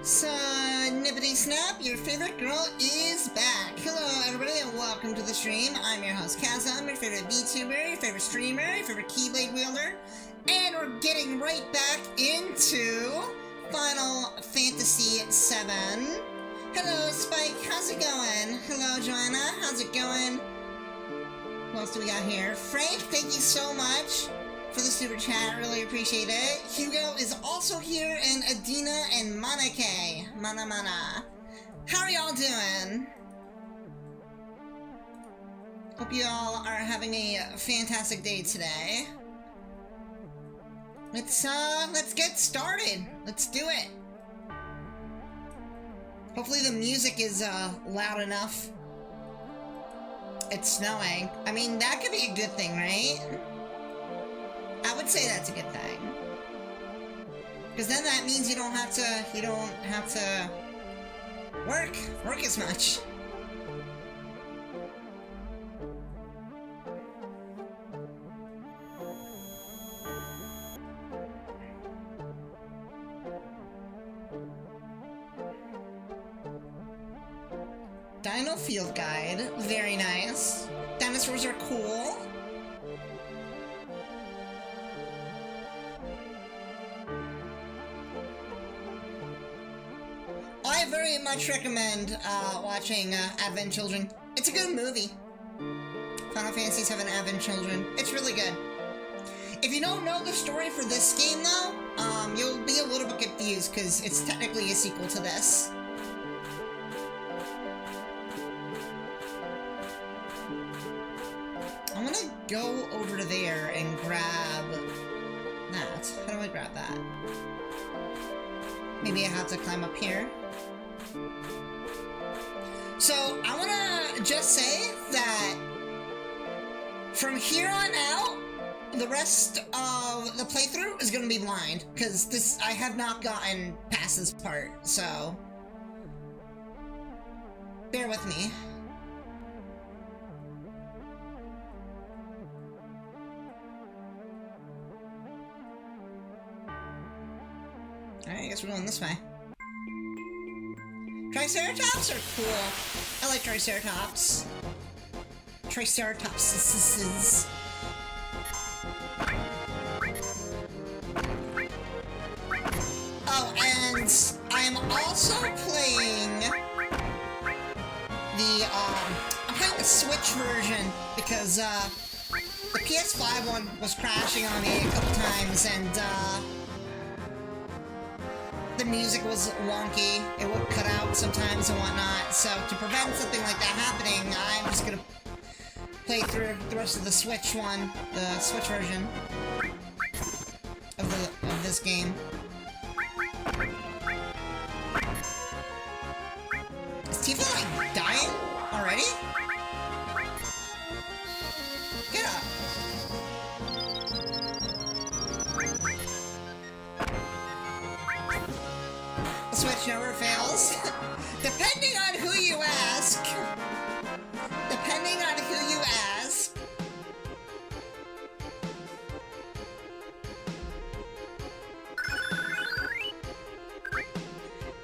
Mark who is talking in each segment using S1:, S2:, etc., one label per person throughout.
S1: So, Nippity Snap, your favorite girl is back. Hello, everybody, and welcome to the stream. I'm your host, Kaxom, your favorite VTuber, your favorite streamer, your favorite Keyblade wielder, and we're getting right back into Final Fantasy VII. Hello, Spike, how's it going? Hello, Joanna, how's it going? What else do we got here? Frank, thank you so much for the super chat, really appreciate it. Hugo is also here, and Adina and Manake. Mana. How are y'all doing? Hope you all are having a fantastic day today. Let's get started. Let's do it. Hopefully the music is loud enough. It's snowing. I mean, that could be a good thing, right? I would say that's a good thing. Because then that means you don't have to work as much. Dino Field Guide, very nice. Dinosaurs are cool. I very much recommend watching Advent Children. It's a good movie. Final Fantasy VII Advent Children. It's really good. If you don't know the story for this game, though, you'll be a little bit confused because it's technically a sequel to this. I'm gonna go over to there and grab that. How do I grab that? Maybe I have to climb up here. So, I wanna just say that from here on out, the rest of the playthrough is gonna be blind, because I have not gotten past this part, so bear with me. Alright, I guess we're going this way. Triceratops are cool. I like Triceratops. Triceratopses. Oh, and I am also playing I'm playing the Switch version because, the PS5 one was crashing on me a couple times, and, the music was wonky, it would cut out sometimes and whatnot, so to prevent something like that happening, I'm just gonna play through the rest of the Switch one, the Switch version of this game. Is Tifa, like, dying already? Get up! Switch never fails. Depending on who you ask. Depending on who you ask.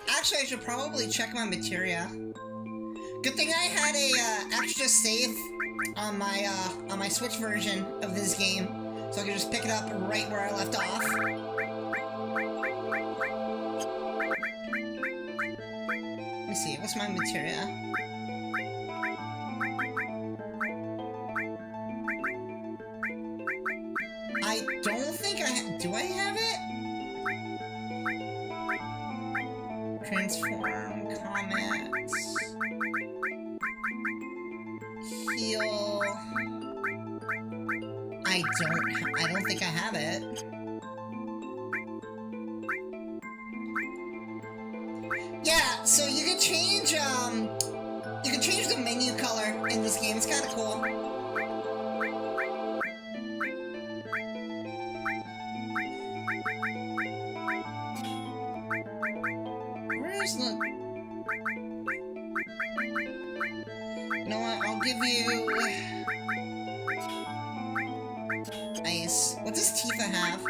S1: Actually, I should probably check my materia. Good thing I had a extra save on my Switch version of this game, so I could just pick it up right where I left off. Let me see, what's my materia? I don't think do I have it? Transform, comments, heal. I don't think I have it. Yeah, so you can change the menu color in this game. It's kind of cool. Where's the... You know what? I'll give you... Ice. What does Tifa have?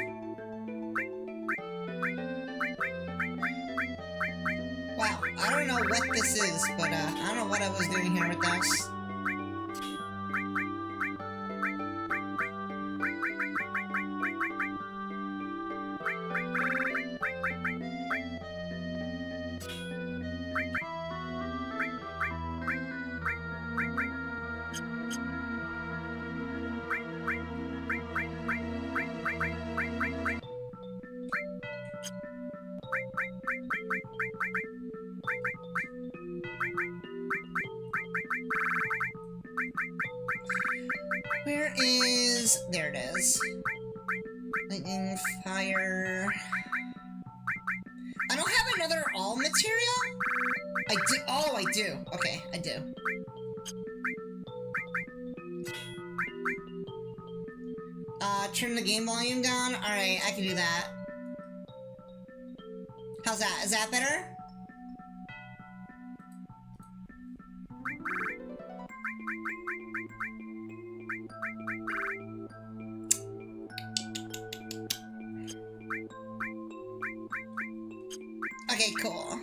S1: I don't know what this is, but I don't know what I was doing here with this. Where is... There it is. Lightning, fire... I don't have another all material? I do... Oh, I do. Okay, I do. Turn the game volume down? Alright, I can do that. How's that? Is that better? Okay, cool.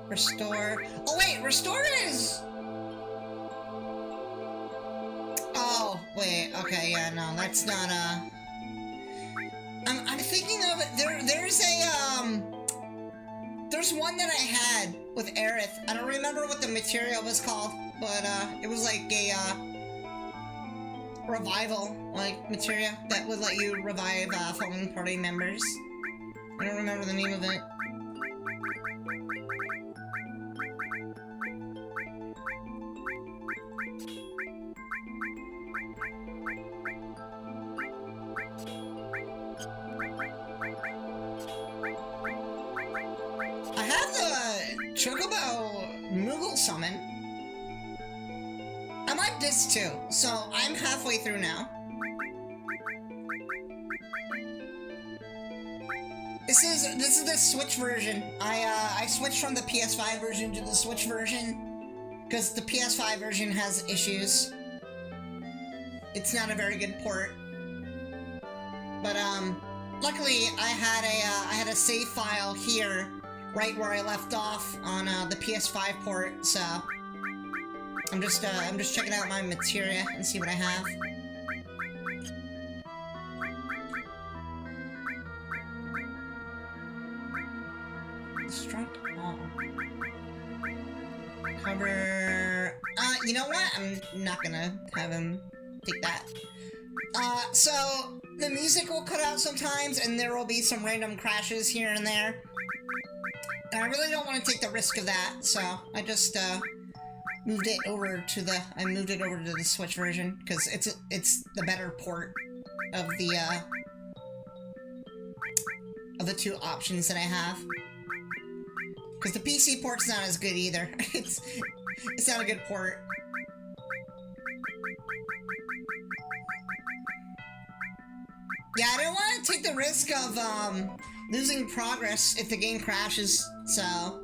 S1: Restore. Oh wait, restore is... Oh, wait, okay, yeah, no, that's not, I'm thinking of it, there's one that I had with Aerith. I don't remember what the material was called, but, it was like a, revival, like, material that would let you revive, fallen party members. I don't remember the name of it. I have the Chocobo Moogle summon. I'm on disc 2, so I'm halfway through now. This is the Switch version. I switched from the PS5 version to the Switch version because the PS5 version has issues. It's not a very good port. But luckily I had a save file here, right where I left off on the PS5 port. So I'm just checking out my materia and see what I have. Destruct all. Cover... you know what? I'm not gonna have him take that. So, the music will cut out sometimes, and there will be some random crashes here and there. And I really don't want to take the risk of that, so I just, moved it over to the Switch version, because it's the better port of the two options that I have. Because the PC port's not as good either. It's not a good port. Yeah, I don't want to take the risk of losing progress if the game crashes, so...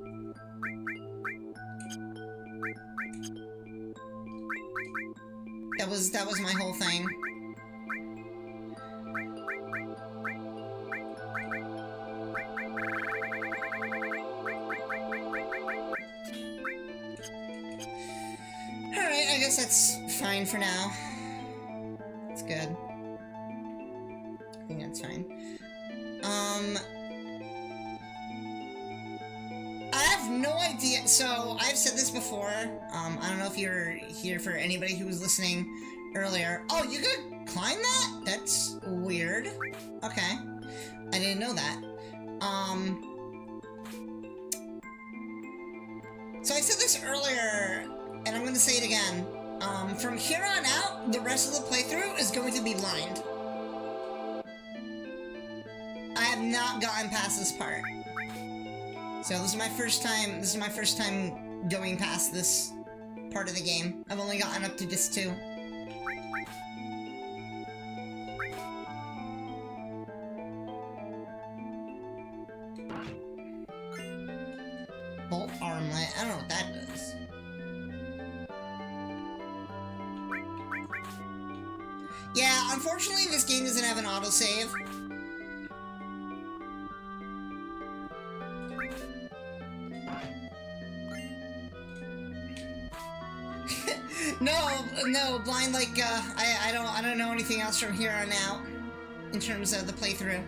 S1: That was my whole thing. Alright, I guess that's fine for now. That's good. I think that's fine. I have no idea. So, I've said this before. I don't know if you're here for anybody who was listening earlier. Oh, you could climb that? That's weird. Okay. I didn't know that. So I said this earlier, and I'm gonna say it again. From here on out, the rest of the playthrough is going to be blind. I have not gotten past this part. So this is my first time going past this part of the game. I've only gotten up to disc 2. Bolt armlet. I don't know what that does. Yeah, unfortunately this game doesn't have an autosave. No, blind, like, I don't know anything else from here on out, in terms of the playthrough.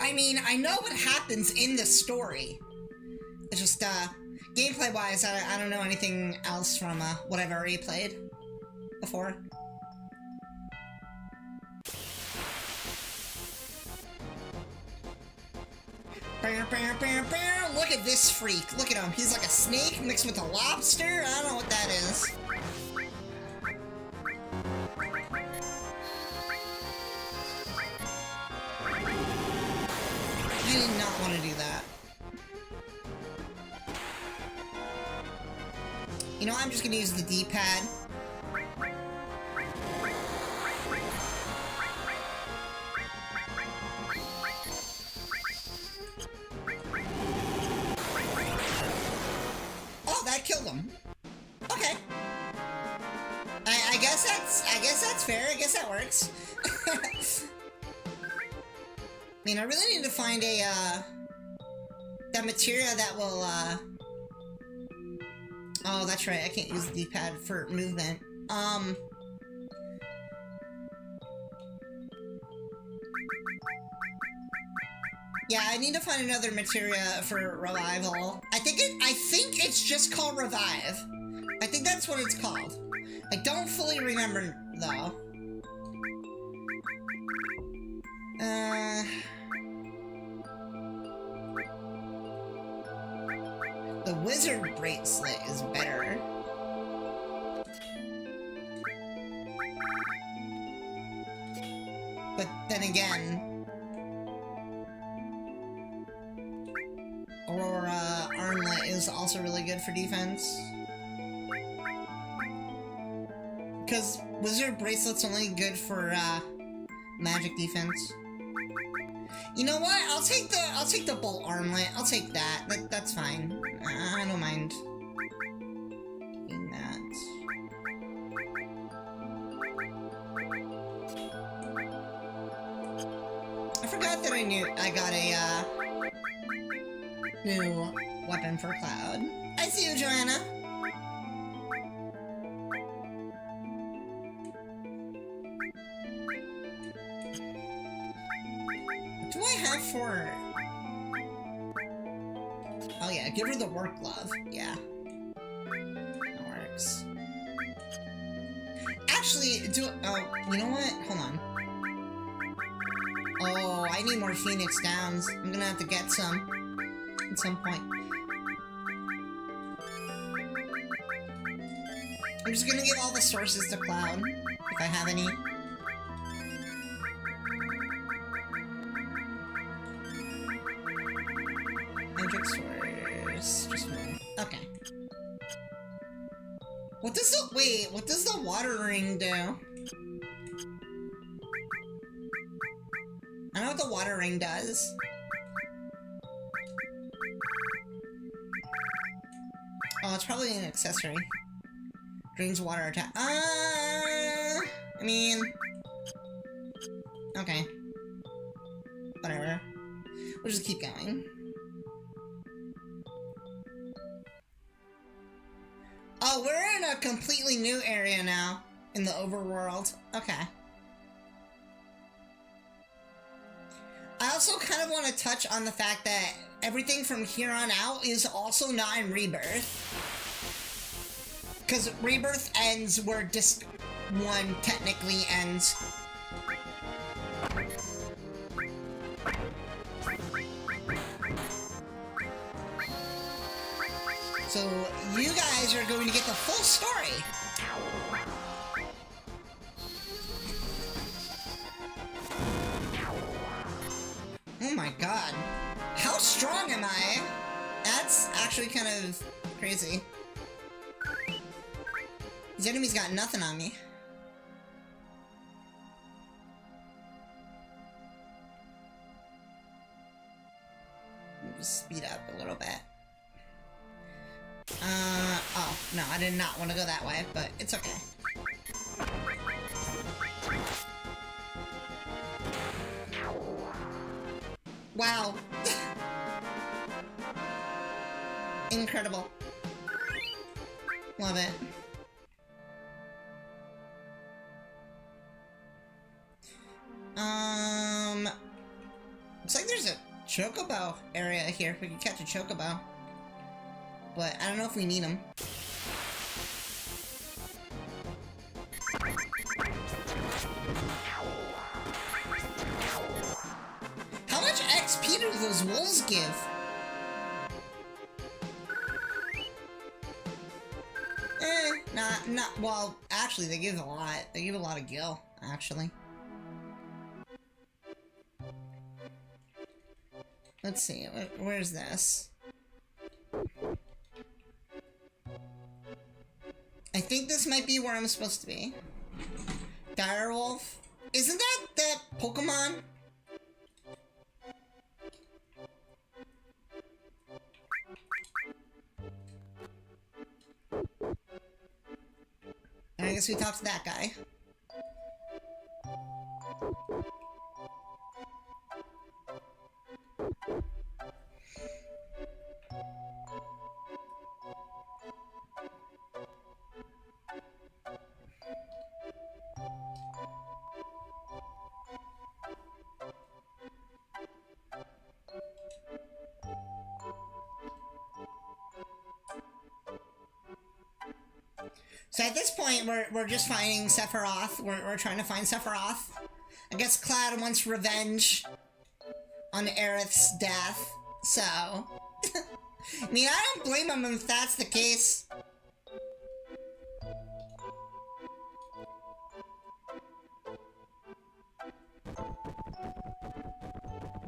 S1: I mean, I know what happens in the story. It's just, gameplay-wise, I don't know anything else from, what I've already played before. Look at this freak. Look at him. He's like a snake mixed with a lobster. I don't know what that is. I did not want to do that. You know, I'm just gonna use the D-pad. Oh, that killed him. Okay. I guess that's fair. I guess that works. I mean, I really need to find a, that materia that will, oh, that's right, I can't use the D-pad for movement. Yeah, I need to find another materia for revival. I think it's just called revive. I think that's what it's called. I don't fully remember, though. The wizard bracelet is better. But then again, Aurora Armlet is also really good for defense. Because wizard bracelet's only good for magic defense. You know what? I'll take the bolt armlet. I'll take that. That's fine. I don't mind doing that. I forgot that I got a new weapon for Cloud. I see you, Joanna. What do I have for... Oh yeah, give her the work glove. Yeah. That works. Actually, oh, you know what? Hold on. Oh, I need more Phoenix Downs. I'm gonna have to get some at some point. I'm just gonna give all the sources to Cloud, if I have any. Magic source, just one. Okay. What does the, wait, what does the water ring do? I know what the water ring does. Oh, it's probably an accessory. Drains water attack. I mean... Okay. Whatever. We'll just keep going. Oh, we're in a completely new area now. In the overworld. Okay. I also kind of want to touch on the fact that everything from here on out is also not in Rebirth. Because Rebirth ends where Disc 1 technically ends. So, you guys are going to get the full story. Oh my god. How strong am I? That's actually kind of crazy. These enemies got nothing on me. Just speed up a little bit. Oh, no, I did not want to go that way, but it's okay. Wow. incredible. Love it. Looks like there's a chocobo area here. We can catch a chocobo. But I don't know if we need them. How much XP do those wolves give? Not, well, actually, they give a lot. They give a lot of gil, actually. Let's see, where's this? I think this might be where I'm supposed to be. Direwolf? Isn't that Pokemon? I guess we talked to that guy. So at this point, we're just finding Sephiroth. We're trying to find Sephiroth. I guess Cloud wants revenge on Aerith's death, so... I mean, I don't blame him if that's the case.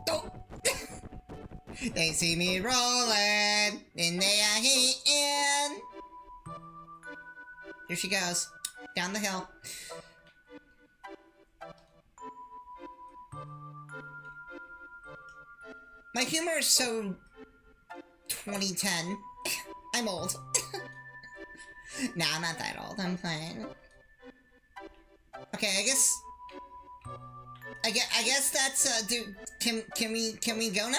S1: Oh! They see me rolling, and they are hating. Here she goes. Down the hill. My humor is so 2010. I'm old. Nah, I'm not that old. I'm fine. Okay, I guess that's dude, can we go now?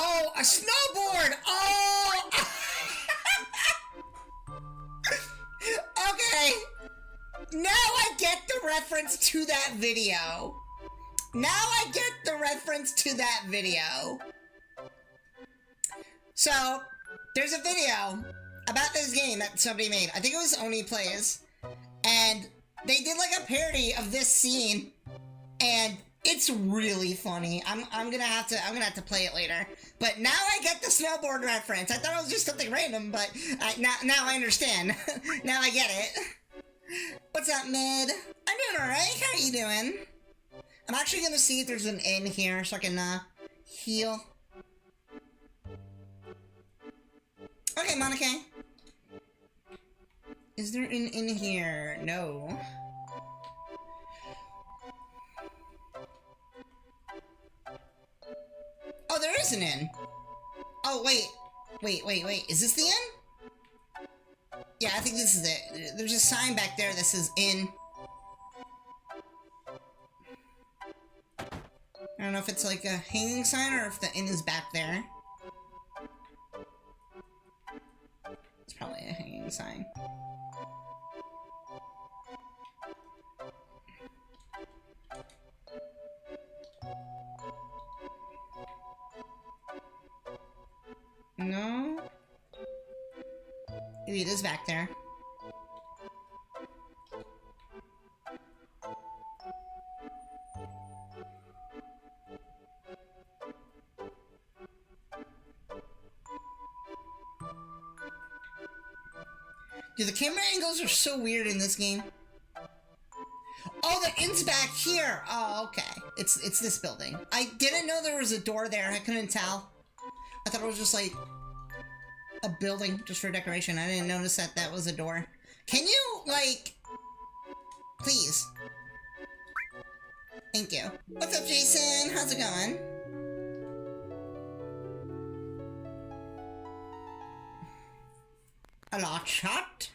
S1: Oh, a snowboard! Oh! Okay. Now I get the reference to that video. Now I get the reference to that video. So, there's a video about this game that somebody made. I think it was Oni Plays. And they did like a parody of this scene. And it's really funny. I'm gonna have to play it later. But now I get the snowboard reference. I thought it was just something random, but now I understand. Now I get it. What's up, Mid? I'm doing alright. How are you doing? I'm actually gonna see if there's an inn here so I can heal. Okay, Monica. Is there an inn here? No. Oh, there is an inn. Oh, wait. Wait. Is this the inn? Yeah, I think this is it. There's a sign back there that says inn. I don't know if it's like a hanging sign or if the inn is back there. It's probably a hanging sign. No? Maybe it is back there. Dude, the camera angles are so weird in this game. Oh, the inn's back here! Oh, okay. It's this building. I didn't know there was a door there. I couldn't tell. I thought it was just like a building just for decoration. I didn't notice that that was a door. Can you, like... Please. Thank you. What's up, Jason? How's it going? Hello, chat.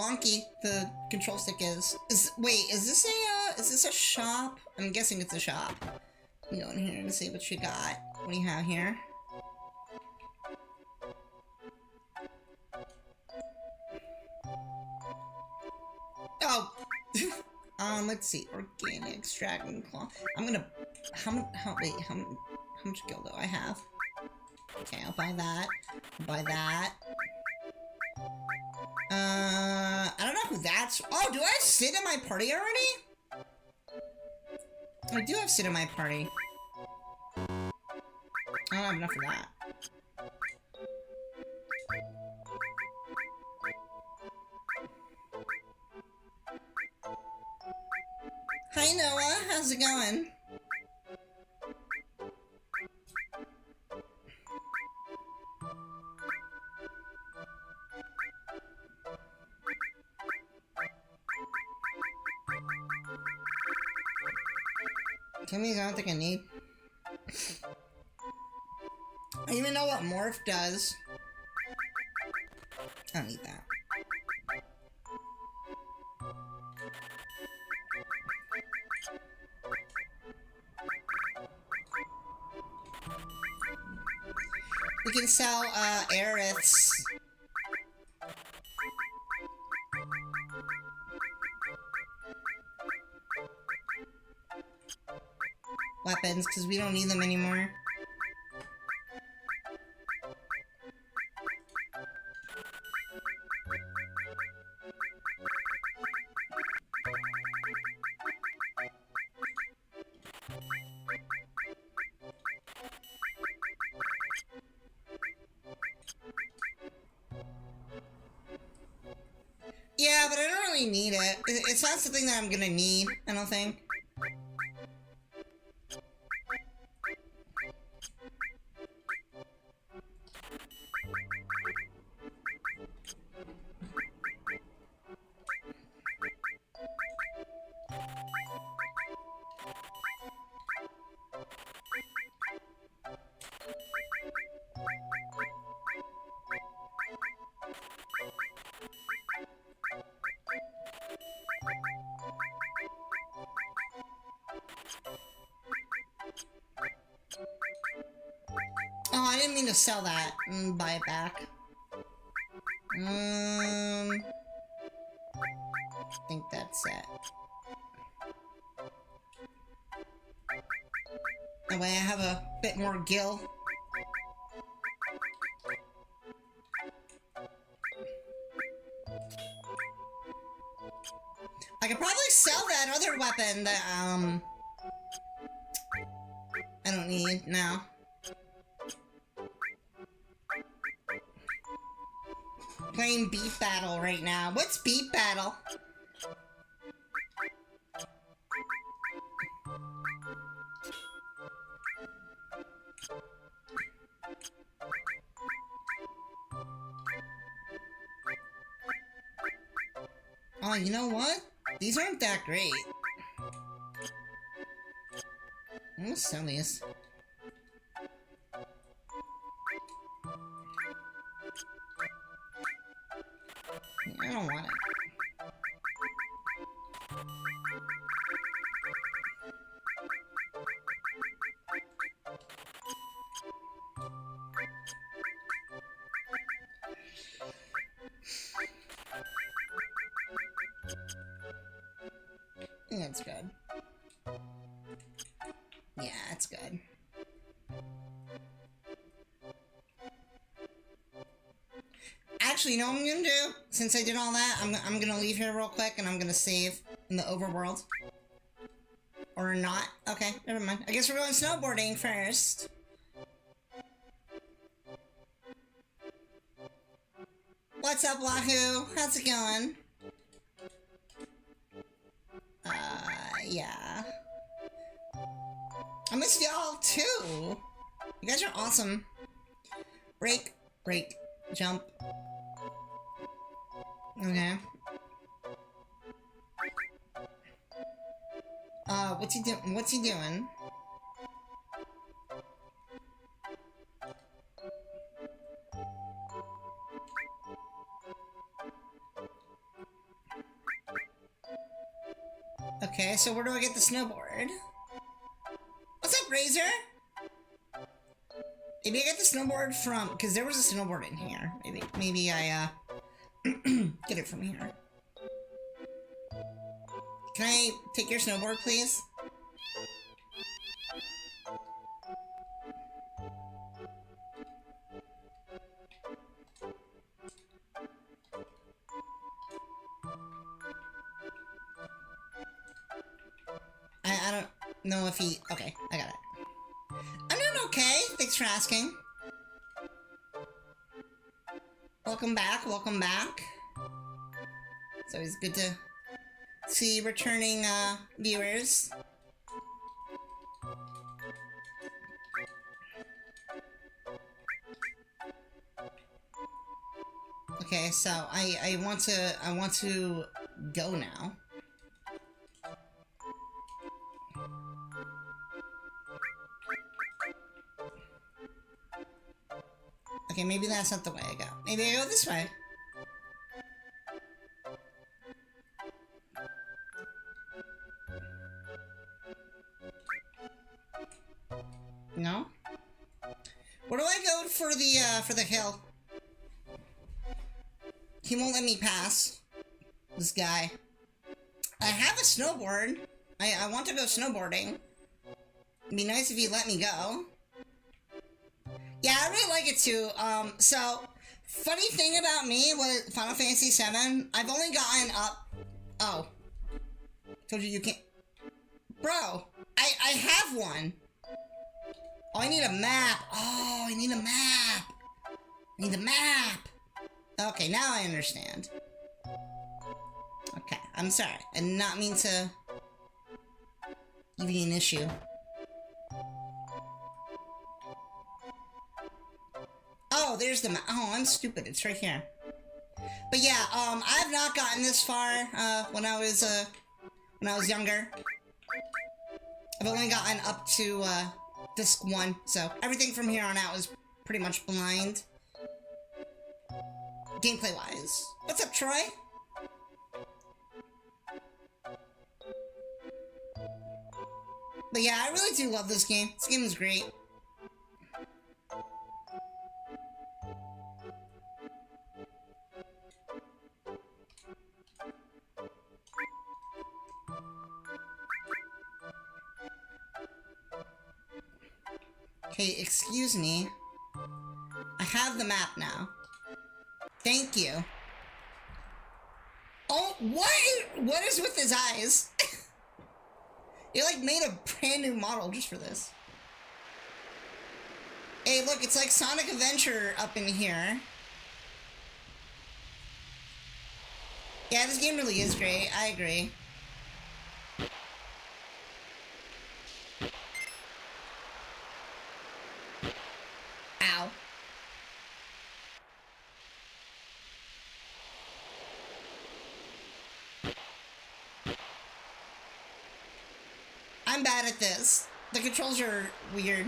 S1: wonky the control stick is. Wait, is this a shop? I'm guessing it's a shop. Go in here and see what you got. What do you have here? Oh! Let's see. Organics, dragon claw. I'm gonna... How much gil do I have? Okay, I'll buy that. Buy that. I don't know who that's... Oh, do I have Sid in my party already? I do have Sid in my party. I don't have enough of that. Hi Noah, how's it going? Tell me I don't think I need. I don't even know what morph does. I don't need that. We can sell, Aeriths. Weapons, because we don't need them anymore. Yeah, but I don't really need it. It's not something that I'm gonna need, I don't think. Oh, I didn't mean to sell that and buy it back. I think that's it. That way I have a bit more gil. I could probably sell that other weapon that, I don't need now. Playing Beat Battle right now. What's Beat Battle? Oh, you know what? These aren't that great. I'm gonna sell these. I don't want it. That's good. Yeah, that's good. Actually, you know what I'm gonna do? Since I did all that, I'm gonna leave here real quick and I'm gonna save in the overworld. Or not. Okay, never mind. I guess we're going snowboarding first. What's up, Wahoo? How's it going? Yeah. I missed y'all too. You guys are awesome. Break, break, jump. Okay. What's he doing? What's he doing? Okay, so where do I get the snowboard? What's up, Razor? Maybe I get the snowboard from... Because there was a snowboard in here. Maybe I, get it from here. Can I take your snowboard, please? I don't know if he... Okay, I got it. I'm doing okay. Thanks for asking. Welcome back, welcome back. It's always good to see returning, viewers. Okay, so I want to go now. Okay, maybe that's not the way I go. Maybe I go this way. No? Where do I go for the hill? He won't let me pass. This guy. I have a snowboard. I want to go snowboarding. It'd be nice if he let me go. Yeah, I really like it too. So, funny thing about me with Final Fantasy VII, I've only gotten up... Oh. Told you can't... Bro, I have one. Oh, I need a map. Oh, I need a map. I need the map. Okay, now I understand. Okay, I'm sorry. I did not mean to give you an issue. Oh, there's the map. Oh, I'm stupid. It's right here. But yeah, I've not gotten this far, when I was younger. I've only gotten up to, disc 1, so everything from here on out is pretty much blind. Gameplay-wise. What's up, Troy? But yeah, I really do love this game. This game is great. Okay, excuse me. I have the map now. Thank you. Oh, what is with his eyes? He like made a brand new model just for this. Hey, look, it's like Sonic Adventure up in here. Yeah, this game really is great. I agree. Ow. I'm bad at this. The controls are weird.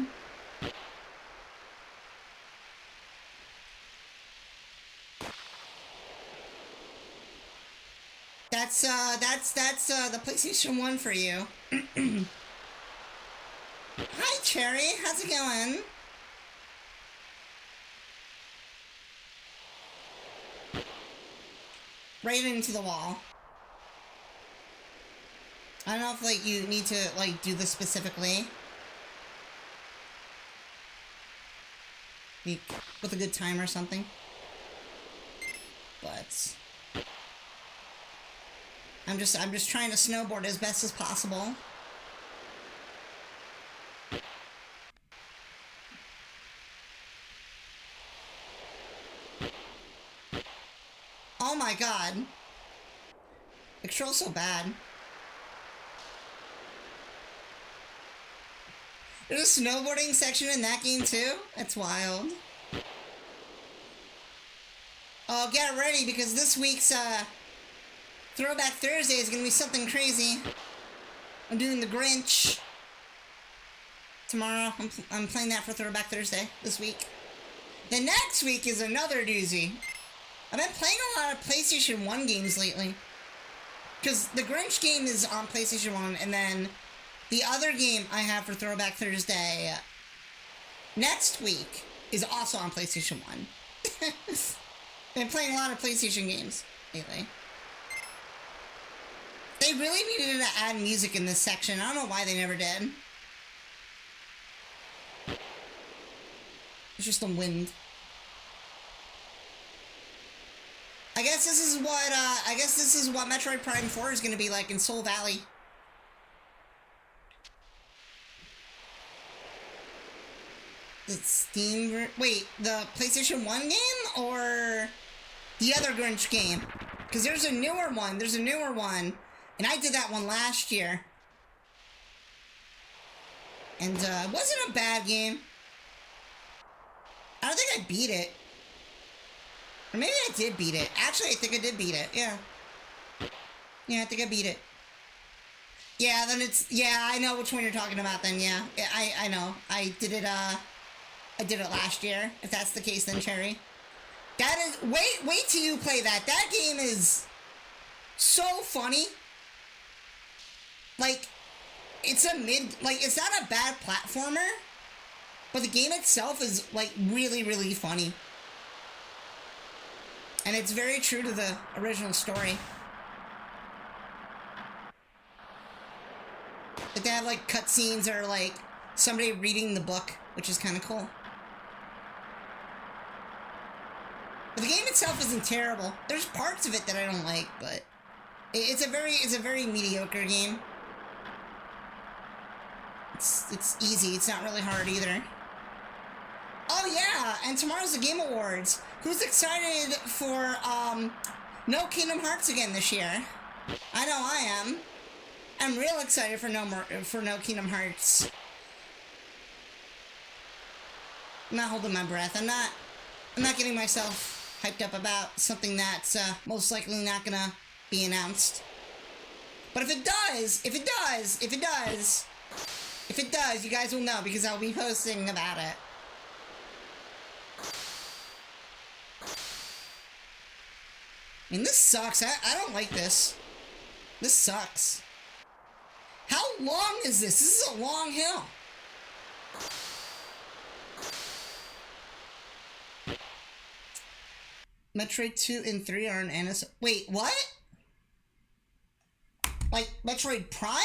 S1: That's the PlayStation 1 for you. Hi, Cherry. How's it going? Right into the wall. I don't know if, like, you need to, like, do this specifically. Like, with a good time or something. But... I'm just trying to snowboard as best as possible. Oh my god. The control's so bad. There's a snowboarding section in that game too? That's wild. Oh, get ready because this week's Throwback Thursday is gonna be something crazy. I'm doing the Grinch. Tomorrow, I'm playing that for Throwback Thursday this week. The next week is another doozy. I've been playing a lot of PlayStation 1 games lately. Because the Grinch game is on PlayStation 1, and then the other game I have for Throwback Thursday next week is also on PlayStation 1. Been playing a lot of PlayStation games lately. They really needed to add music in this section. I don't know why they never did. It's just the wind. I guess this is what Metroid Prime 4 is gonna be like in Soul Valley. The Steam wait, the PlayStation 1 game or the other Grinch game? Because there's a newer one. And I did that one last year. And it wasn't a bad game. I don't think I beat it. Or maybe I did beat it. Actually, I think I did beat it. Yeah. Yeah, I think I beat it. Yeah, then it's... Yeah, I know which one you're talking about then, yeah. I know. I did it last year. If that's the case, then Cherry. That is... Wait till you play that. That game is so funny. Like, it's a it's not a bad platformer, but the game itself is, like, really, really funny. And it's very true to the original story. But they have, like, cutscenes or, like, somebody reading the book, which is kind of cool. But the game itself isn't terrible. There's parts of it that I don't like, but it's a very mediocre game. It's easy. It's not really hard either. Oh yeah, and tomorrow's the Game Awards. Who's excited for no Kingdom Hearts again this year? I know I am. I'm real excited for no Kingdom Hearts. I'm not holding my breath. I'm not getting myself hyped up about something that's most likely not gonna be announced. But if it does, you guys will know because I'll be posting about it. I mean, this sucks. I don't like this. This sucks. How long is this? This is a long hill. Metroid 2 and 3 are an NS... Wait, what? Like, Metroid Prime?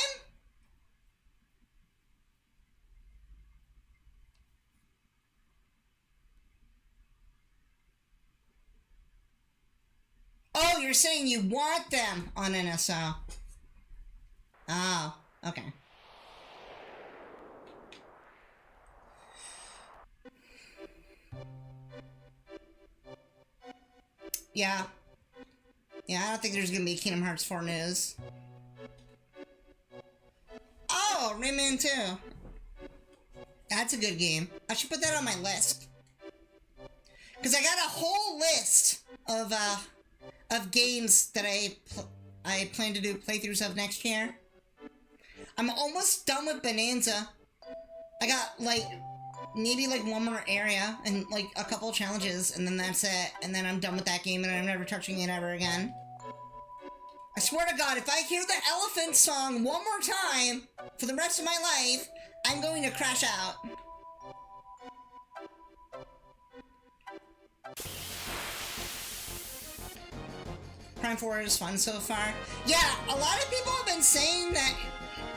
S1: Oh, you're saying you want them on NSO. Oh, okay. Yeah. Yeah, I don't think there's gonna be Kingdom Hearts 4 news. Oh, Rayman 2. That's a good game. I should put that on my list. Because I got a whole list of games that I plan to do playthroughs of next year. I'm almost done with Bonanza. I got, like, maybe, like, one more area and, like, a couple of challenges, and then that's it. And then I'm done with that game, and I'm never touching it ever again. I swear to God, if I hear the elephant song one more time for the rest of my life, I'm going to crash out. Prime 4 is fun so far. Yeah, a lot of people have been saying that,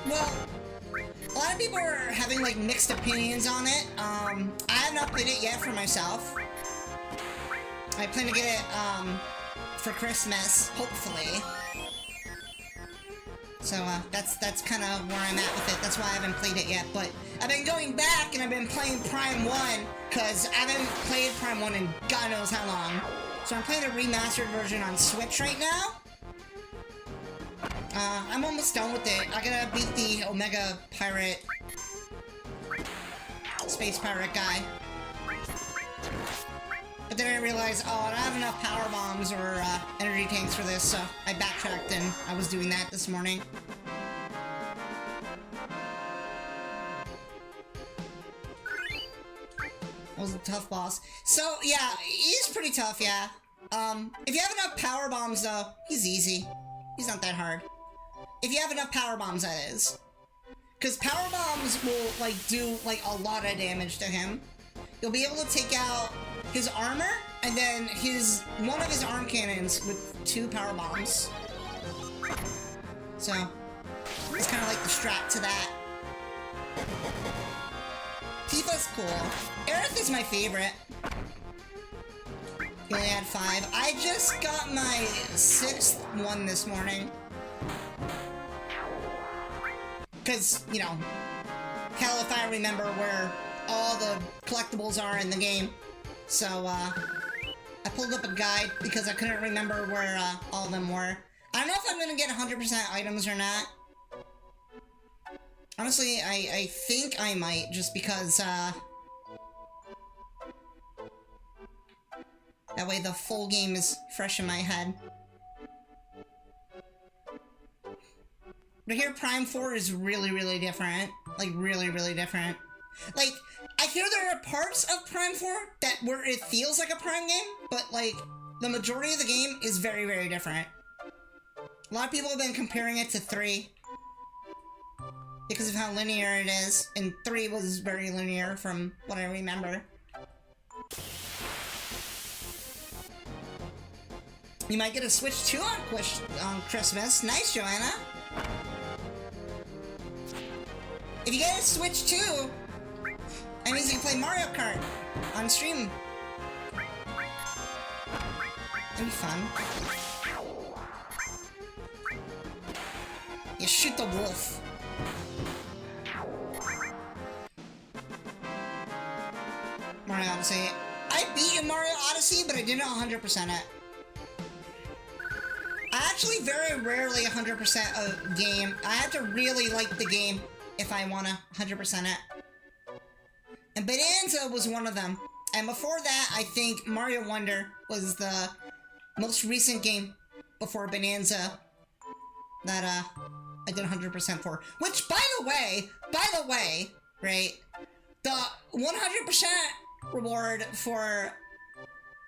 S1: well, a lot of people are having, like, mixed opinions on it. I have not played it yet for myself. I plan to get it, for Christmas, hopefully. So, that's kind of where I'm at with it. That's why I haven't played it yet, but I've been going back and I've been playing Prime 1, because I haven't played Prime 1 in God knows how long. So I'm playing the remastered version on Switch right now. I'm almost done with it. I gotta beat the Omega Pirate... Space Pirate guy. But then I realized, oh, I don't have enough power bombs or energy tanks for this, so I backtracked and I was doing that this morning. That was a tough boss. So, yeah, he's pretty tough, yeah. If you have enough power bombs, though, he's easy. He's not that hard. If you have enough power bombs, that is. Because power bombs will, like, do, like, a lot of damage to him. You'll be able to take out his armor, and then one of his arm cannons with 2 power bombs. So, it's kind of like the strat to that. Tifa's cool. Aerith is my favorite. He only had 5. I just got my 6th one this morning. Because, you know, hell if I remember where all the collectibles are in the game. So, I pulled up a guide because I couldn't remember where all of them were. I don't know if I'm gonna get 100% items or not. Honestly, I think I might, just because, that way the full game is fresh in my head. But here, Prime 4 is really, really different. Like, really, really different. Like, I hear there are parts of Prime 4 where it feels like a Prime game, but, like, the majority of the game is very, very different. A lot of people have been comparing it to 3. Because of how linear it is, and 3 was very linear from what I remember. You might get a Switch 2 on Christmas. Nice, Joanna! If you get a Switch 2, that means you can play Mario Kart on stream. That'd be fun. You shoot the wolf. Mario Odyssey. I beat Mario Odyssey, but I didn't 100% it. I actually very rarely 100% a game. I have to really like the game if I want to 100% it. And Bonanza was one of them. And before that, I think Mario Wonder was the most recent game before Bonanza that I did 100% for. Which, by the way, right, the 100% reward for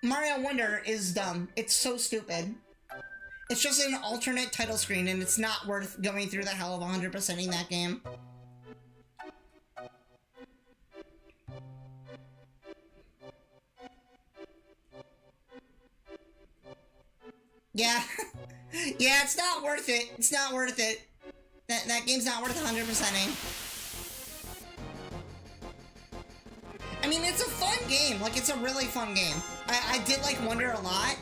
S1: Mario Wonder is dumb. It's so stupid. It's just an alternate title screen, and it's not worth going through the hell of 100%ing that game. Yeah. Yeah, it's not worth it. It's not worth it. That game's not worth 100%ing. I mean, it's a fun game. Like, it's a really fun game. I did like Wonder a lot.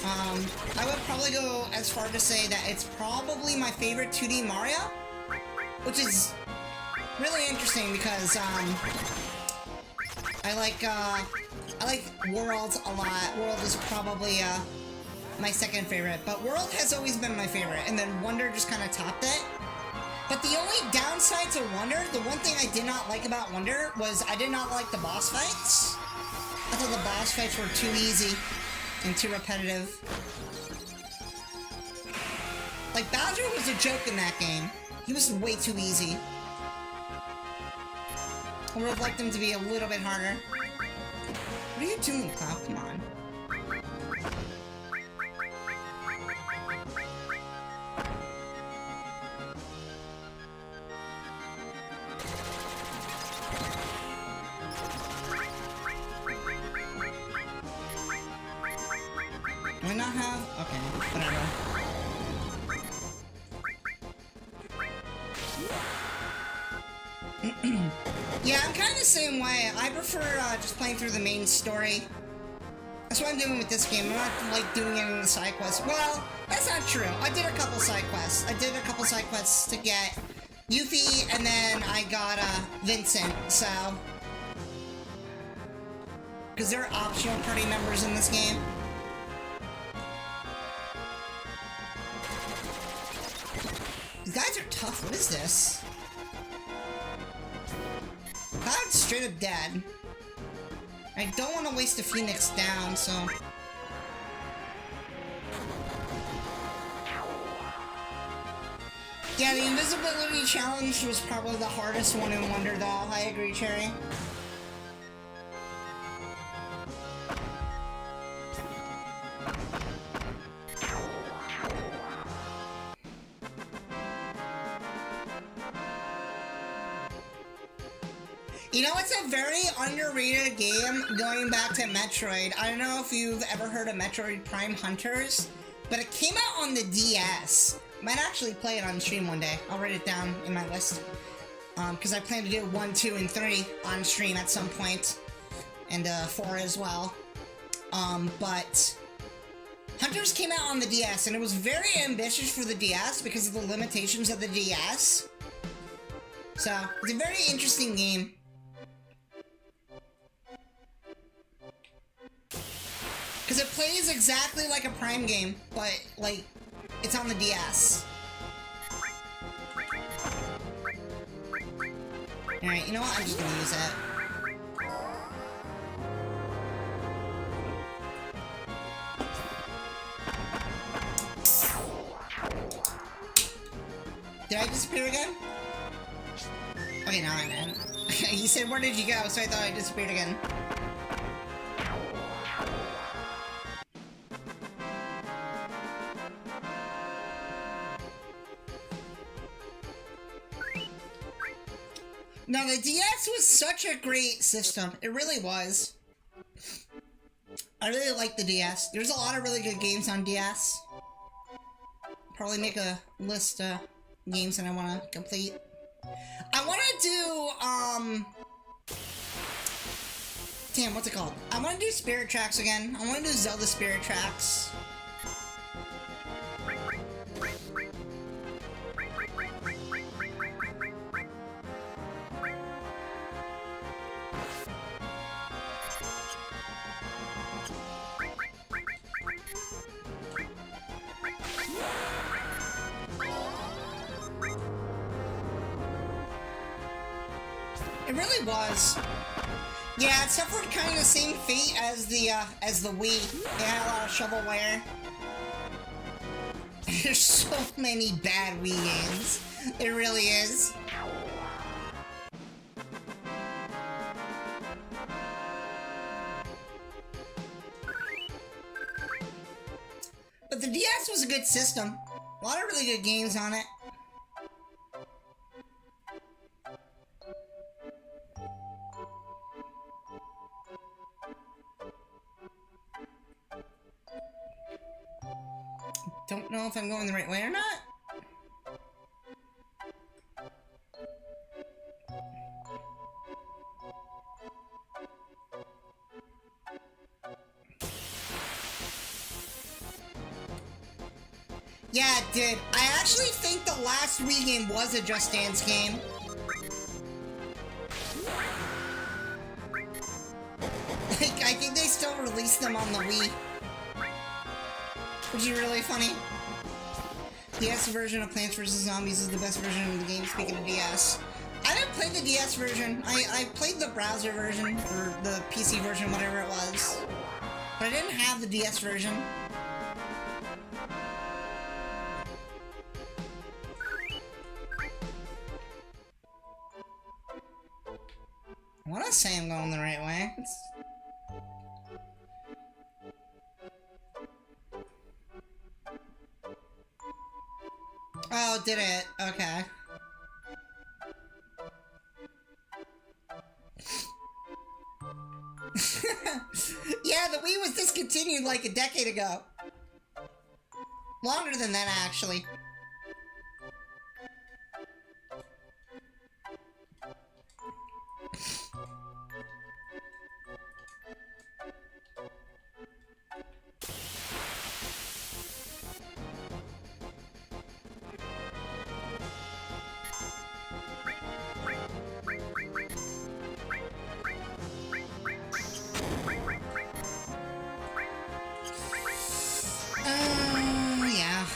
S1: I would probably go as far to say that it's probably my favorite 2D Mario, which is really interesting because, I like World a lot. World is probably, my second favorite, but World has always been my favorite, and then Wonder just kind of topped it. But the only downside to Wonder, the one thing I did not like about Wonder, was I did not like the boss fights. I thought the boss fights were too easy and too repetitive. Like, Bowser was a joke in that game. He was way too easy. I would have liked him to be a little bit harder. What are you doing, Cloud? Come on. Do I not have? Okay, whatever. Yeah, I'm kind of the same way. I prefer just playing through the main story. That's what I'm doing with this game. I'm not, like, doing any of the side quests. Well, that's not true. I did a couple side quests. I did a couple side quests to get Yuffie, and then I got Vincent, so... Because they're optional party members in this game. These guys are tough. What is this? Cloud's straight up dead. I don't want to waste a Phoenix down, so... Yeah, the invisibility challenge was probably the hardest one in Wonder, though. I agree, Cherry. You know, it's a very underrated game going back to Metroid. I don't know if you've ever heard of Metroid Prime Hunters, but it came out on the DS. Might actually play it on stream one day. I'll write it down in my list. Because I plan to do 1, 2, and 3 on stream at some point. And 4 as well. But Hunters came out on the DS, and it was very ambitious for the DS because of the limitations of the DS. So, it's a very interesting game. Because it plays exactly like a Prime game, but, like, it's on the DS. Alright, you know what? I'm just gonna use it. Did I disappear again? Okay, no, I didn't. He said, where did you go? So I thought I disappeared again. No, the DS was such a great system. It really was. I really like the DS. There's a lot of really good games on DS. Probably make a list of games that I want to complete. I want to do, damn, what's it called? I want to do Spirit Tracks again. I want to do Zelda Spirit Tracks. It really was. Yeah, it suffered kind of the same fate as the Wii. It had a lot of shovelware. There's so many bad Wii games. It really is. But the DS was a good system. A lot of really good games on it. Don't know if I'm going the right way or not. Yeah, it did. I actually think the last Wii game was a Just Dance game. Like, I think they still released them on the Wii. Which is really funny. DS version of Plants vs. Zombies is the best version of the game, speaking of DS. I didn't play the DS version. I played the browser version, or the PC version, whatever it was. But I didn't have the DS version. I want to say I'm going the right way. Oh, did it? Okay. Yeah, the Wii was discontinued like a decade ago. Longer than that, actually.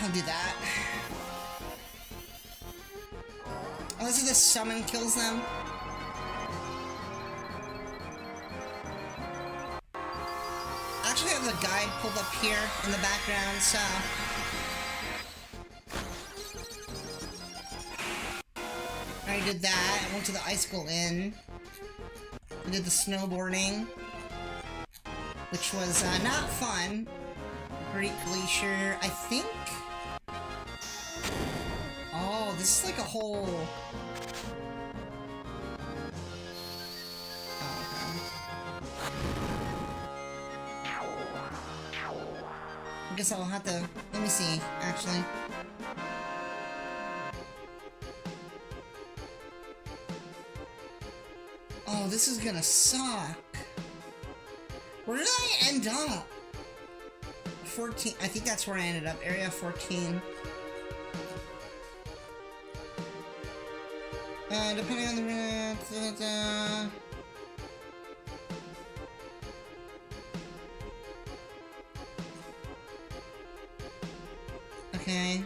S1: I'll do that. Unless the summon kills them. I actually have the guide pulled up here in the background, so... I already did that. I went to the Icicle Inn. I did the snowboarding, which was not fun. Great Glacier, I think... Oh, this is like a whole... I guess I'll have to... Let me see, actually. Oh, this is gonna suck. Where did I end up? 14. I think that's where I ended up. Area 14. Depending on the... Okay.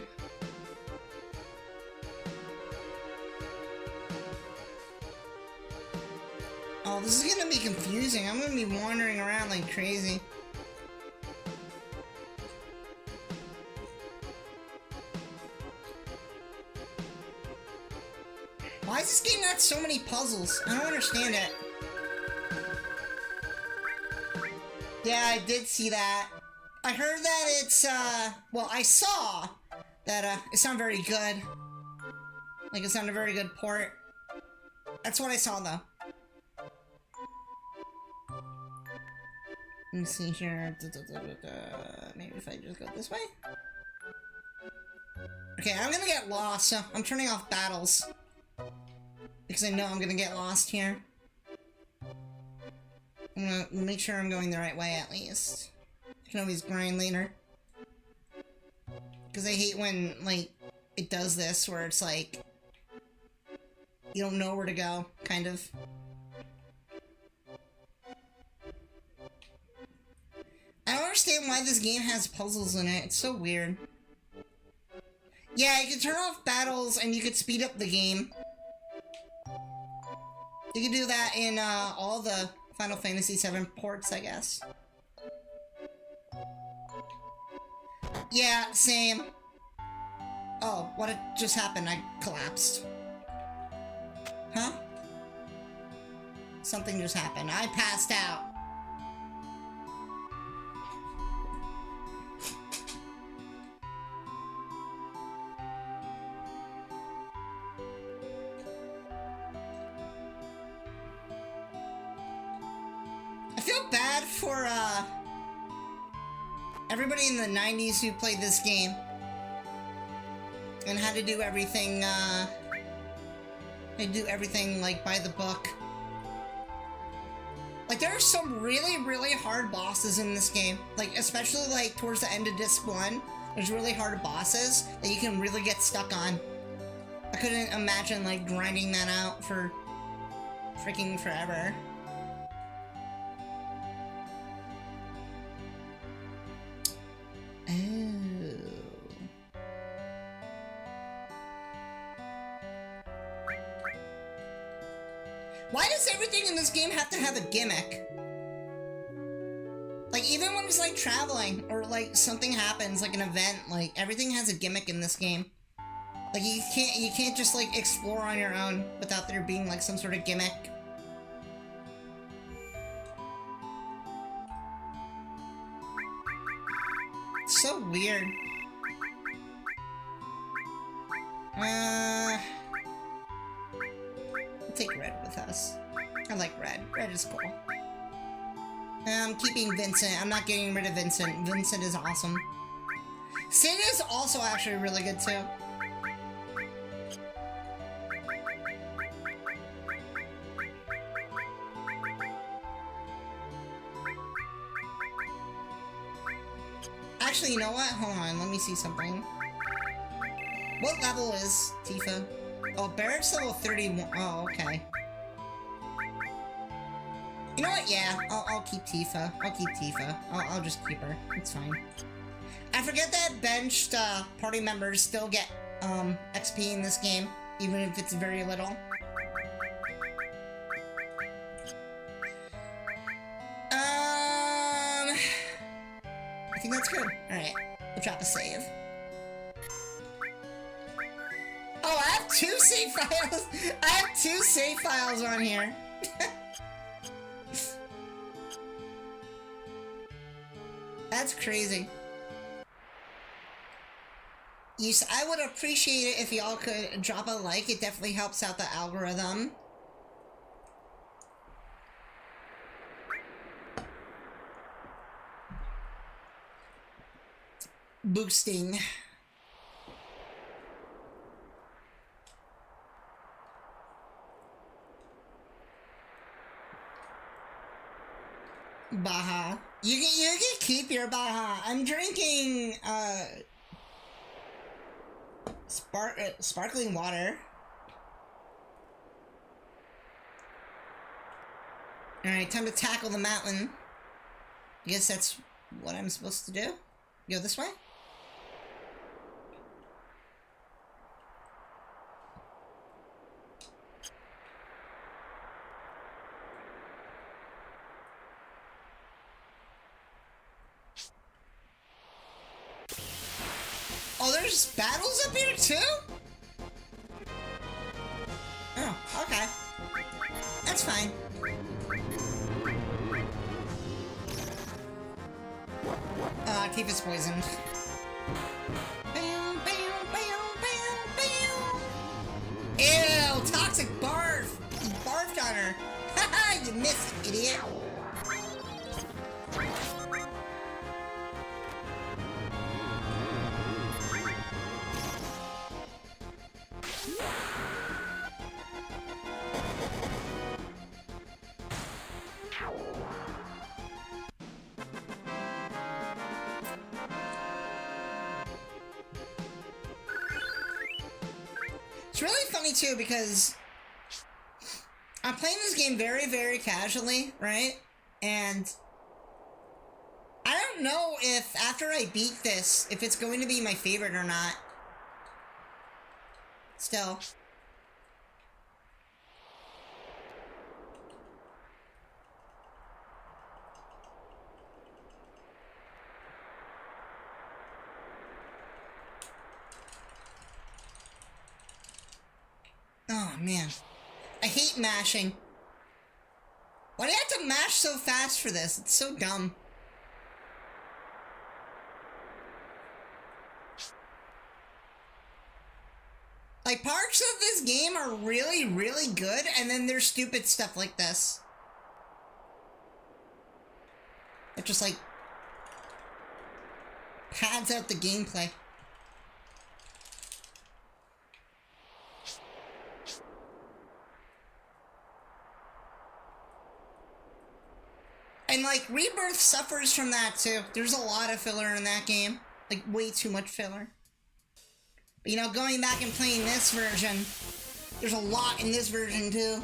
S1: Oh, this is gonna be confusing. I'm gonna be wandering around like crazy. Why is this game got so many puzzles? I don't understand it. Yeah, I did see that. I heard that it's, well, I saw that, it's not very good. Like, it's not a very good port. That's what I saw, though. Let me see here. Maybe if I just go this way? Okay, I'm gonna get lost, so I'm turning off battles. Because I know I'm gonna get lost here. I'm gonna make sure I'm going the right way, at least. I can always grind later. Because I hate when, like, it does this, where it's like... You don't know where to go, kind of. I don't understand why this game has puzzles in it. It's so weird. Yeah, you can turn off battles and you could speed up the game. You can do that in all the Final Fantasy VII ports, I guess. Yeah, same. Oh, what just happened? I collapsed. Huh? Something just happened. I passed out. I feel bad for, everybody in the 90s who played this game. And had to do everything, they do everything, like, by the book. Like, there are some really, really hard bosses in this game. Like, especially, like, towards the end of Disc 1. There's really hard bosses that you can really get stuck on. I couldn't imagine, like, grinding that out for freaking forever. Why does everything in this game have to have a gimmick? Like, even when it's, like, traveling, or, like, something happens, like an event, like, everything has a gimmick in this game. Like, you can't just, like, explore on your own without there being, like, some sort of gimmick. It's so weird. We'll take red with us. I like red. Red is cool. I'm keeping Vincent. I'm not getting rid of Vincent. Vincent is awesome. Sid is also actually really good too. Actually, you know what? Hold on. Let me see something. What level is Tifa? Oh, Barrett's level 31. Oh, okay. You know what? Yeah, I'll keep Tifa. I'll keep Tifa. I'll just keep her. It's fine. I forget that benched party members still get XP in this game, even if it's very little. I think that's good. Alright, we'll drop a save. Oh, I have 2 save files! I have 2 save files on here. That's crazy. I would appreciate it if y'all could drop a like. It definitely helps out the algorithm. boosting. Baja. You can keep your Baja. I'm drinking sparkling water. Alright, time to tackle the mountain. I guess that's what I'm supposed to do. Go this way? Oh, there's battles up here too? Oh, okay. That's fine. Keep us poisoned. Bam, bam, bam, bam, bam. Ew, toxic barf! You barfed on her. Haha, you missed, idiot. It's really funny too because I'm playing this game very, very casually, right? And I don't know if after I beat this, if it's going to be my favorite or not. Still. Oh, man. I hate mashing. Why do you have to mash so fast for this? It's so dumb. Like, parts of this game are really, really good, and then there's stupid stuff like this. It just, like, pads out the gameplay. And, like, Rebirth suffers from that, too. There's a lot of filler in that game. Like, way too much filler. But, you know, going back and playing this version, there's a lot in this version, too.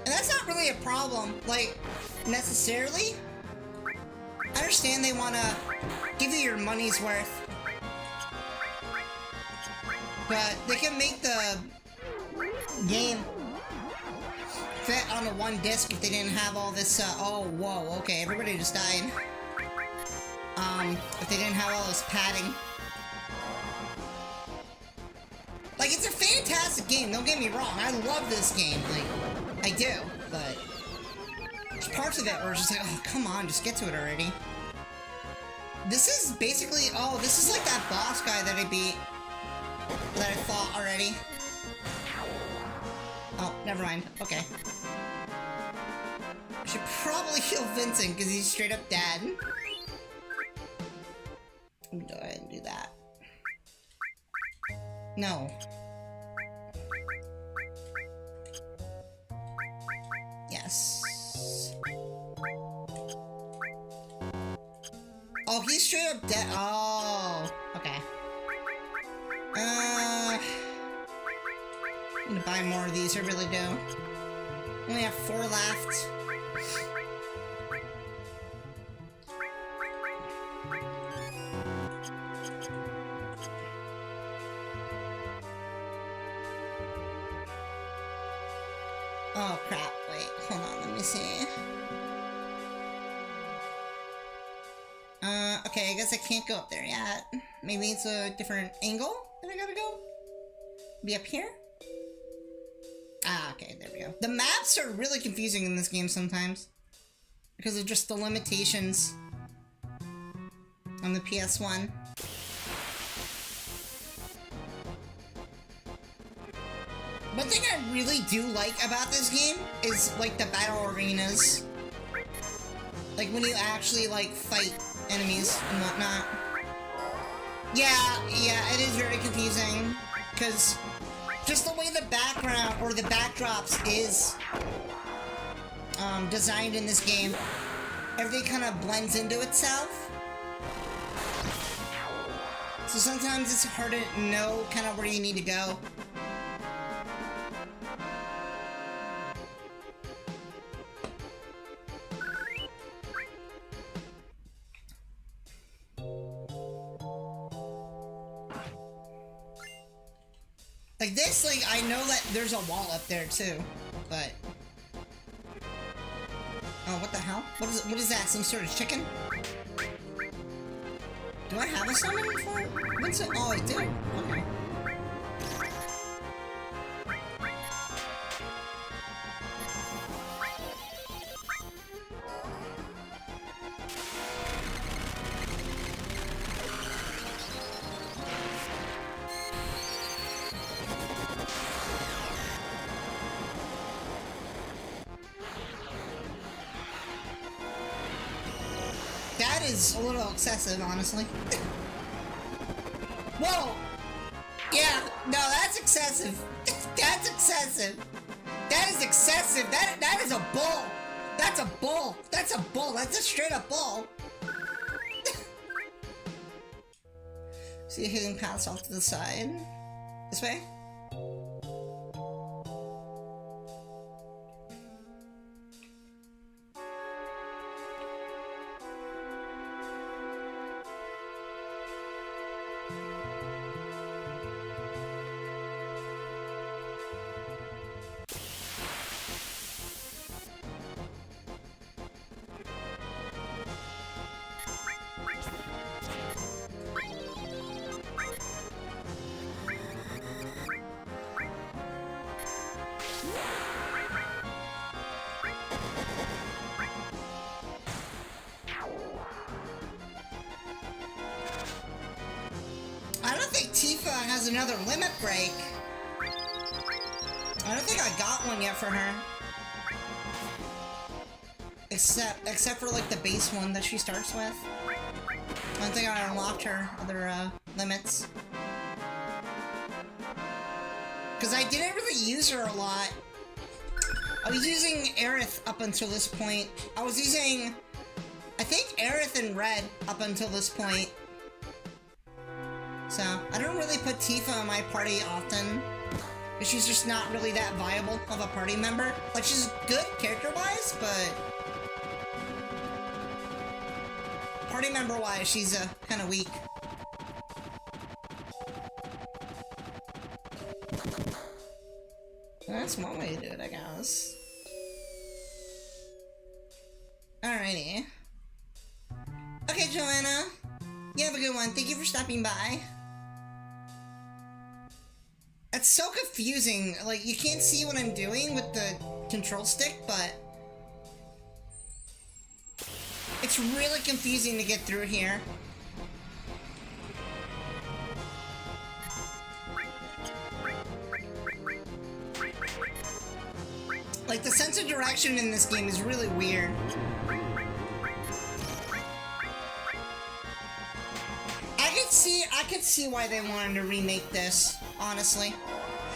S1: And that's not really a problem, like, necessarily. I understand they want to give you your money's worth. But they can make the game fit on the one disc if they didn't have all this, oh, whoa, okay, everybody just died. If they didn't have all this padding. Like, it's a fantastic game, don't get me wrong, I love this game, like, I do, but there's parts of it where it's just like, oh, come on, just get to it already. This is basically, oh, this is like that boss guy that I beat, that I fought already. Oh, never mind. Okay. I should probably heal Vincent, because he's straight up dead. Let me go ahead and do that. No. Yes. Oh, he's straight up dead. Oh, okay. I'm gonna buy more of these, I really do. Only have 4 left. Oh crap, wait, hold on, let me see. Okay, I guess I can't go up there yet. Maybe it's a different angle that I gotta go? Be up here? Ah, okay, there we go. The maps are really confusing in this game sometimes. Because of just the limitations on the PS1. One thing I really do like about this game is, like, the battle arenas. Like when you actually like fight enemies and whatnot. Yeah, it is very confusing. Because just the way the background or the backdrops is designed in this game, everything kind of blends into itself. So sometimes it's hard to know kind of where you need to go. Like this, like, I know that there's a wall up there too, but... Oh, what the hell? What is that? Some sort of chicken? Do I have a summon for it? What's it? Oh, I do. Okay. That is a little excessive, honestly. Whoa! Yeah, no, that's excessive. That's excessive. That is excessive. That is a bull. That's a bull. That's a bull. That's a straight up bull. See a hidden path off to the side. This way? I don't think Tifa has another limit break. I don't think I got one yet for her. Except for like the base one that she starts with. I don't think I unlocked her other limits. Because I didn't really use her a lot. I was using Aerith up until this point. I was using, I think, Aerith and Red up until this point. So, I don't really put Tifa in my party often. Because she's just not really that viable of a party member. Like, she's good character-wise, but... party member-wise, she's kind of weak. That's one way to do it, I guess. Alrighty. Okay, Joanna. You have a good one. Thank you for stopping by. It's so confusing. Like, you can't see what I'm doing with the control stick, but... it's really confusing to get through here. Like, the sense of direction in this game is really weird. I could see why they wanted to remake this, honestly.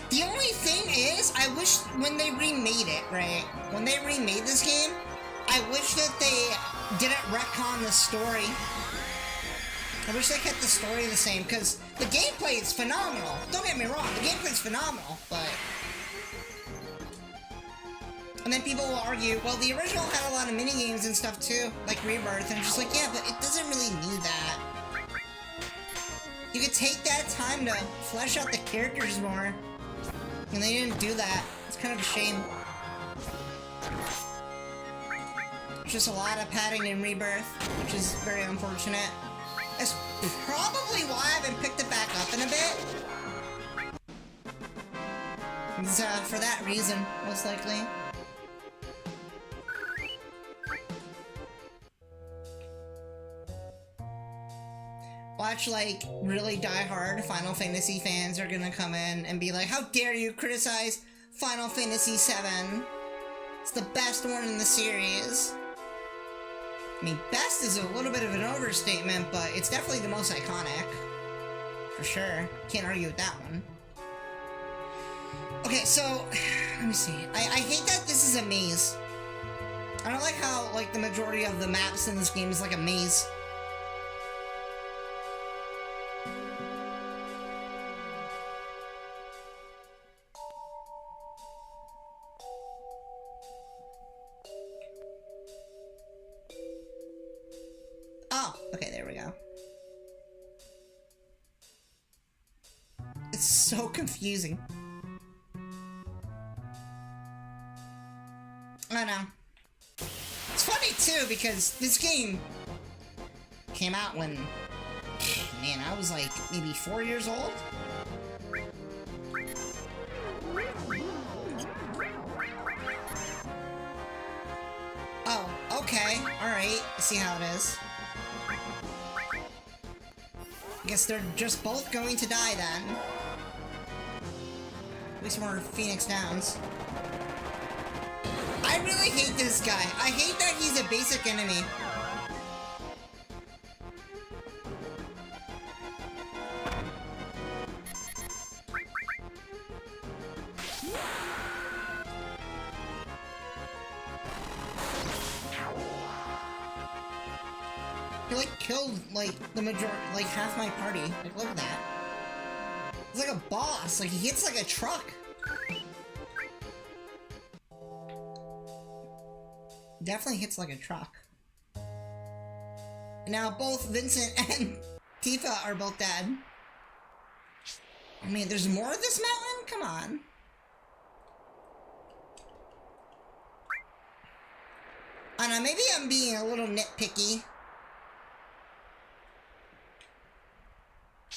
S1: The only thing is, I wish when they remade it, right? When they remade this game, I wish that they didn't retcon the story. I wish they kept the story the same, because the gameplay is phenomenal. Don't get me wrong, the gameplay is phenomenal, but... and then people will argue, well, the original had a lot of minigames and stuff too, like Rebirth, and I'm just like, yeah, but it doesn't really need that. You could take that time to flesh out the characters more, and they didn't do that. It's kind of a shame. There's just a lot of padding in Rebirth, which is very unfortunate. That's probably why I haven't picked it back up in a bit. It's, for that reason, most likely. Watch, like, really die-hard Final Fantasy fans are gonna come in and be like, how dare you criticize Final Fantasy VII? It's the best one in the series. I mean, best is a little bit of an overstatement, but it's definitely the most iconic. For sure. Can't argue with that one. Okay, so, let me see. I hate that this is a maze. I don't like how, like, the majority of the maps in this game is like a maze. Oh, okay, there we go. It's so confusing. I know. It's funny too because this game came out when, man, I was like maybe 4 years old. Oh, okay, alright, I see how it is. I guess they're just both going to die then. At least more Phoenix Downs. I really hate this guy. I hate that he's a basic enemy. He like killed like the majority, like half my party. Like look at that. He's like a boss. Like he hits like a truck. Definitely hits like a truck. Now both Vincent and Tifa are both dead. I mean, there's more of this mountain? Come on. I don't know, maybe I'm being a little nitpicky.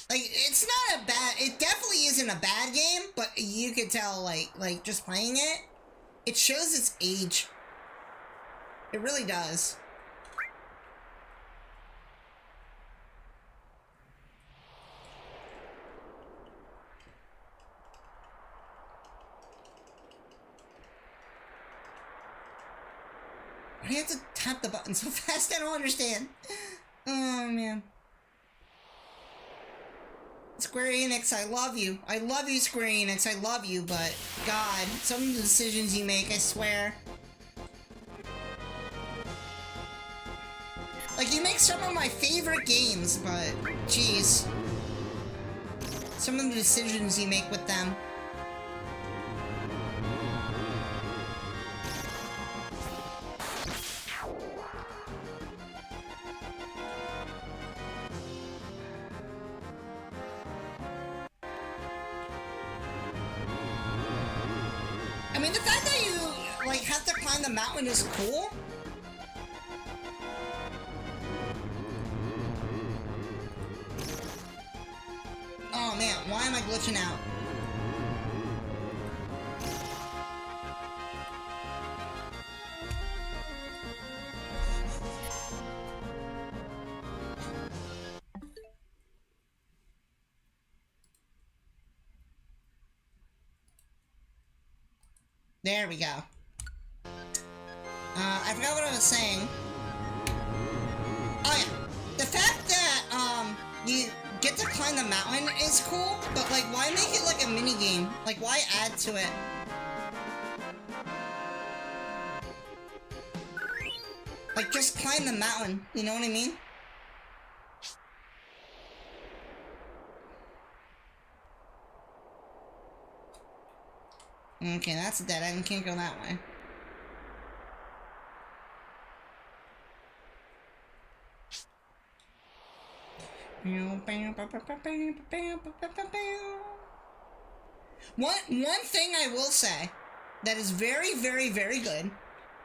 S1: Like, it's not a bad, it definitely isn't a bad game, but you could tell, like just playing it, it shows its age. It really does. Why do you have to tap the button so fast? I don't understand. Oh, man. Square Enix, I love you. I love you, Square Enix. I love you, but God, some of the decisions you make, I swear. Like, you make some of my favorite games, but, jeez. Some of the decisions you make with them. I mean, the fact that you, like, have to climb the mountain is cool. Oh man, why am I glitching out? There we go. I forgot what I was saying. Oh yeah, the fact that, you get to climb the mountain is cool, but like, why make it like a mini game? Like, why add to it? Like, just climb the mountain, you know what I mean? Okay, that's a dead end, can't go that way. One thing I will say that is very, very, very good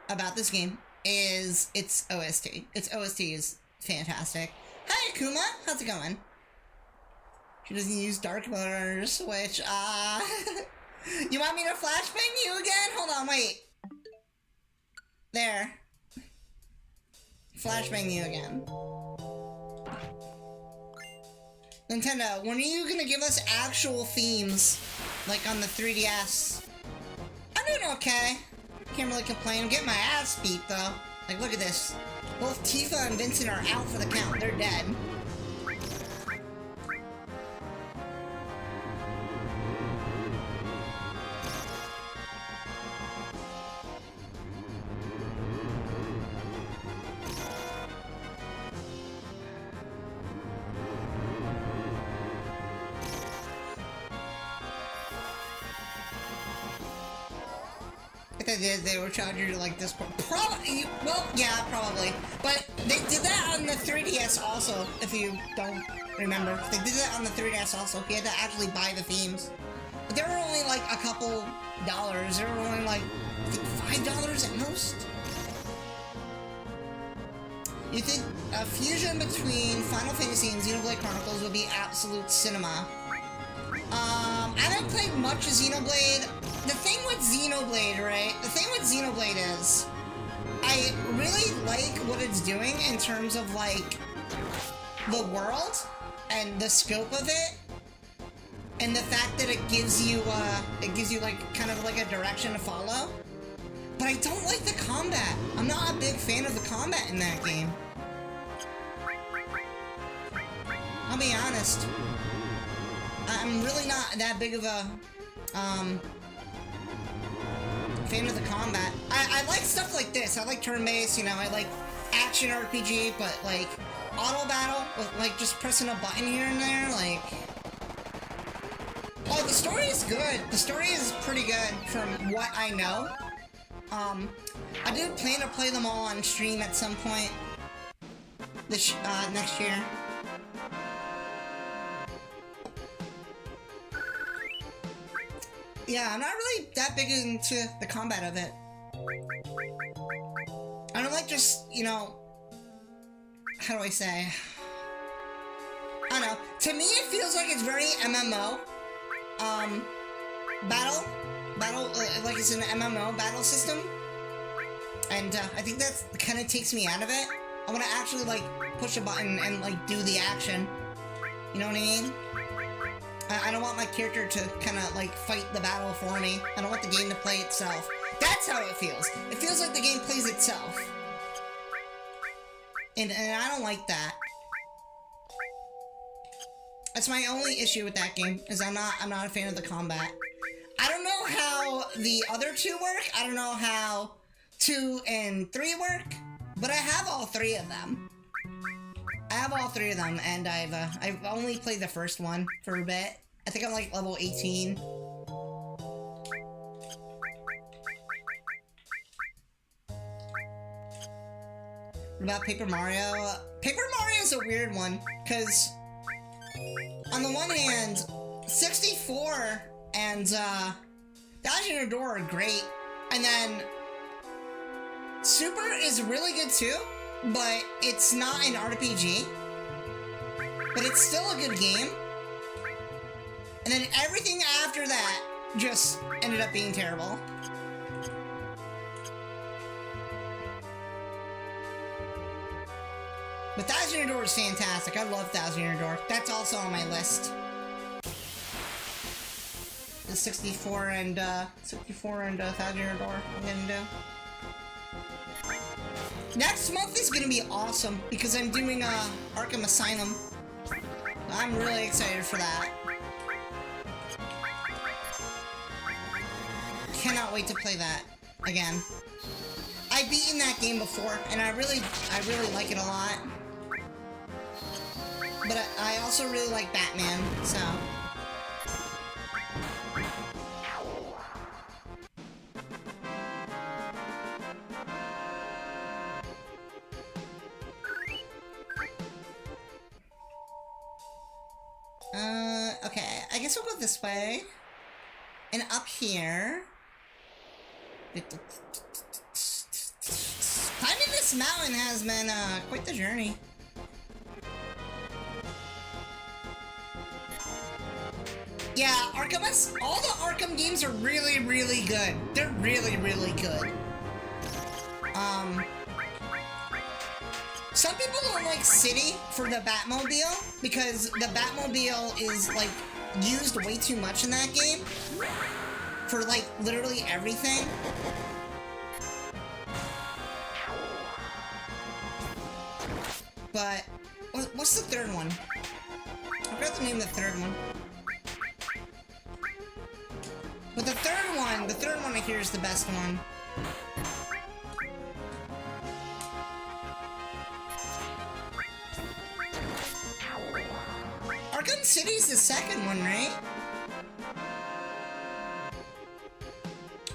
S1: about this game is its OST. Its OST is fantastic. Hi, Akuma. How's it going? She doesn't use dark mode on her Switch. You want me to flashbang you again? Hold on, wait. There. Flashbang you again. Nintendo, when are you gonna give us actual themes? Like on the 3DS? I'm doing okay. Can't really complain. I'm getting my ass beat though. Like, look at this. Both Tifa and Vincent are out for the count. They're dead. They were charging you like this point. Probably, well, yeah, probably. But they did that on the 3DS also, if you don't remember. They did that on the 3DS also. You had to actually buy the themes. But they were only like a couple dollars. They were only like, I think $5 at most. You think a fusion between Final Fantasy and Xenoblade Chronicles would be absolute cinema. I haven't played much of Xenoblade. The thing with Xenoblade, right? The thing with Xenoblade is, I really like what it's doing in terms of, like, the world and the scope of it, and the fact that it gives you, like, kind of like a direction to follow. But I don't like the combat. I'm not a big fan of the combat in that game. I'll be honest. I'm really not that big of a, fan of the combat. I like stuff like this. I like turn-based, you know, I like action RPG, but, like, auto battle, with, like, just pressing a button here and there, like... Oh, the story is good. The story is pretty good, from what I know. I do plan to play them all on stream at some point this, next year. Yeah, I'm not really that big into the combat of it. I don't like just, you know... How do I say? I don't know. To me, it feels like it's very MMO. Battle, like it's an MMO battle system. And, I think that kind of takes me out of it. I want to actually, like, push a button and, like, do the action. You know what I mean? I don't want my character to kind of, like, fight the battle for me. I don't want the game to play itself. That's how it feels. It feels like the game plays itself. And I don't like that. That's my only issue with that game, is I'm not a fan of the combat. I don't know how the other two work. I don't know how 2 and 3 work, but I have all 3 of them. I have all 3 of them, and I've only played the first one for a bit. I think I'm like level 18. What about Paper Mario? Paper Mario is a weird one, because on the one hand, 64 and Dodge Your Door are great, and then Super is really good too, but it's not an RPG. But it's still a good game. And then everything after that just ended up being terrible. But Thousand Year Door is fantastic. I love Thousand Year Door. That's also on my list. The 64 and Thousand Year Door I'm gonna do. Next month is gonna be awesome because I'm doing Arkham Asylum. I'm really excited for that. Cannot wait to play that again. I've beaten that game before, and I really like it a lot. But I also really like Batman, so. Okay, I guess we'll go this way. And up here... Climbing this mountain has been, quite the journey. Yeah, all the Arkham games are really, really good. They're really, really good. Some people don't like City for the Batmobile, because the Batmobile is, like, used way too much in that game. For, like, literally everything. but what's the third one? I forgot the name of the third one. But the third one I hear is the best one. Arkham City's the second one, right?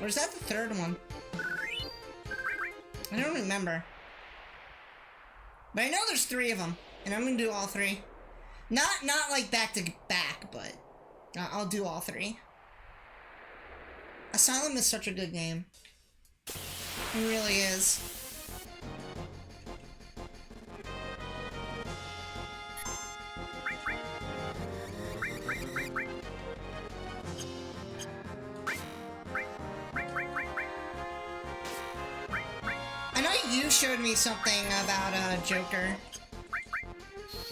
S1: Or is that the third one? I don't remember. But I know there's 3 of them, and I'm gonna do all 3. Not like back to back, but I'll do all 3. Asylum is such a good game. It really is. I know you showed me something about Joker.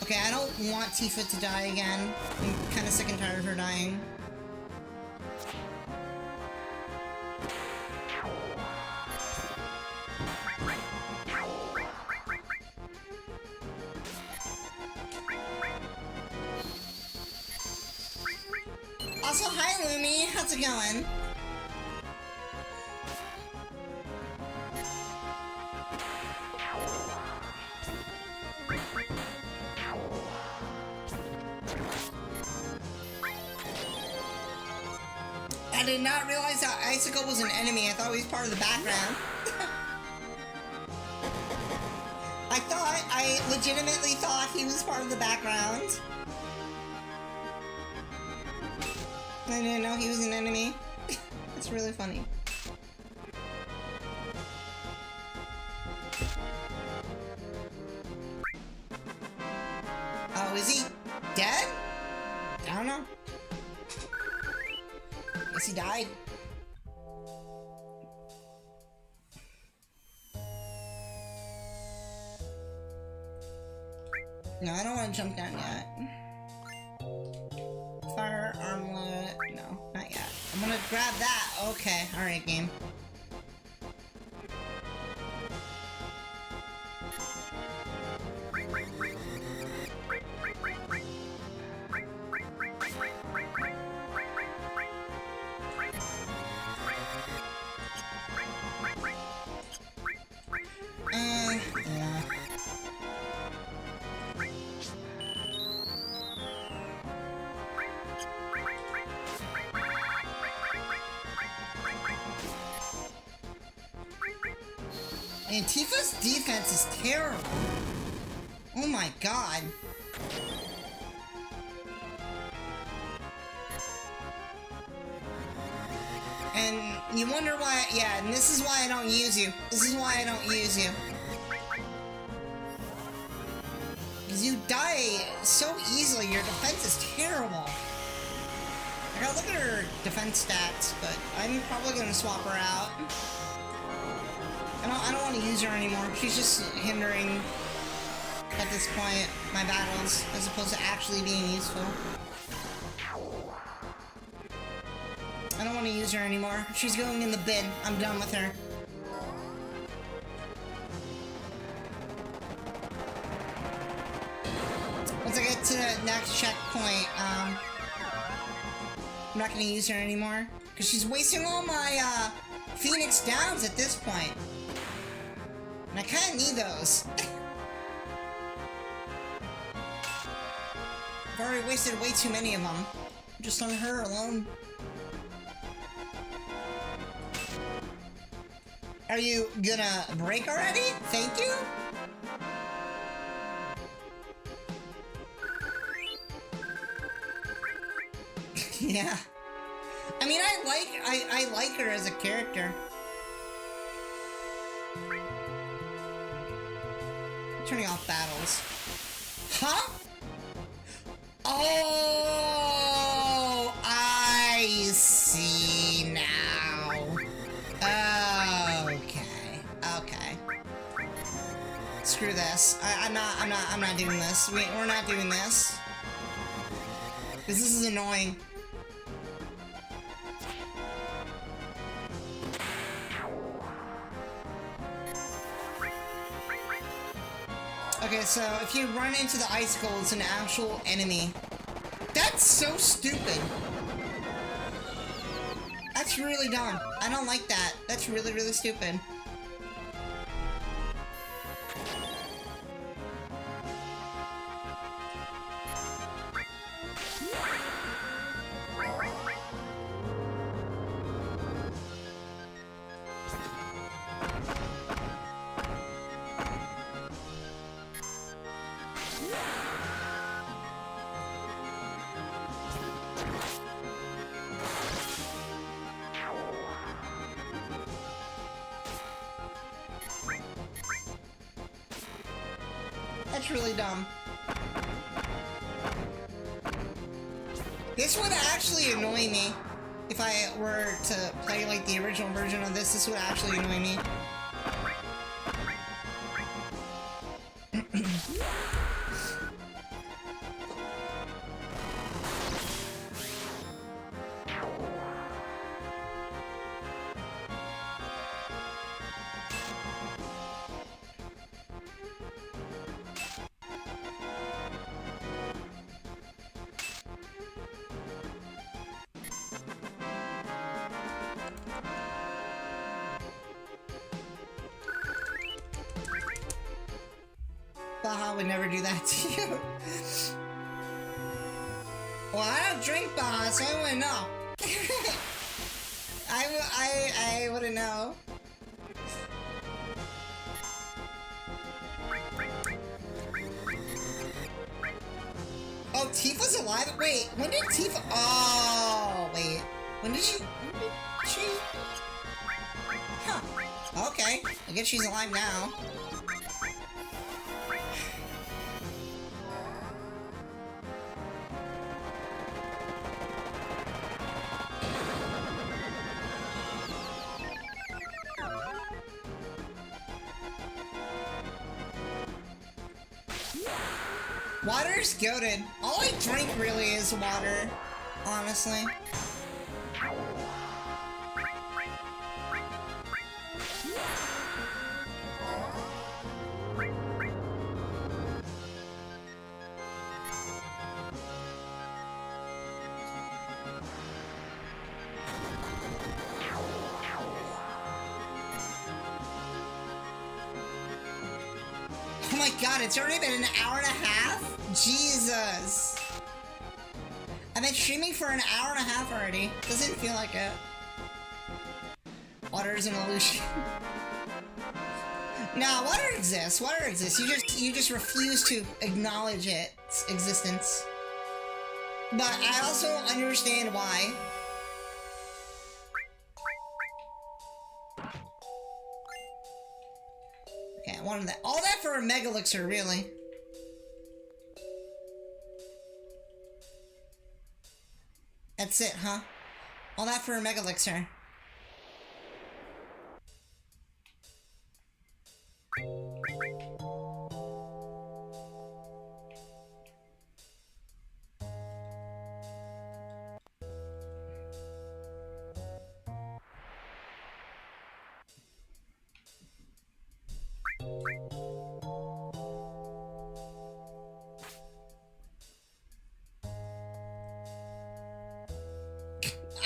S1: Okay, I don't want Tifa to die again. I'm kind of sick and tired of her dying. Also, hi Lumi, how's it going? I did not realize that Icicle was an enemy. I thought he was part of the background. I legitimately thought he was part of the background. I didn't know he was an enemy. That's really funny. Oh, is he dead? I don't know. Guess he died. No, I don't want to jump down yet. Fire armlet. No, not yet. I'm gonna grab that. Okay, alright, game. Yeah. And Tifa's defense is terrible. Oh my god. And you wonder why, yeah, and this is why I don't use you. This is why I don't use you. Because you die so easily, your defense is terrible. I gotta look at her defense stats, but I'm probably gonna swap her out. I don't want to use her anymore. She's just hindering, at this point, my battles, as opposed to actually being useful. I don't want to use her anymore. She's going in the bin. I'm done with her. Once I get to the next checkpoint, I'm not going to use her anymore. Because she's wasting all my, Phoenix Downs at this point. And I kinda need those. I've already wasted way too many of them. Just on her alone. Are you gonna break already? Thank you? Yeah. I mean, I like her as a character. Turning off battles. Huh? Oh, I see now. Okay. Okay. Screw this. I'm not doing this. We're not doing this. Because this is annoying. Okay, so if you run into the icicle, it's an actual enemy. That's so stupid. That's really dumb. I don't like that. That's really, really stupid. That's really dumb. This would actually annoy me. If I were to play like the original version of this would actually annoy me. Baha would never do that to you. Well, I don't drink Baha, so I wouldn't know. I wouldn't know. Oh, Tifa's alive? Wait, when did Tifa... Oh, wait. When did she... Huh. Okay. I guess she's alive now. Water's goated. All I drink really is water, honestly. Oh my god, it's already been an hour and a half? Jesus. I've been streaming for an hour and a half already. Doesn't feel like it. Water is an illusion. Nah, water exists. Water exists. You just refuse to acknowledge its existence. But I also understand why. Okay, I wanted that. All that for a Mega Elixir, really. That's it, huh? All that for a Mega Elixir.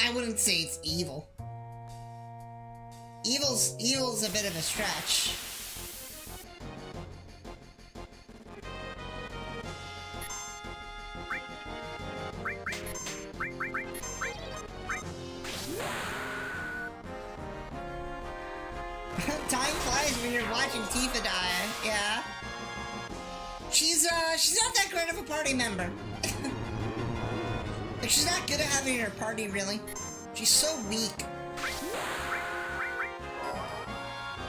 S1: I wouldn't say it's evil. Evil's a bit of a stretch. Time flies when you're watching Tifa die, yeah. She's not that great of a party member. Like, she's not good at having her party, really. She's so weak.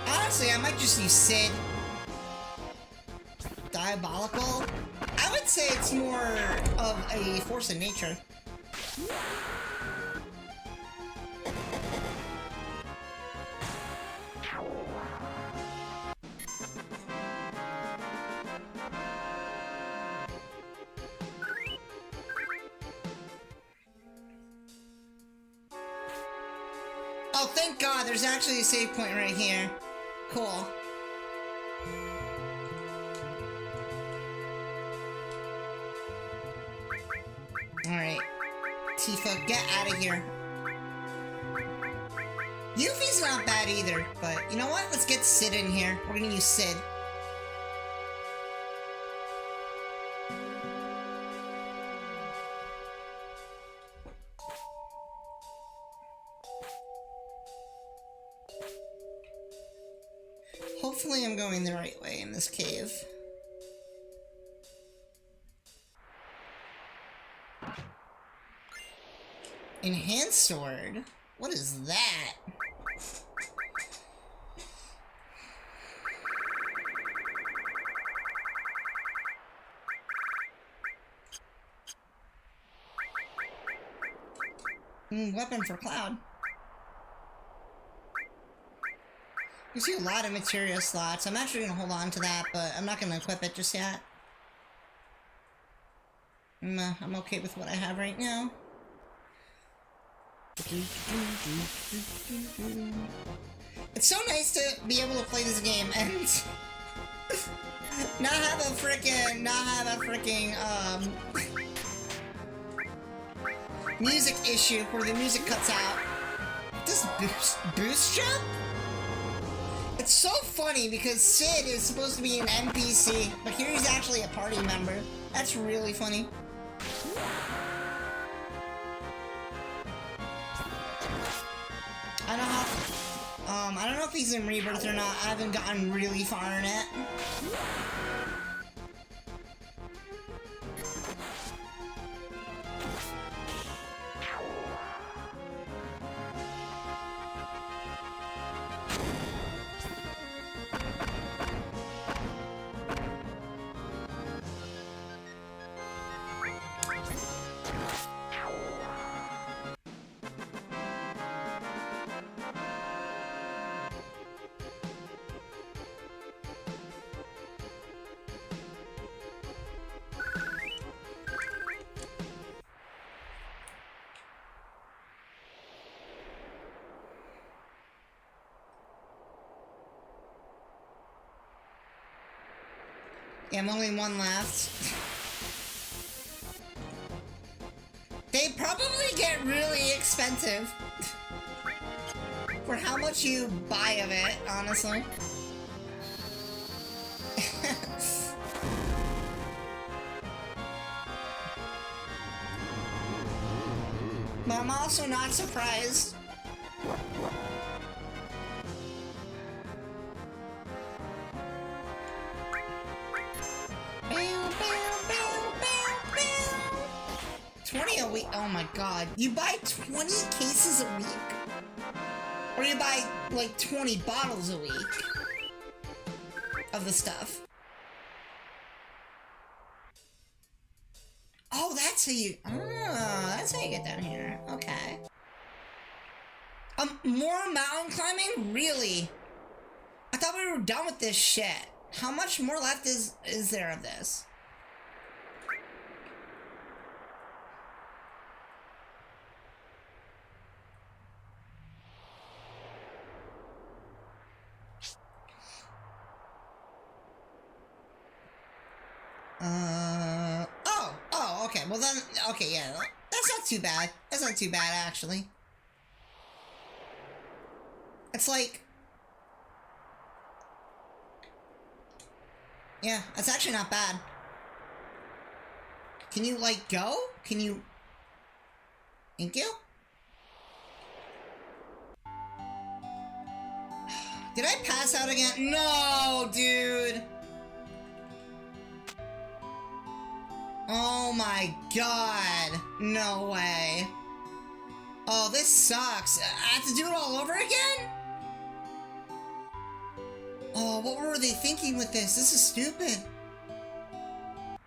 S1: Honestly, I might just use Sid. Diabolical? I would say it's more of a force of nature. Oh, thank God, there's actually a save point right here. Cool. Alright. Tifa, get out of here. Yuffie's not bad either, but you know what? Let's get Sid in here. We're gonna use Sid. Hopefully I'm going the right way in this cave. Enhanced sword? What is that? Weapon for Cloud. You see a lot of materia slots. I'm actually gonna hold on to that, but I'm not gonna equip it just yet. I'm okay with what I have right now. It's so nice to be able to play this game and not have a freaking music issue where the music cuts out. This boost jump? It's so funny because Sid is supposed to be an NPC, but here he's actually a party member. That's really funny. I don't know if he's in Rebirth or not. I haven't gotten really far in it. Yeah, I'm only one left. They probably get really expensive for how much you buy of it, honestly. But I'm also not surprised. A week? Oh my god. You buy 20 cases a week? Or you buy like 20 bottles a week of the stuff? Oh, that's how you get down here. Okay. More mountain climbing? Really? I thought we were done with this shit. How much more left is there of this? Okay, well then, okay, yeah, that's not too bad. That's not too bad, actually. It's like... Yeah, that's actually not bad. Can you, like, go? Can you... Thank you? Did I pass out again? No, dude! Oh my god. No way. Oh, this sucks. I have to do it all over again? Oh, what were they thinking with this? This is stupid.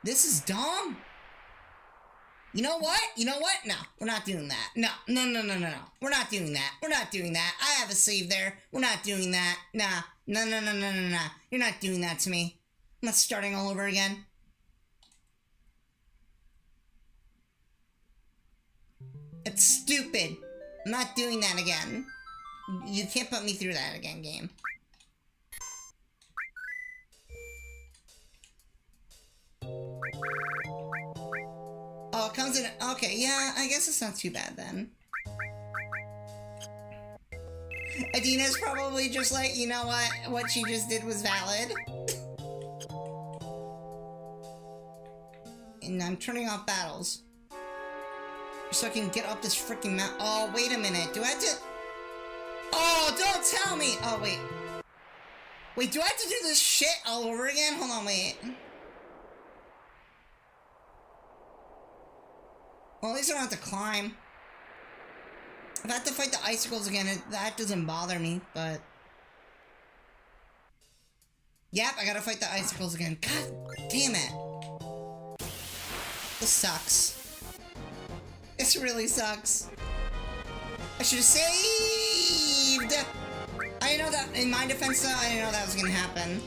S1: This is dumb. You know what? You know what? No, we're not doing that. No. We're not doing that. We're not doing that. I have a save there. We're not doing that. Nah. No. You're not doing that to me. I'm not starting all over again. It's stupid. I'm not doing that again. You can't put me through that again, game. comes in... Okay, yeah, I guess it's not too bad then. Adina's probably just like, you know what she just did was valid. And I'm turning off battles. So I can get up this freaking mountain. Oh, wait a minute. Do I have to... Oh, don't tell me! Oh, wait. Wait, do I have to do this shit all over again? Hold on, wait. Well, at least I don't have to climb. If I have to fight the icicles again, that doesn't bother me, but... Yep, I gotta fight the icicles again. God damn it. This sucks. This really sucks. I should have saved! I didn't know that, in my defense though, I didn't know that was gonna happen.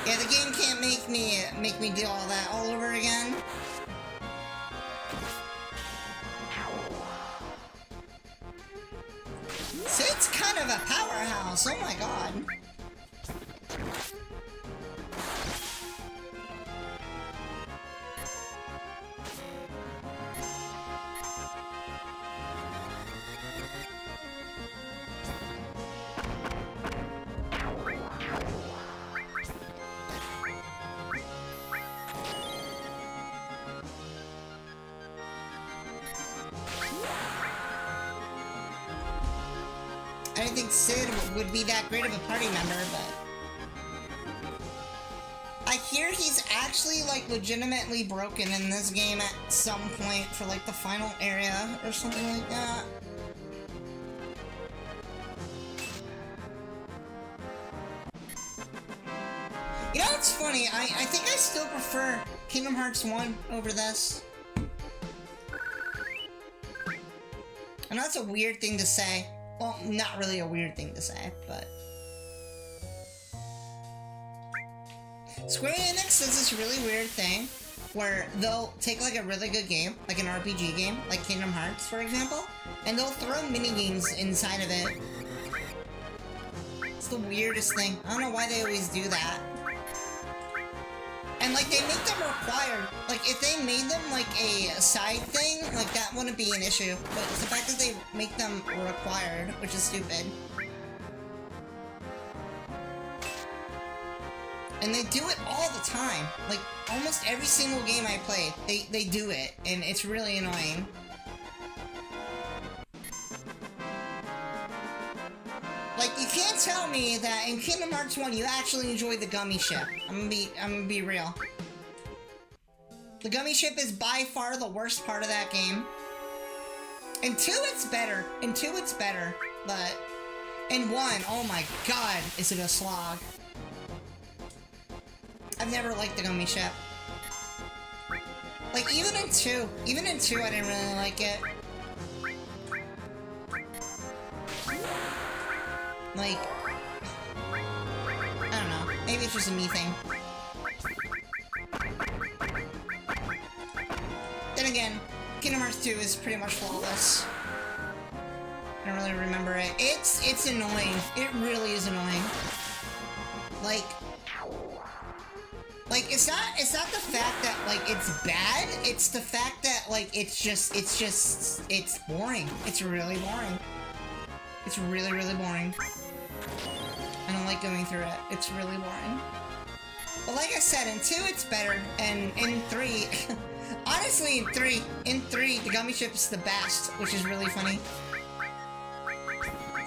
S1: Yeah, the game can't make me do all that all over again. Sid's kind of a powerhouse, oh my god. I didn't think Sid would be that great of a party member, but... I hear he's actually, like, legitimately broken in this game at some point for, like, the final area or something like that. You know what's funny? I think I still prefer Kingdom Hearts 1 over this. And that's a weird thing to say. Well, not really a weird thing to say, but... Square Enix does this really weird thing where they'll take like a really good game, like an RPG game, like Kingdom Hearts, for example, and they'll throw minigames inside of it. It's the weirdest thing. I don't know why they always do that. And like, they make them required. Like, if they made them like a side thing, like that wouldn't be an issue. But it's the fact that they make them required, which is stupid. And they do it all the time. Like, almost every single game I played, they do it, and it's really annoying. Like, you can't tell me that in Kingdom Hearts 1 you actually enjoyed the gummy ship. I'm gonna be real. The gummy ship is by far the worst part of that game. In 2 it's better. In 2 it's better, but in 1, oh my god, is it a slog. I've never liked the gummy ship. Like, even in 2 I didn't really like it. Like, I don't know. Maybe it's just a me thing. Then again, Kingdom Hearts 2 is pretty much flawless. I don't really remember it. It's annoying. It really is annoying. Like, it's not the fact that, like, it's bad, it's the fact that, like, it's boring. It's really boring. It's really, really boring. I don't like going through it. It's really boring. But like I said, in 2 it's better, and in 3, honestly, in 3, the gummy ship is the best, which is really funny.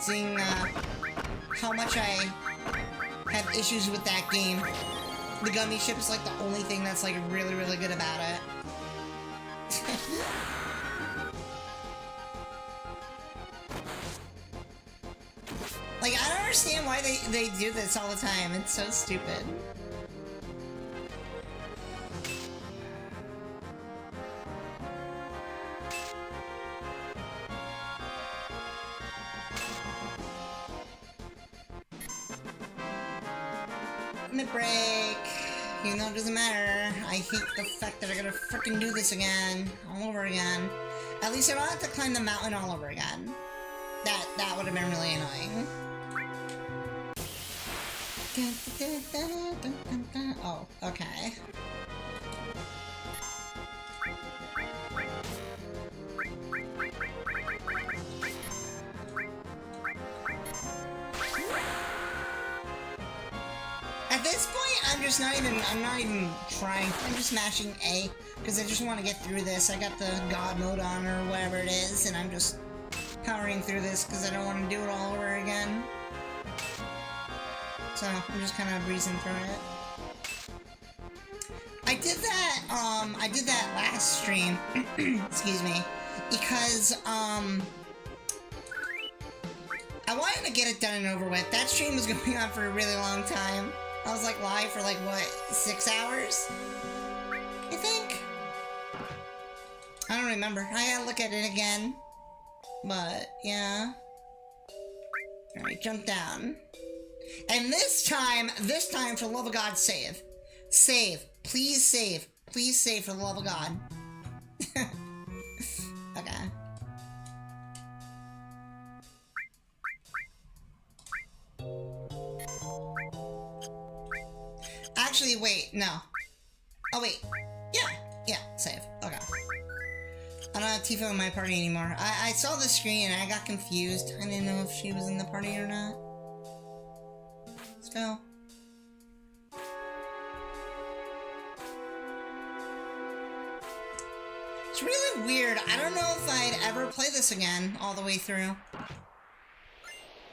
S1: Seeing, how much I have issues with that game. The gummy ship is like the only thing that's like really, really good about it. Like, I don't understand why they do this all the time. It's so stupid. Mid-break. Even though it doesn't matter, I hate the fact that I gotta frickin' do this again. All over again. At least I don't have to climb the mountain all over again. That would have been really annoying. Oh, okay. At this point, I'm not even trying. I'm just mashing A, because I just want to get through this. I got the God mode on, or whatever it is, and I'm just powering through this, because I don't want to do it all over again. So, I'm just kind of breezing through it. I did that last stream, excuse me, because, I wanted to get it done and over with. That stream was going on for a really long time. I was like live for like, what, 6 hours? I think? I don't remember. I gotta look at it again. But, yeah. Alright, jump down. And this time, for the love of God, save. Save. Please save. Please save for the love of God. Okay. Actually, wait, no. Oh, wait. Yeah, save. Okay. I don't have Tifa in my party anymore. I saw the screen and I got confused. I didn't know if she was in the party or not. Let's go. It's really weird. I don't know if I'd ever play this again all the way through.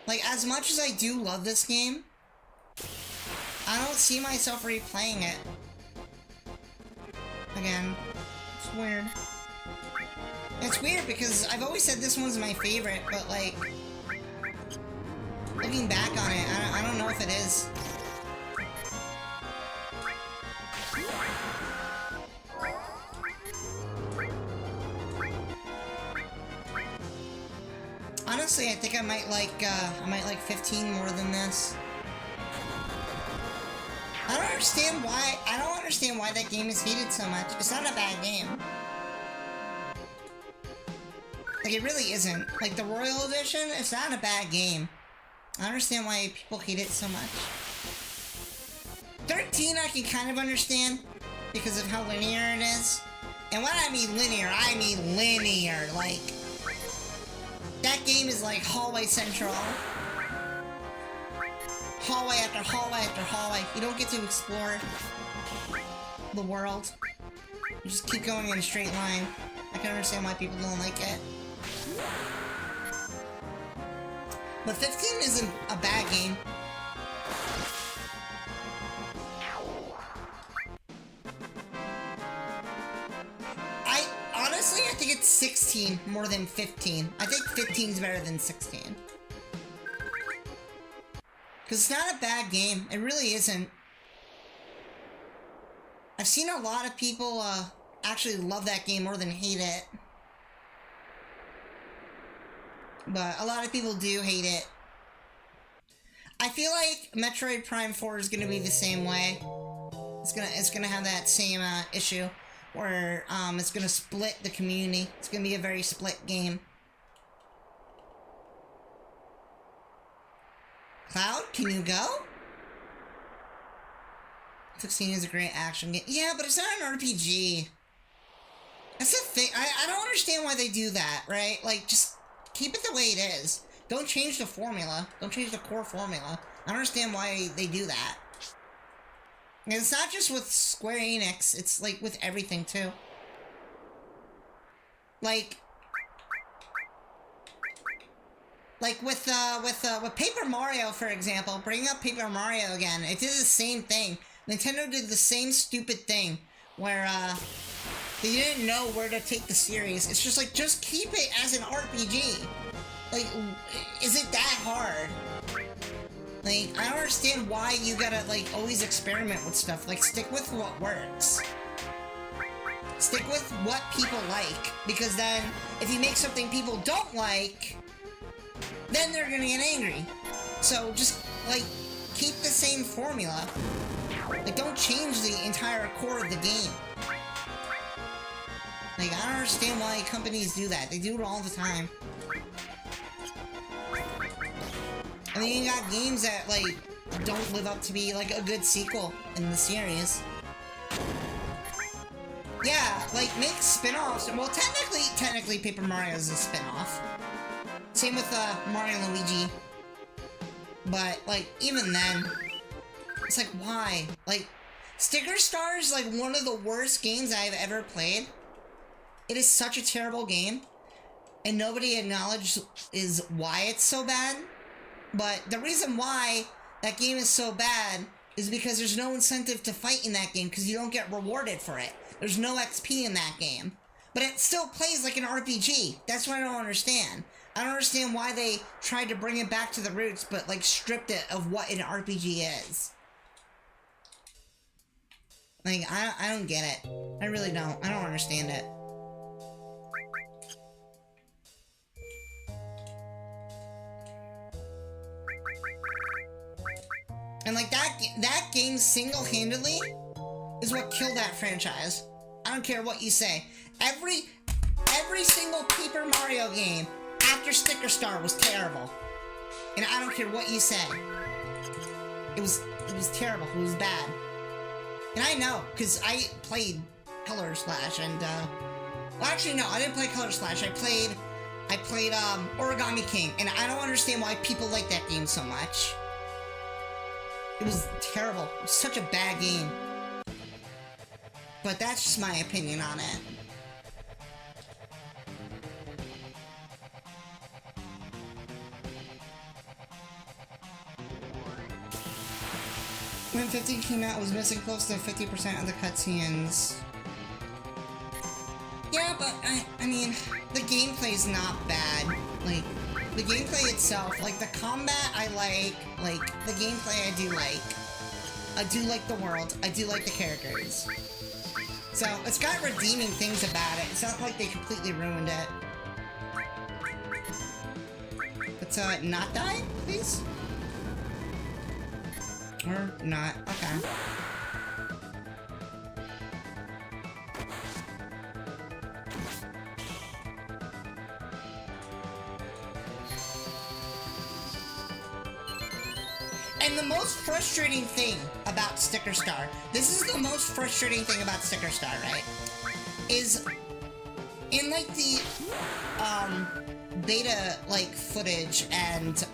S1: Like, as much as I do love this game, I don't see myself replaying it again. It's weird. It's weird because I've always said this one's my favorite, but like, looking back on it, I don't know if it is. Honestly, I think I might like 15 more than this. I don't understand why that game is hated so much. It's not a bad game. Like, it really isn't. Like, the Royal Edition, it's not a bad game. I understand why people hate it so much. 13 I can kind of understand because of how linear it is. And when I mean linear, I mean linear. Like, that game is like hallway central. Hallway after hallway after hallway. You don't get to explore the world. You just keep going in a straight line. I can understand why people don't like it. But 15 isn't a bad game. Honestly, I think it's 16 more than 15. I think 15's better than 16. Because it's not a bad game. It really isn't. I've seen a lot of people actually love that game more than hate it. But a lot of people do hate it. I feel like Metroid Prime 4 is gonna be the same way. It's gonna have that same issue where it's gonna split the community. It's gonna be a very split game. Cloud, can you go? 16 is a great action game. Yeah, but it's not an RPG. That's the thing. I don't understand why they do that, right? Like, just keep it the way it is. Don't change the formula. Don't change the core formula. I don't understand why they do that. And it's not just with Square Enix. It's, like, with everything, too. Like with Paper Mario, for example, bringing up Paper Mario again, it did the same thing. Nintendo did the same stupid thing, where, they didn't know where to take the series. It's just like, just keep it as an RPG. Like, is it that hard? Like, I don't understand why you gotta, like, always experiment with stuff. Like, stick with what works. Stick with what people like. Because then, if you make something people don't like, then they're gonna get angry. So, just, like, keep the same formula. Like, don't change the entire core of the game. Like, I don't understand why companies do that. They do it all the time. And then you got games that, like, don't live up to be, like, a good sequel in the series. Yeah, like, make spin-offs. Well, technically Paper Mario is a spin-off. Same with, Mario and Luigi. But, like, even then, it's like, why? Like, Sticker Star is, like, one of the worst games I've ever played. It is such a terrible game. And nobody acknowledges is why it's so bad. But the reason why that game is so bad is because there's no incentive to fight in that game because you don't get rewarded for it. There's no XP in that game. But it still plays like an RPG. That's what I don't understand. I don't understand why they tried to bring it back to the roots, but, like, stripped it of what an RPG is. Like, I don't get it. I really don't. I don't understand it. And, like, that game single-handedly is what killed that franchise. I don't care what you say. Every single Paper Mario game after Sticker Star was terrible. And I don't care what you say. It was terrible. It was bad. And I know, because I played Color Slash and, well, actually, no, I didn't play Color Slash. I played Origami King, and I don't understand why people like that game so much. It was terrible. It was such a bad game. But that's just my opinion on it. When 15 came out, it was missing close to 50% of the cutscenes. Yeah, but I mean, the gameplay's not bad. Like, the gameplay itself, like, the combat I like the gameplay I do like. I do like the world, I do like the characters. So, it's got redeeming things about it. It's not like they completely ruined it. Let's, not die, please? Or not, okay. And the most frustrating thing about Sticker Star, this is the most frustrating thing about Sticker Star, right? Is in, like, the, beta, like, footage and,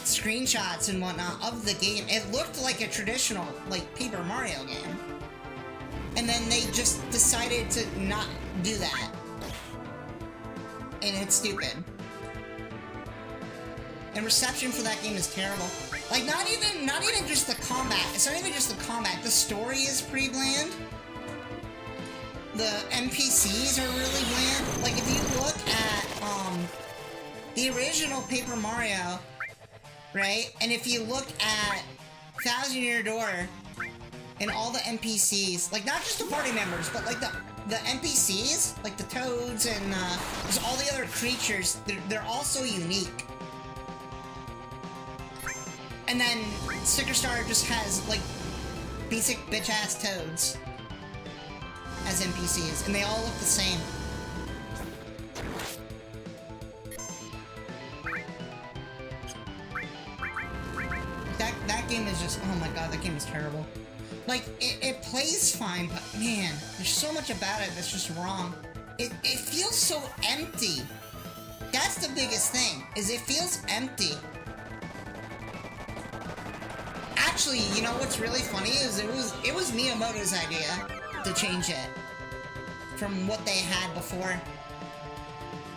S1: screenshots and whatnot of the game, it looked like a traditional, like, Paper Mario game. And then they just decided to not do that. And it's stupid. And reception for that game is terrible. Like, not even just the combat. It's not even just the combat. The story is pretty bland. The NPCs are really bland. Like, if you look at, the original Paper Mario, right? And if you look at Thousand Year Door and all the NPCs, like, not just the party members, but, like, the NPCs, like the toads and, there's all the other creatures, they're also unique. And then Sticker Star just has, like, basic bitch-ass toads as NPCs, and they all look the same. That game is just, oh my god, that game is terrible. Like, it plays fine, but man, there's so much about it that's just wrong. It feels so empty. That's the biggest thing, is it feels empty. Actually, you know what's really funny is it was Miyamoto's idea to change it from what they had before.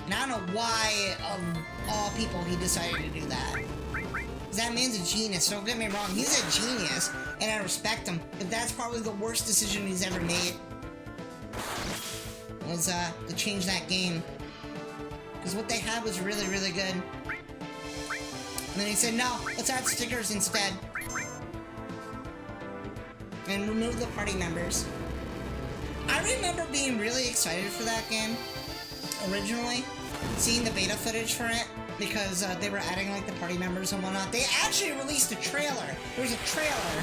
S1: And I don't know why, of all people, he decided to do that. Because that man's a genius, don't get me wrong, he's a genius, and I respect him, but that's probably the worst decision he's ever made. Was, to change that game. Because what they had was really, really good. And then he said, no, let's add stickers instead. And remove the party members. I remember being really excited for that game, originally, seeing the beta footage for it, because they were adding like the party members and whatnot. They actually released a trailer. There was a trailer.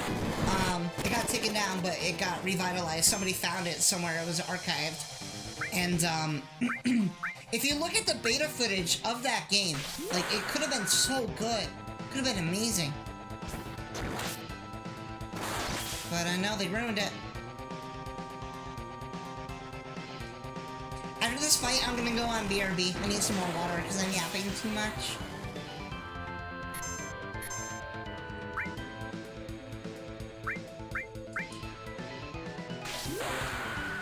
S1: It got taken down, but it got revitalized. Somebody found it somewhere. It was archived. And if you look at the beta footage of that game, like, it could have been so good. It could have been amazing. But no, they ruined it. After this fight, I'm gonna go on BRB. I need some more water because I'm yapping too much.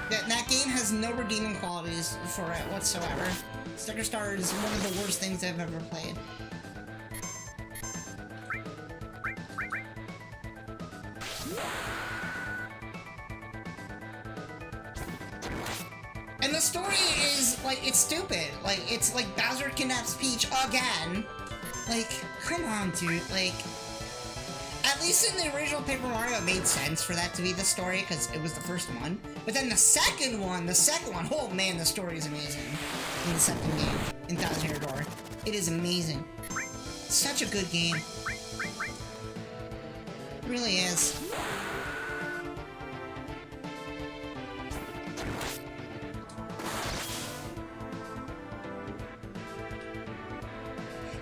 S1: That game has no redeeming qualities for it whatsoever. Sticker Star is one of the worst things I've ever played. And the story is, like, it's stupid. Like, it's like Bowser kidnaps Peach again. Like, come on, dude. Like, at least in the original Paper Mario, it made sense for that to be the story, because it was the first one. But then the second one, oh man, the story is amazing. In the second game, in Thousand Year Door. It is amazing. Such a good game. It really is.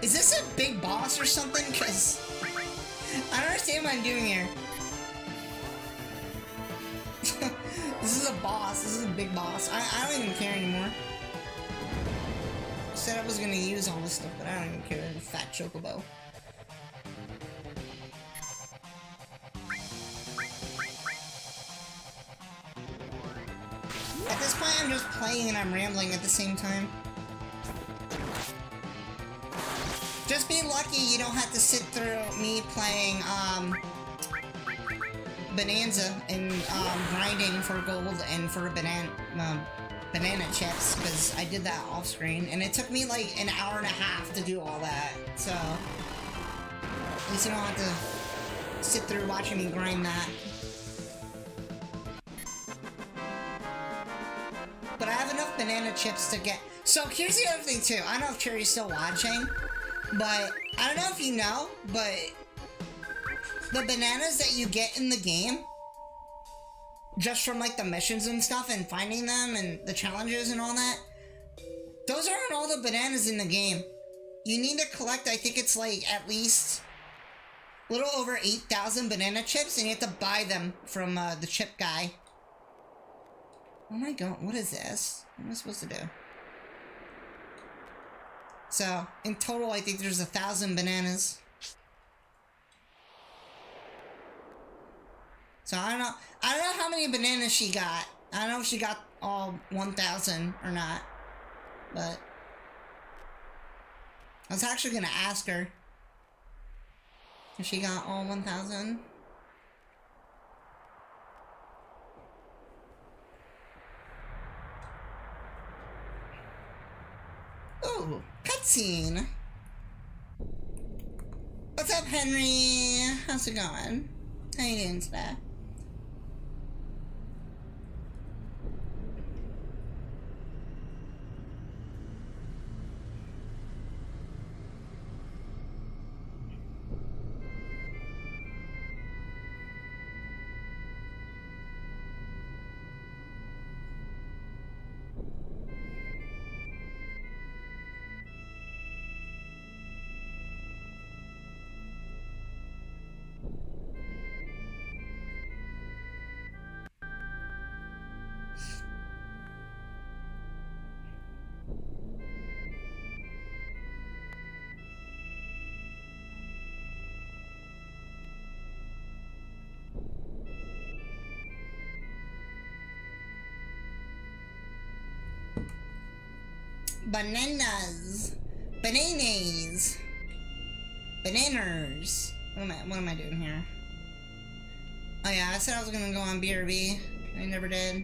S1: Is this a big boss or something? Because I don't understand what I'm doing here. This is a boss. This is a big boss. I don't even care anymore. I said I was gonna use all this stuff, but I don't even care. Fat chocobo. At this point, I'm just playing and I'm rambling at the same time. Just be lucky you don't have to sit through me playing, Bonanza and, grinding for gold and for banana chips, because I did that off screen, and it took me like an hour and a half to do all that, so at least you don't have to sit through watching me grind that. But I have enough banana chips to get... So here's the other thing too, I don't know if Cherry's still watching, but I don't know if you know, but the bananas that you get in the game, just from like the missions and stuff and finding them and the challenges and all that, those aren't all the bananas in the game. You need to collect, I think it's like at least a little over 8,000 banana chips, and you have to buy them from the chip guy. Oh my god, what is this? What am I supposed to do? So, in total, I think there's 1,000 bananas. So, I don't know how many bananas she got. I don't know if she got all 1,000 or not. But I was actually gonna ask her if she got all 1,000. Ooh, cutscene. What's up, Henry? How's it going? How you doing today? Bananas. Bananas. Bananas. What am I doing here? Oh yeah, I said I was gonna go on BRB. I never did.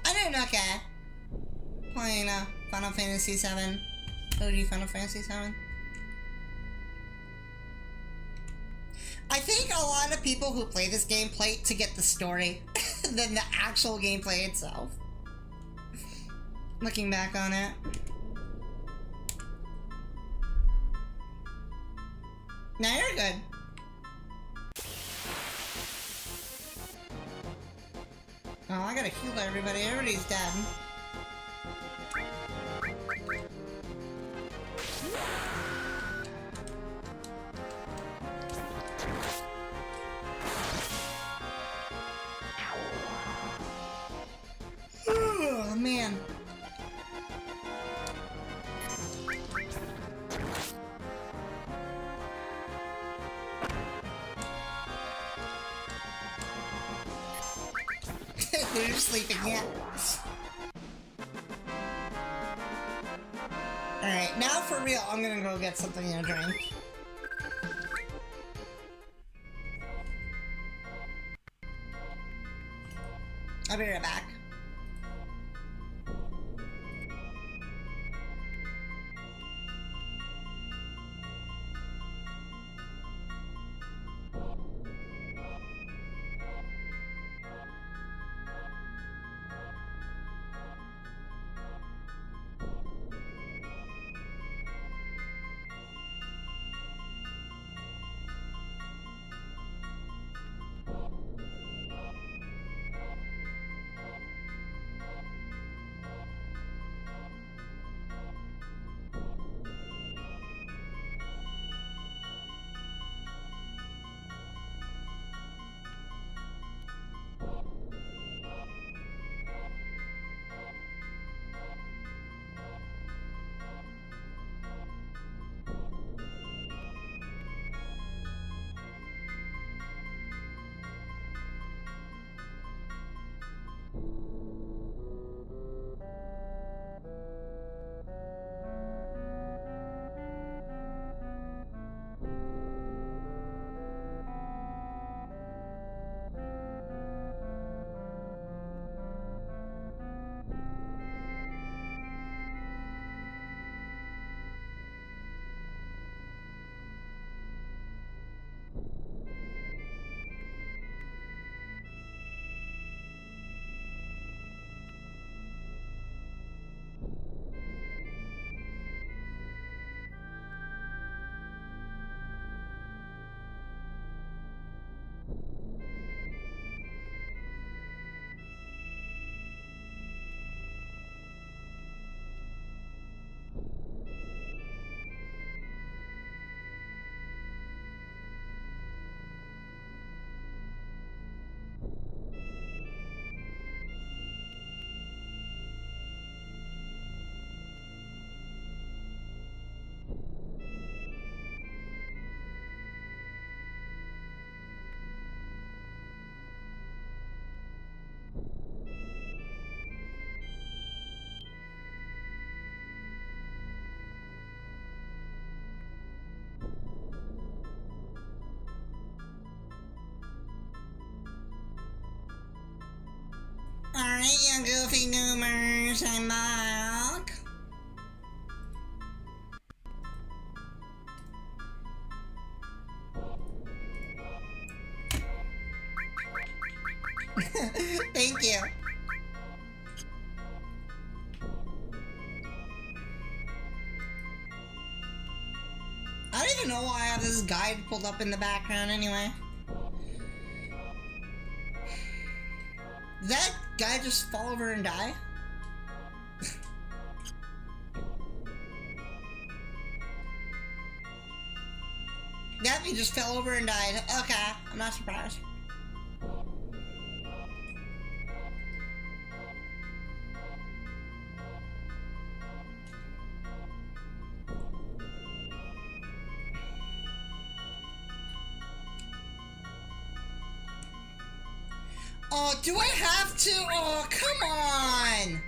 S1: I don't know, okay. Playing Final Fantasy VII. OG Final Fantasy VII. I think a lot of people who play this game play it to get the story than the actual gameplay itself. Looking back on it. Now you're good. Oh, I gotta heal everybody. Everybody's dead. Oh, man. They're sleeping yet. Alright, now for real, I'm gonna go get something to drink. I'll be right back. Alright, you goofy goomers, I'm back. Thank you. I don't even know why I have this guide pulled up in the background anyway. Did that guy just fall over and die? Yep, he just fell over and died. Okay, I'm not surprised. Oh, do I have to? Oh, come on!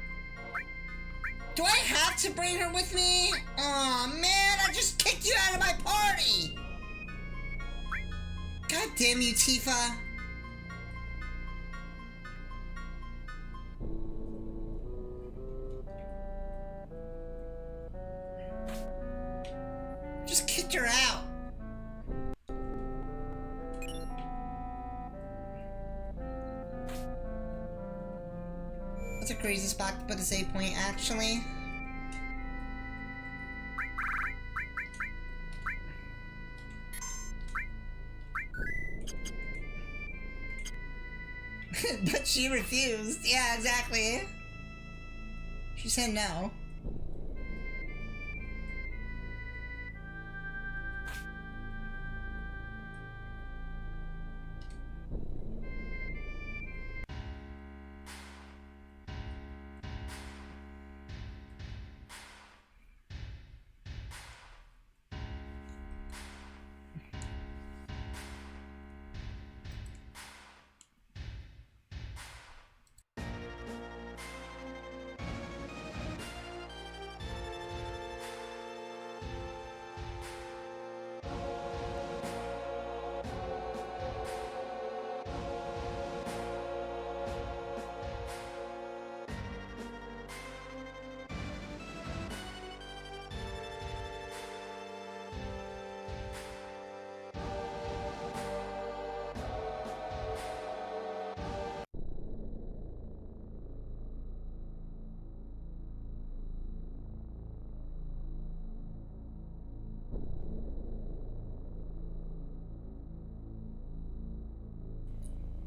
S1: Do I have to bring her with me? Oh man, I just kicked you out of my party! God damn you, Tifa. Just kicked her out. That's a crazy spot to put a save point, actually. But she refused. Yeah, exactly. She said no.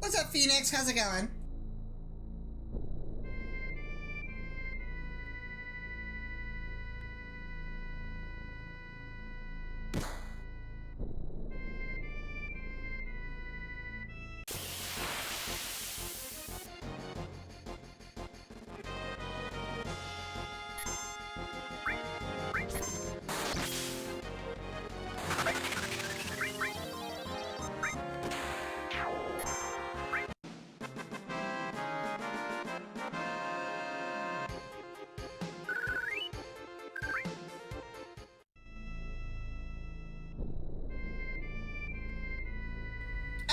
S1: What's up, Phoenix? How's it going?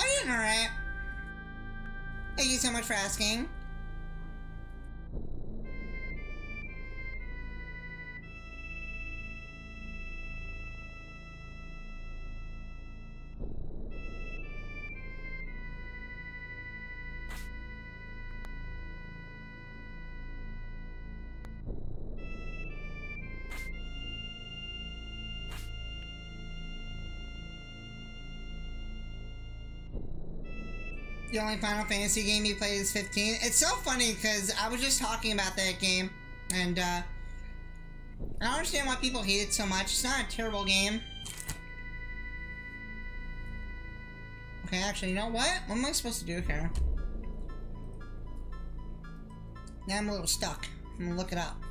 S1: I'm doing alright. Thank you so much for asking. The only Final Fantasy game you played is 15. It's so funny because I was just talking about that game, and I don't understand why people hate it so much. It's not a terrible game. Okay, actually, you know what? What am I supposed to do here? Now I'm a little stuck. I'm gonna look it up.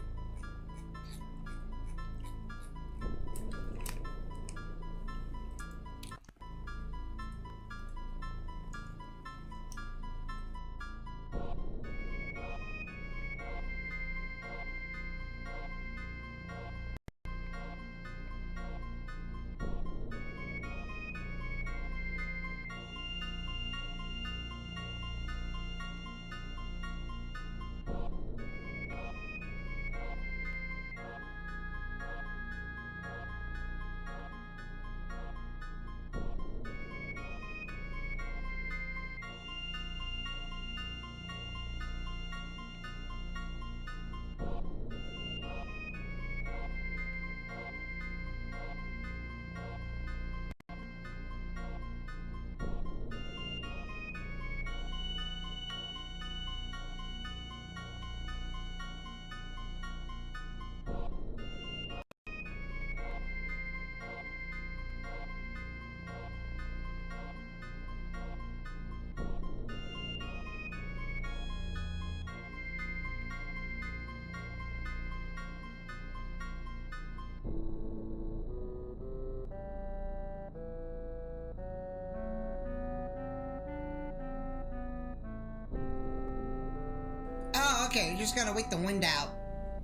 S1: Oh, okay. You just gotta wait the wind out.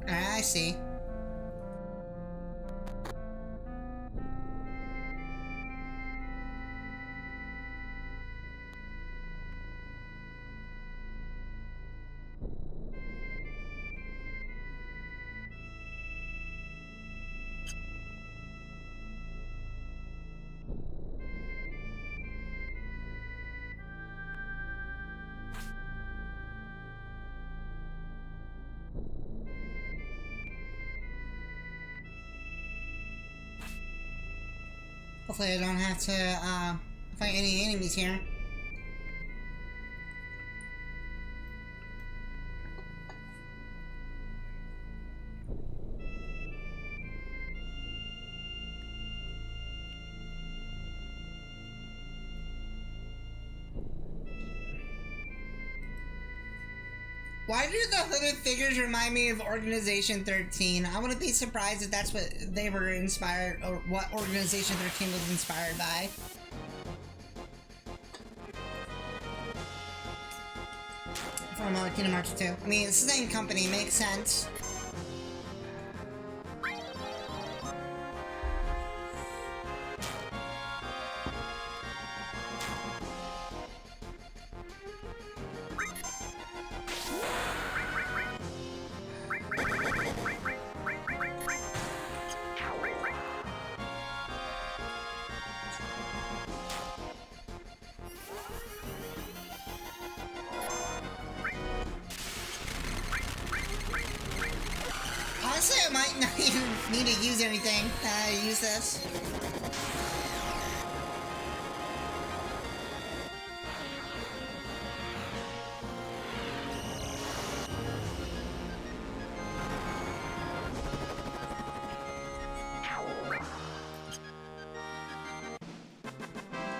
S1: Alright, I see. Hopefully I don't have to, fight any enemies here. Why do the hooded figures remind me of Organization 13? I wouldn't be surprised if that's what they were inspired, or what Organization 13 was inspired by. From Kingdom Hearts 2. I mean, it's the same company, makes sense. Honestly, I might not even need to use anything. Use this.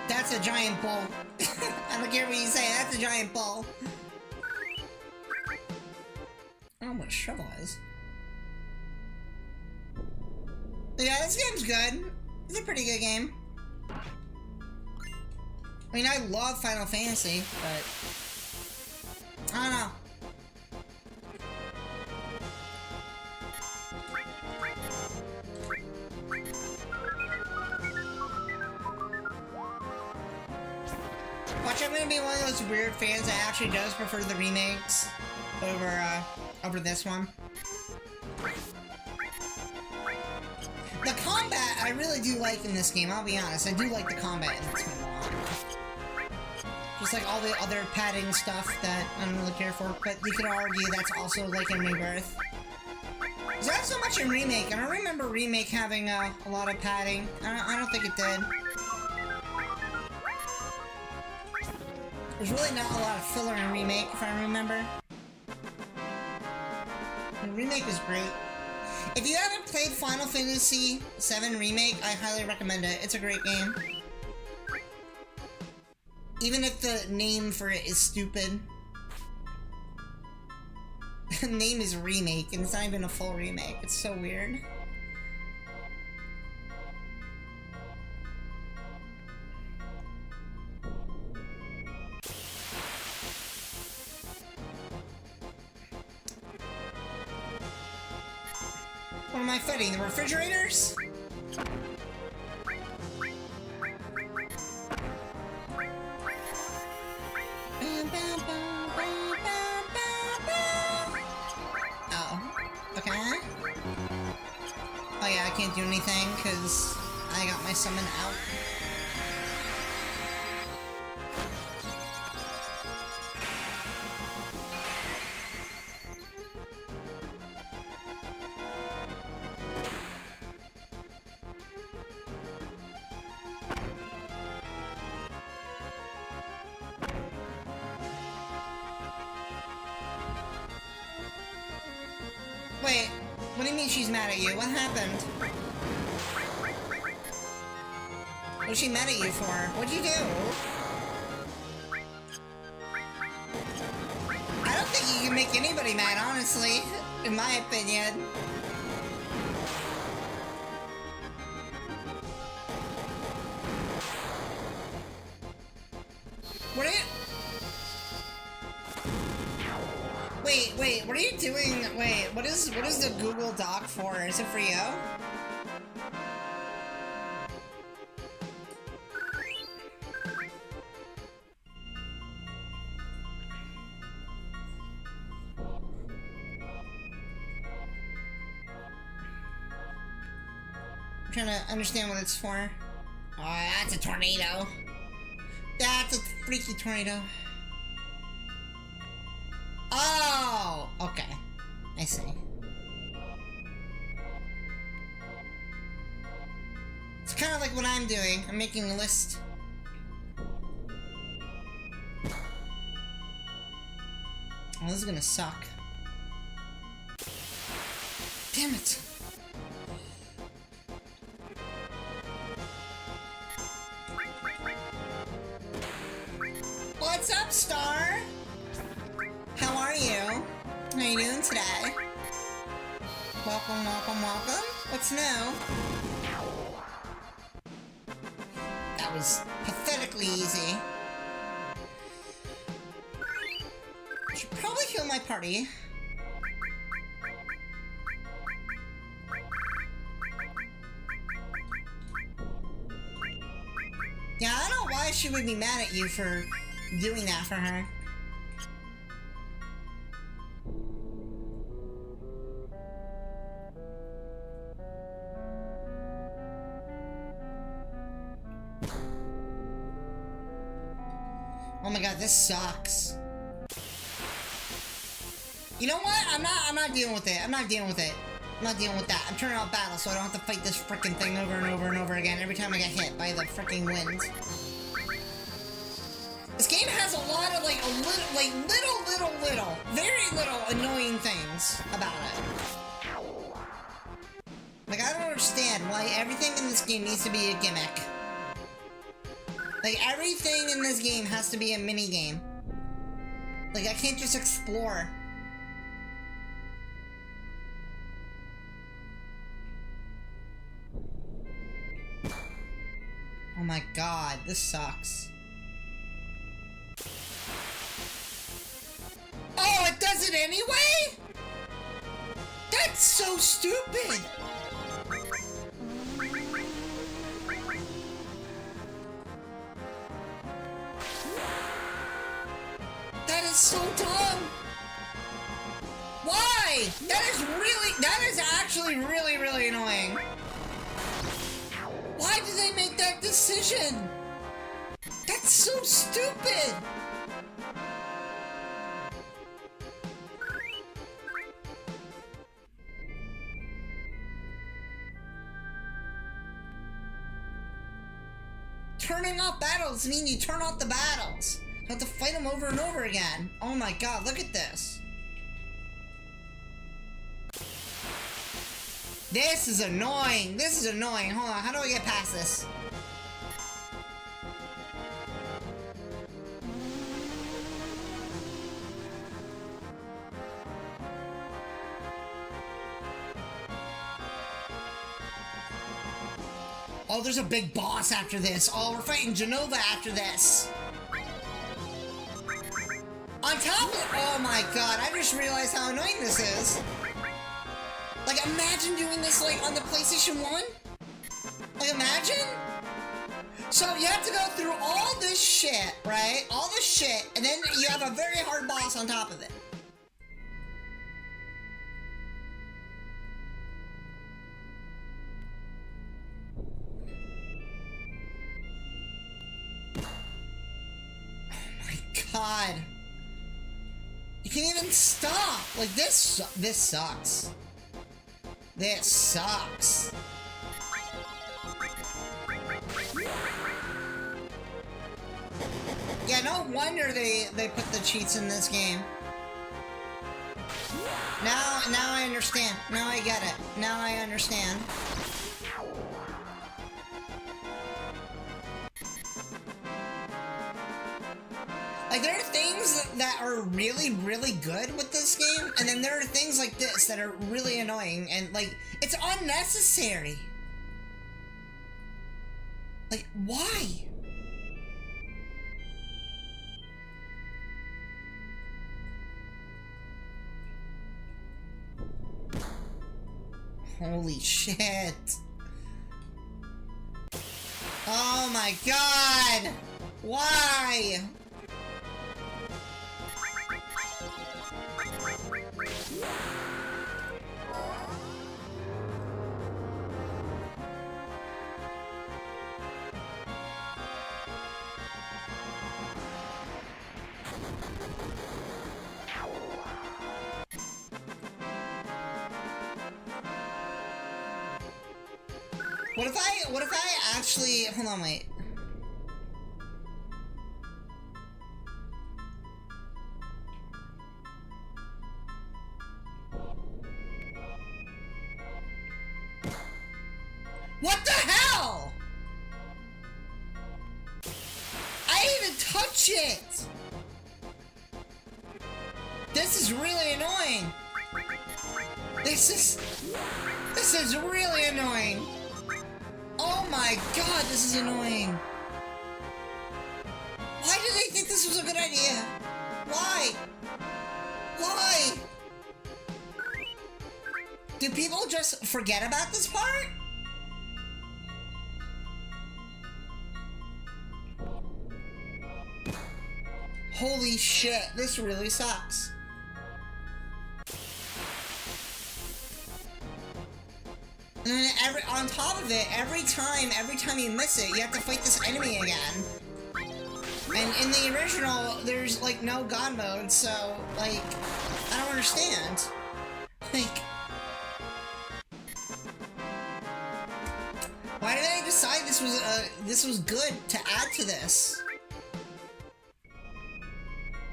S1: That's a giant bull. I don't care what you say, that's a giant bull. I don't know what a shovel is. Yeah, this game's good. It's a pretty good game. I mean, I love Final Fantasy, but I don't know. Watch, I'm gonna be one of those weird fans that actually does prefer the remakes over this one. The combat, I really do like in this game, I'll be honest. I do like the combat in this game a lot. Just like all the other padding stuff that I don't really care for, but you could argue that's also like in Rebirth. Is that so much in Remake? I don't remember Remake having a lot of padding. I don't think it did. There's really not a lot of filler in Remake, if I remember. The Remake is great. If you haven't played Final Fantasy VII Remake, I highly recommend it. It's a great game. Even if the name for it is stupid. The name is Remake, and it's not even a full remake. It's so weird. What am I fighting? The refrigerators? Oh, okay. Oh yeah, I can't do anything because I got my summon out. Wait, what do you mean she's mad at you? What happened? What was she mad at you for? What'd you do? I don't think you can make anybody mad, honestly, in my opinion. What are you... Wait, what are you doing? Wait, what is the Google Doc for? Is it for you? I'm trying to understand what it's for. Oh, that's a tornado. That's a freaky tornado. Oh, okay. I see. It's kind of like what I'm doing. I'm making a list. Oh, this is gonna suck. Damn it. What's up, Star? How are you? How you doing today? Welcome, welcome, welcome. What's new? That was pathetically easy. Should probably heal my party. Yeah, I don't know why she would be mad at you for doing that for her. Oh my god, this sucks. You know what? I'm not dealing with it. I'm not dealing with it. I'm not dealing with that. I'm turning off battle so I don't have to fight this frickin' thing over and over and over again every time I get hit by the frickin' wind. This game has a lot of very little annoying things about it. Like, I don't understand why everything in this game needs to be a gimmick. Like, everything in this game has to be a mini-game. Like, I can't just explore. Oh my god, this sucks. Oh, it does it anyway? That's so stupid! That is so dumb! Why? That is actually really annoying. Why did they make that decision? That's so stupid! Turning off battles mean you turn off the battles. You have to fight them over and over again. Oh my god, look at this. This is annoying. This is annoying. Hold on, how do I get past this? Oh, there's a big boss after this. Oh, we're fighting Genova after this. On top of it, oh my god, I just realized how annoying this is. Like, imagine doing this, like, on the PlayStation 1? Like, imagine? So, you have to go through all this shit, right? All this shit, and then you have a very hard boss on top of it. Oh my god. You can't even stop! Like, this sucks. This sucks. Yeah, no wonder they put the cheats in this game. Now I understand. Now I get it. Now I understand. Like, there are things that are really good with this game, and then there are things like this that are really annoying, and, like, it's unnecessary. Like, why? Holy shit. Oh my god! Why? What if I actually, hold on, wait. What the hell? I didn't even touch it! This is really annoying. This is really annoying. Oh my god, this is annoying. Why did they think this was a good idea? Why? Why? Do people just forget about this part? Holy shit, this really sucks. And then on top of it, every time you miss it, you have to fight this enemy again. And in the original, there's like no god mode, so like, I don't understand. Like, why did they decide this was good to add to this?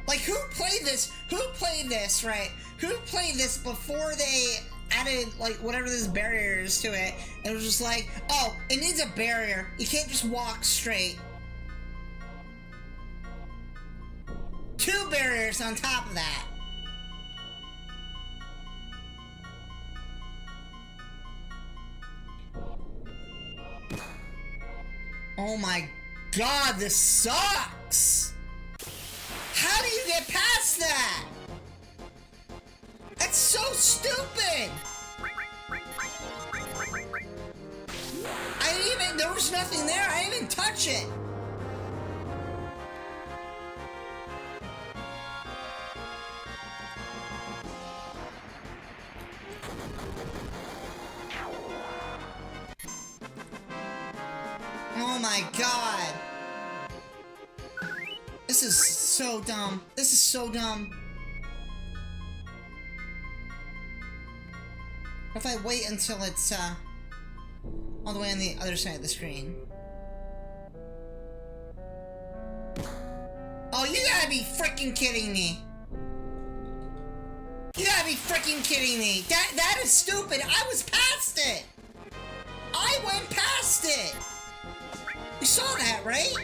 S1: Like, who played this? Who played this, right? Who played this before they added, like, whatever this barrier is to it? And it was just like, oh, it needs a barrier. You can't just walk straight. 2 barriers on top of that. Oh my god, this sucks! How do you get past that? That's so stupid! There was nothing there, I didn't even touch it! Oh my god! This is so dumb. This is so dumb. What if I wait until it's, all the way on the other side of the screen? Oh, you gotta be freaking kidding me! You gotta be freaking kidding me! That is stupid! I was past it! I went past it! You saw that, right?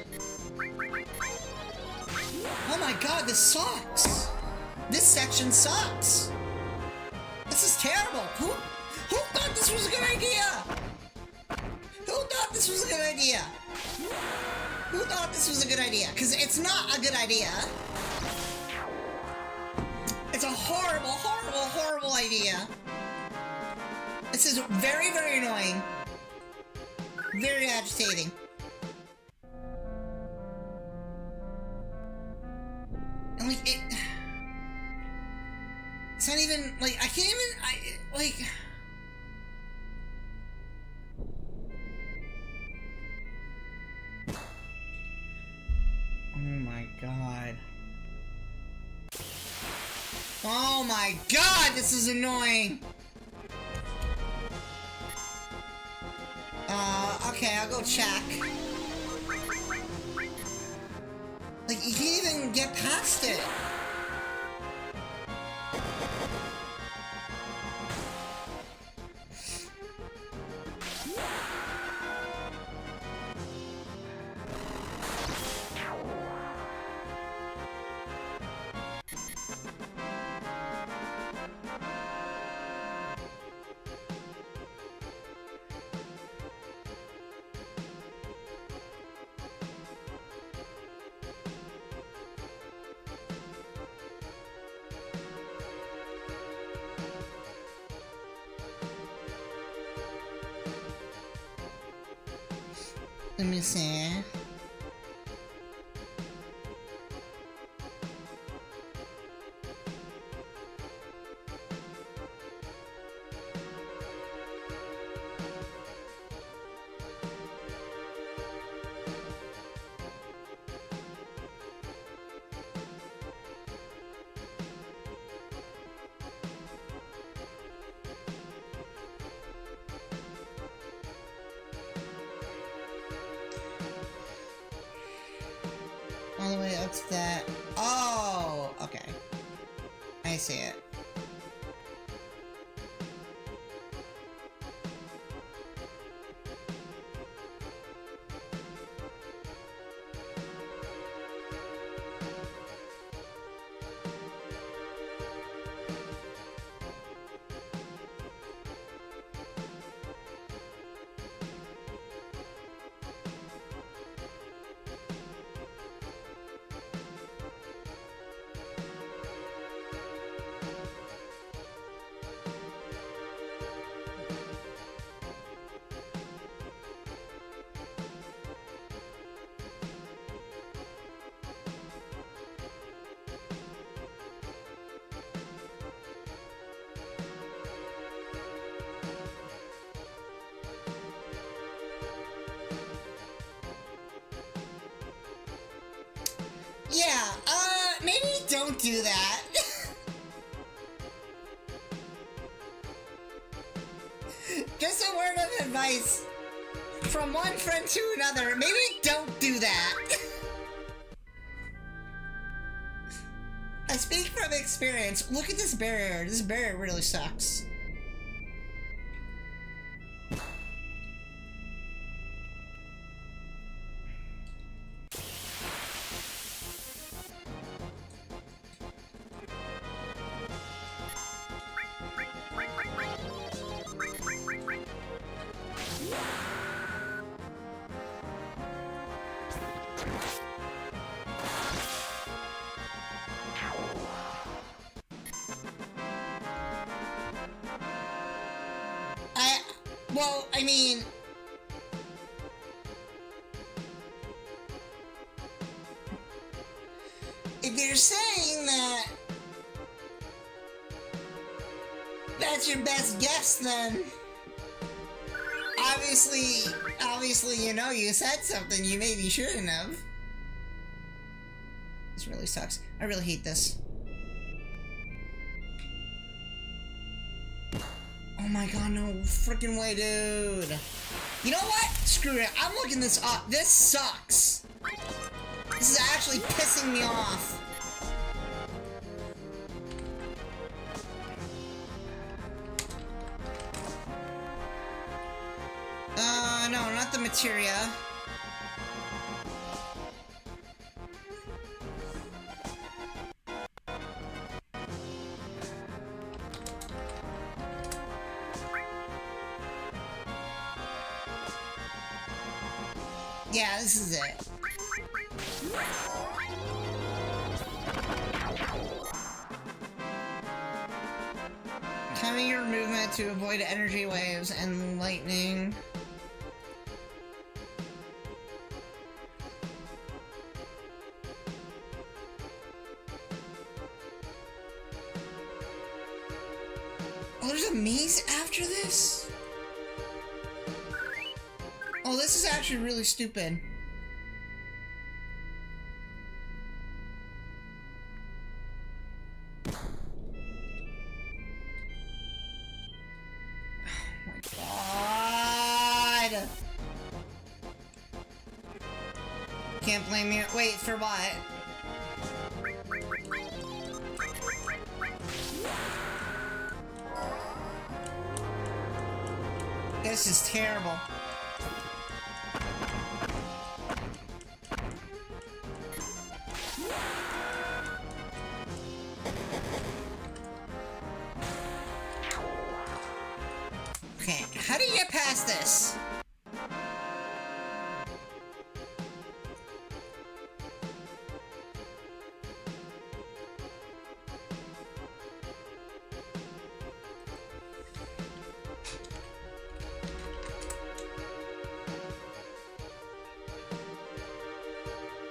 S1: Oh my god, this sucks! This section sucks! This is terrible! Who thought this was a good idea? Who thought this was a good idea? Who thought this was a good idea? Because it's not a good idea. It's a horrible, horrible, horrible idea. This is very, very annoying. Very agitating. And like, it's not even, like, I can't even, like... Oh my god. Oh my god, this is annoying! Okay, I'll go check. Like, you can't even get past it! Let me see. all the way up to that. Oh, okay. I see it. Yeah, maybe don't do that. Just a word of advice from one friend to another. Maybe don't do that. I speak from experience. Look at this barrier. This barrier really sucks. Well, I mean... if you're saying that... that's your best guess, then... Obviously, you know, you said something you maybe shouldn't have. This really sucks. I really hate this. Oh my god, no freaking way, dude. You know what? Screw it. I'm looking this up. This sucks. This is actually pissing me off. No, not the materia. Yeah, this is it. Timing your movement to avoid energy waves and lightning. Oh, there's a maze after this? Oh, this is actually really stupid. Oh my god! Can't blame me. Wait, for what? This is terrible. Okay, how do you get past this?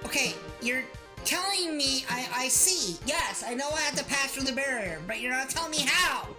S1: Okay, you're telling me I see. Yes, I know I have to pass through the barrier, but you're not telling me how.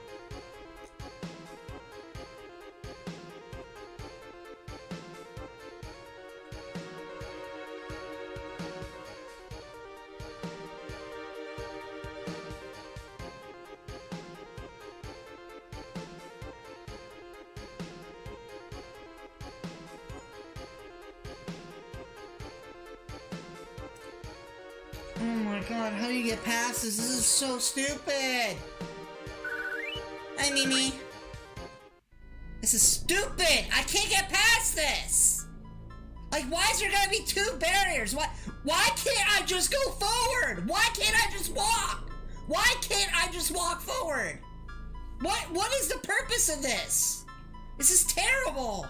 S1: Oh my god, how do you get past this? This is so stupid! Hi, Mimi. This is stupid! I can't get past this! Like, why is there gonna be two barriers? Why can't I just go forward? Why can't I just walk? Why can't I just walk forward? What is the purpose of this? This is terrible!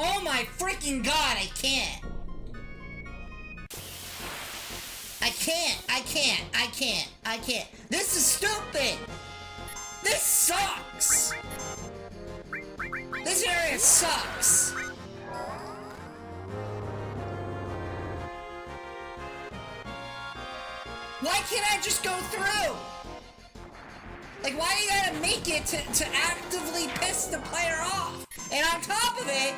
S1: Oh my freaking god, I can't! I can't. This is stupid! This sucks! This area sucks! Why can't I just go through? Like, why do you gotta make it to actively piss the player off? And on top of it,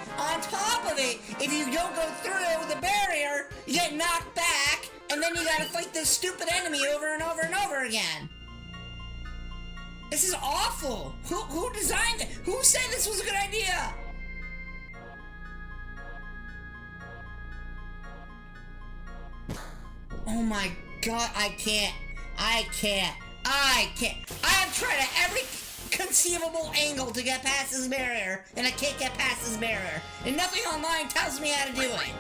S1: if you don't go through the barrier, you get knocked back, and then you gotta fight this stupid enemy over and over and over again. This is awful. Who designed it? Who said this was a good idea? Oh my god, I can't. I have tried at every conceivable angle to get past this barrier, and I can't get past this barrier. And nothing online tells me how to do it.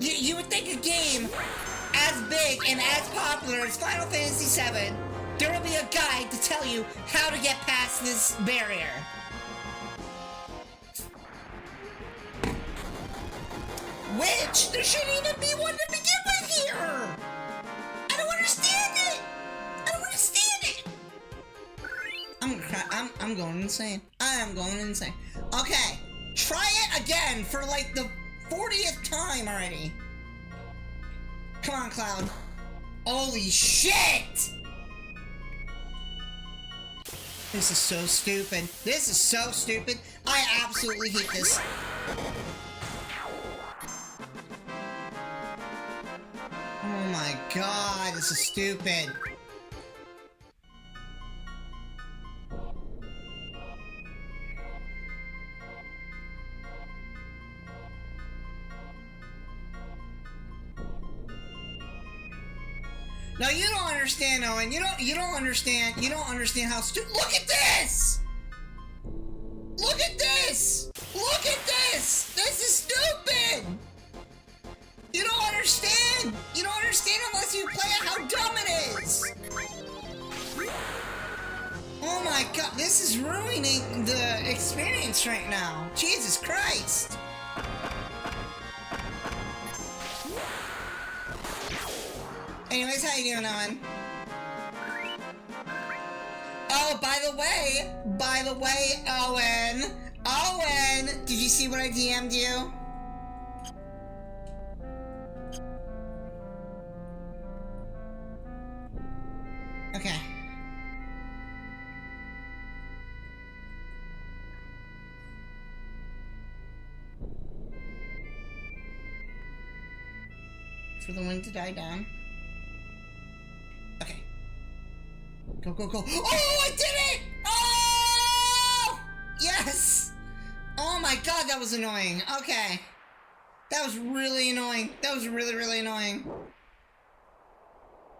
S1: You would think a game as big and as popular as Final Fantasy VII, there will be a guide to tell you how to get past this barrier. Which, there shouldn't even be one to begin with here! I don't understand it! I'm going insane. I am going insane. Okay, try it again for like the 40th time already. Come on, Cloud. Holy shit! This is so stupid. This is so stupid. I absolutely hate this. Oh my god, this is stupid. No, you don't understand, Owen. You don't understand how stupid. Look at this! Look at this! Look at this! This is stupid! You don't understand! You don't understand unless you play it how dumb it is! Oh my god, this is ruining the experience right now. Jesus Christ! Anyways, how you doing, Owen? Oh, by the way, Owen, did you see what I DM'd you? Okay. For the wind to die down. Okay. Go, go, go. Oh, I did it! Oh! Yes! Oh my god, that was annoying. Okay. That was really annoying. That was really, really annoying.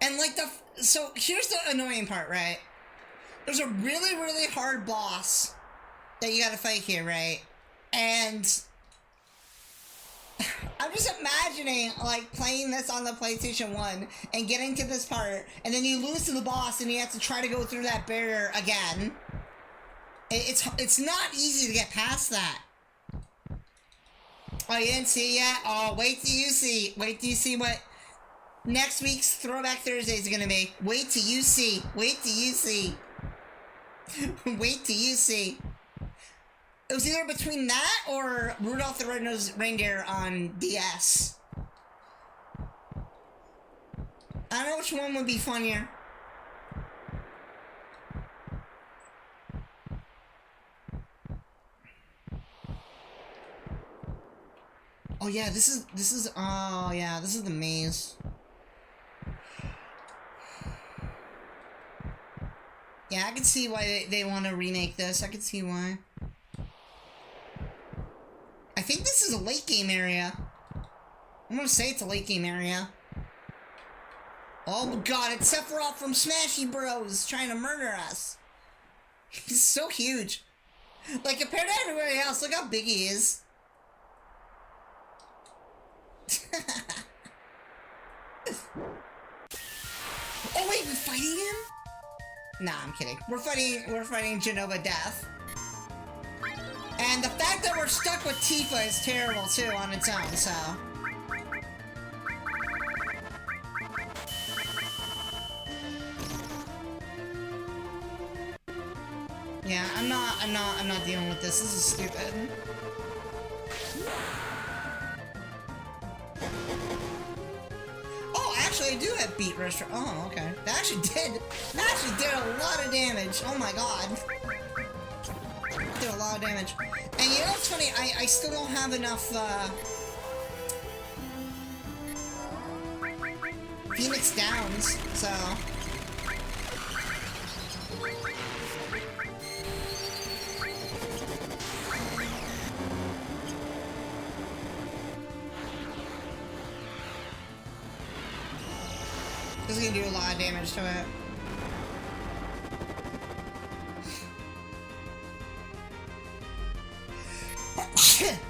S1: And like so here's the annoying part, right? There's a really, really hard boss that you gotta fight here, right? And I'm just imagining, like, playing this on the PlayStation 1 and getting to this part, and then you lose to the boss and you have to try to go through that barrier again. It's not easy to get past that. Oh, you didn't see it yet? Oh, wait till you see. Wait till you see what next week's Throwback Thursday is gonna be. Wait till you see. Wait till you see. Wait till you see. It was either between that or Rudolph the Red-Nosed Reindeer on DS. I don't know which one would be funnier. Oh yeah, this is oh yeah, this is the maze. Yeah, I can see why they want to remake this. I can see why. is a late game area. I'm gonna say it's a late game area. Oh my god, it's Sephiroth from Smashy Bros trying to murder us. He's so huge. Like, compared to everybody else, look how big he is. Oh wait, we're fighting him? Nah, I'm kidding. We're fighting Genova Death. And the fact that we're stuck with Tifa is terrible too on its own, so. Yeah, I'm not dealing with this. This is stupid. Oh, actually, I do have beat restaurant. Oh, okay. That actually did a lot of damage. Oh my god. Did a lot of damage. And you know what's funny? I still don't have enough, Phoenix Downs, so. This is gonna do a lot of damage to it.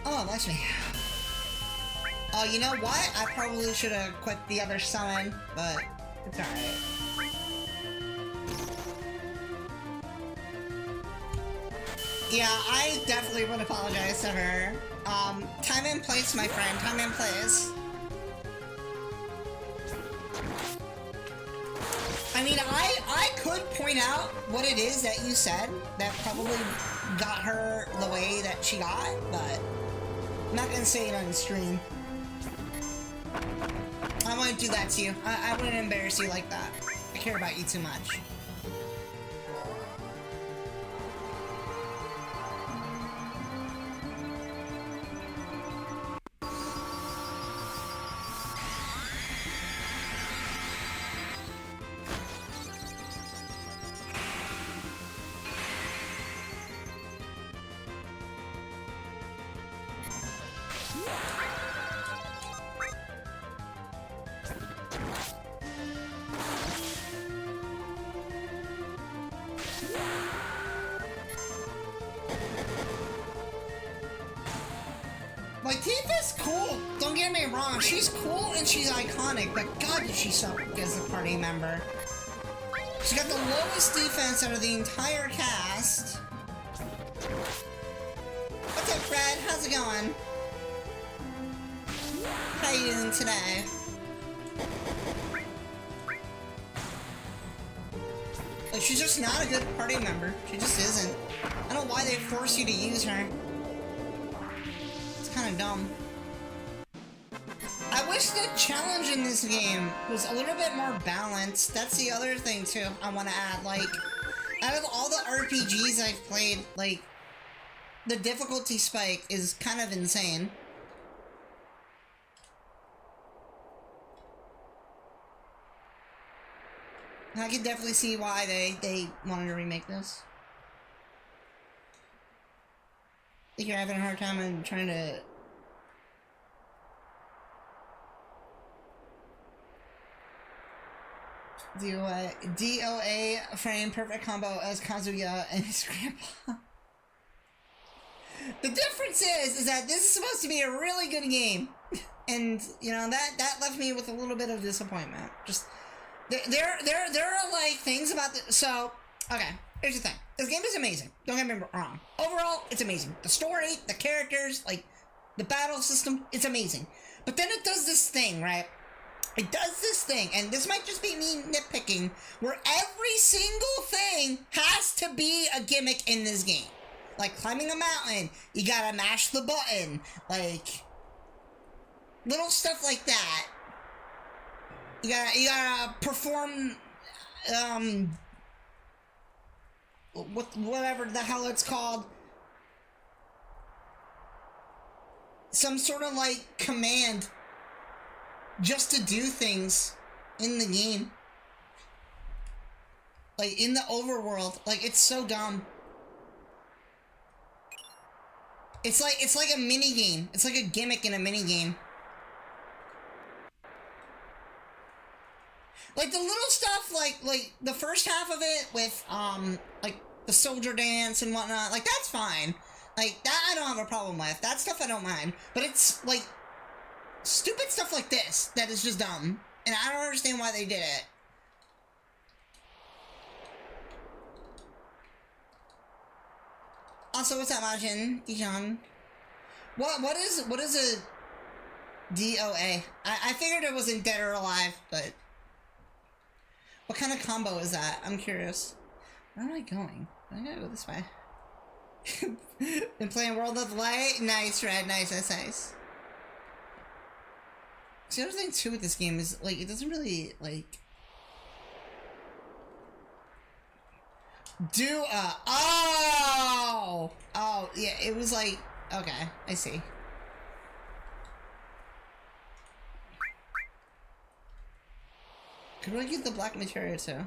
S1: Oh, bless me. Oh, you know what? I probably should have quit the other summon, but it's alright. Yeah, I definitely would apologize to her. Time and place, my friend. Time and place. I mean, I could point out what it is that you said that probably got her the way that she got, but I'm not gonna say it on the stream. I wouldn't do that to you. I wouldn't embarrass you like that. I care about you too much. Like, Tifa's cool, don't get me wrong, she's cool and she's iconic, but god did she suck as a party member. She got the lowest defense out of the entire cast. What's up, Fred? How's it going? How you doing today? Like, she's just not a good party member. She just isn't. I don't know why they force you to use her. Kind of dumb. I wish the challenge in this game was a little bit more balanced. That's the other thing too I want to add. Like, out of all the RPGs I've played, like, the difficulty spike is kind of insane. I can definitely see why they wanted to remake this. I think you're having a hard time in trying to do a DOA frame perfect combo as Kazuya and his grandpa. The difference is that this is supposed to be a really good game, and you know that left me with a little bit of disappointment. Just there are like things about the so okay. Here's the thing. This game is amazing. Don't get me wrong. Overall, it's amazing. The story, the characters, like, the battle system, it's amazing. But then it does this thing, right? It does this thing, and this might just be me nitpicking, where every single thing has to be a gimmick in this game. Like, climbing a mountain, you gotta mash the button. Like, little stuff like that. You gotta perform, whatever the hell it's called, some sort of like command just to do things in the game, like in the overworld. Like, it's so dumb. It's like a mini game. It's like a gimmick in a mini game. Like the little stuff, like the first half of it with like the soldier dance and whatnot, like that's fine. Like that I don't have a problem with. That stuff I don't mind. But it's like stupid stuff like this that is just dumb. And I don't understand why they did it. Also, what's up, Majin? Dijon? What is a DOA? I figured it wasn't dead or alive, but what kind of combo is that? I'm curious. Where am I going? I gotta go this way. Been playing World of Light? Nice, Red. Nice, nice. See, the other thing too with this game is, like, it doesn't really, like... Oh, yeah, it was like... Okay, I see. Could we get the black material too?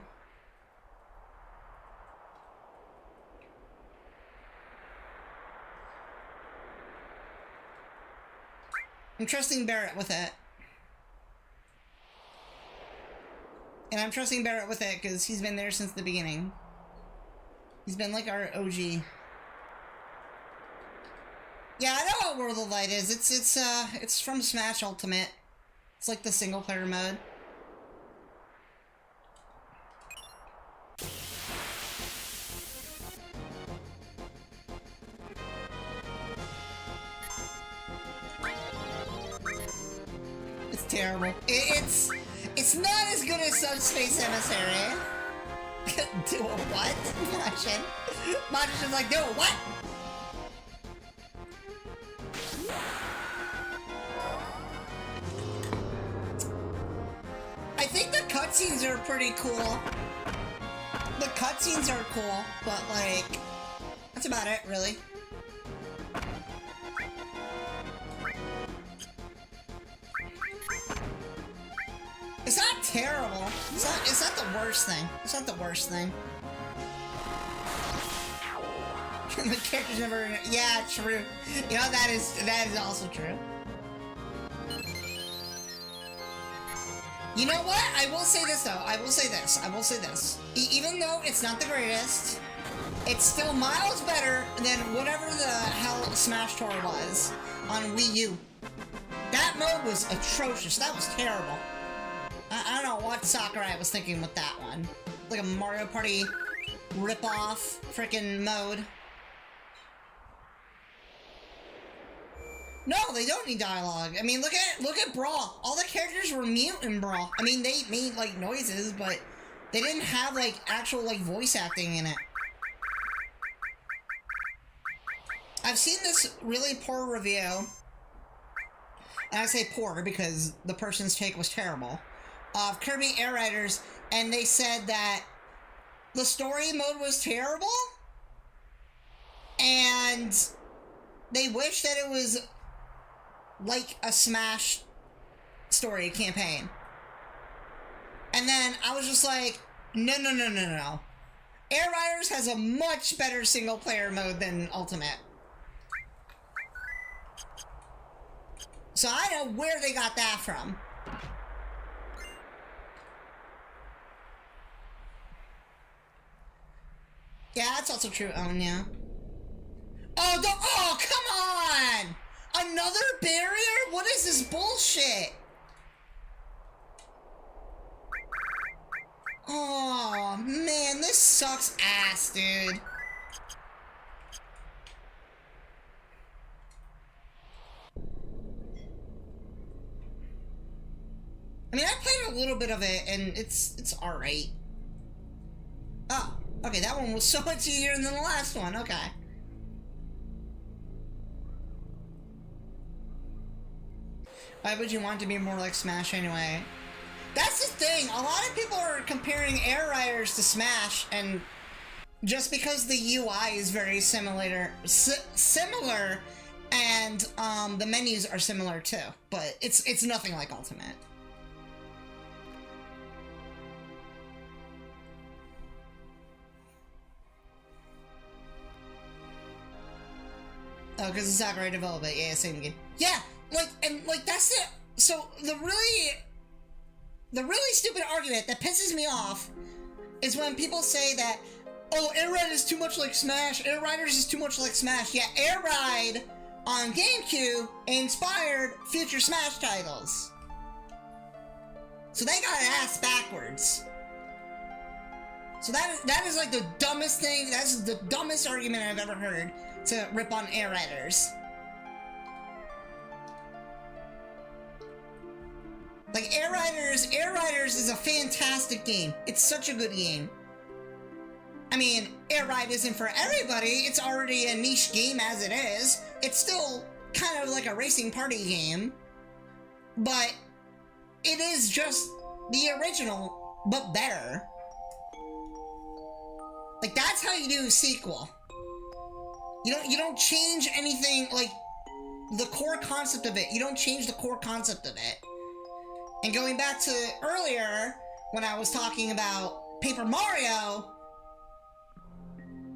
S1: I'm trusting Barrett with it. And I'm trusting Barrett with it because he's been there since the beginning. He's been like our OG. Yeah, I know what World of Light is. It's from Smash Ultimate. It's like the single player mode. It's terrible. It's not as good as Subspace Emissary. Do a what? Majin is like, do a what? I think the cutscenes are pretty cool. The cutscenes are cool, but like, that's about it, really. It's not terrible. It's not the worst thing. It's not the worst thing. The characters never... Yeah, true. You know, that is also true. You know what? I will say this, though. I will say this. Even though it's not the greatest, it's still miles better than whatever the hell Smash Tour was on Wii U. That mode was atrocious. That was terrible. I don't know what Sakurai was thinking with that one. Like a Mario Party rip-off freaking mode. No, they don't need dialogue. I mean, look at Brawl. All the characters were mute in Brawl. I mean, they made like noises, but they didn't have like actual like voice acting in it. I've seen this really poor review, and I say poor because the person's take was terrible, of Kirby Air Riders, and they said that the story mode was terrible, and they wish that it was like a Smash story campaign. And then I was just like, no. Air Riders has a much better single player mode than Ultimate. So I know where they got that from. Yeah, that's also true. Oh, yeah. Oh, come on! Another barrier? What is this bullshit? Oh, man, this sucks ass, dude. I mean, I played a little bit of it, and it's alright. Oh, okay, that one was so much easier than the last one, okay. Why would you want to be more like Smash anyway? That's the thing, a lot of people are comparing Air Riders to Smash, and just because the UI is very similar, and the menus are similar too, but it's nothing like Ultimate. Oh, because it's Sakurai development. Yeah, same game. Yeah, like, and like that's the so the really stupid argument that pisses me off is when people say that, oh, Air Ride is too much like Smash. Air Riders is too much like Smash. Yeah, Air Ride on GameCube inspired future Smash titles. So they got an ass backwards. So that is like the dumbest thing. That's the dumbest argument I've ever heard to rip on Air Riders. Like Air Riders is a fantastic game. It's such a good game. I mean, Air Ride isn't for everybody. It's already a niche game as it is. It's still kind of like a racing party game. But it is just the original, but better. Like, that's how you do a sequel. You don't change anything, like, the core concept of it. You don't change the core concept of it. And going back to earlier, when I was talking about Paper Mario,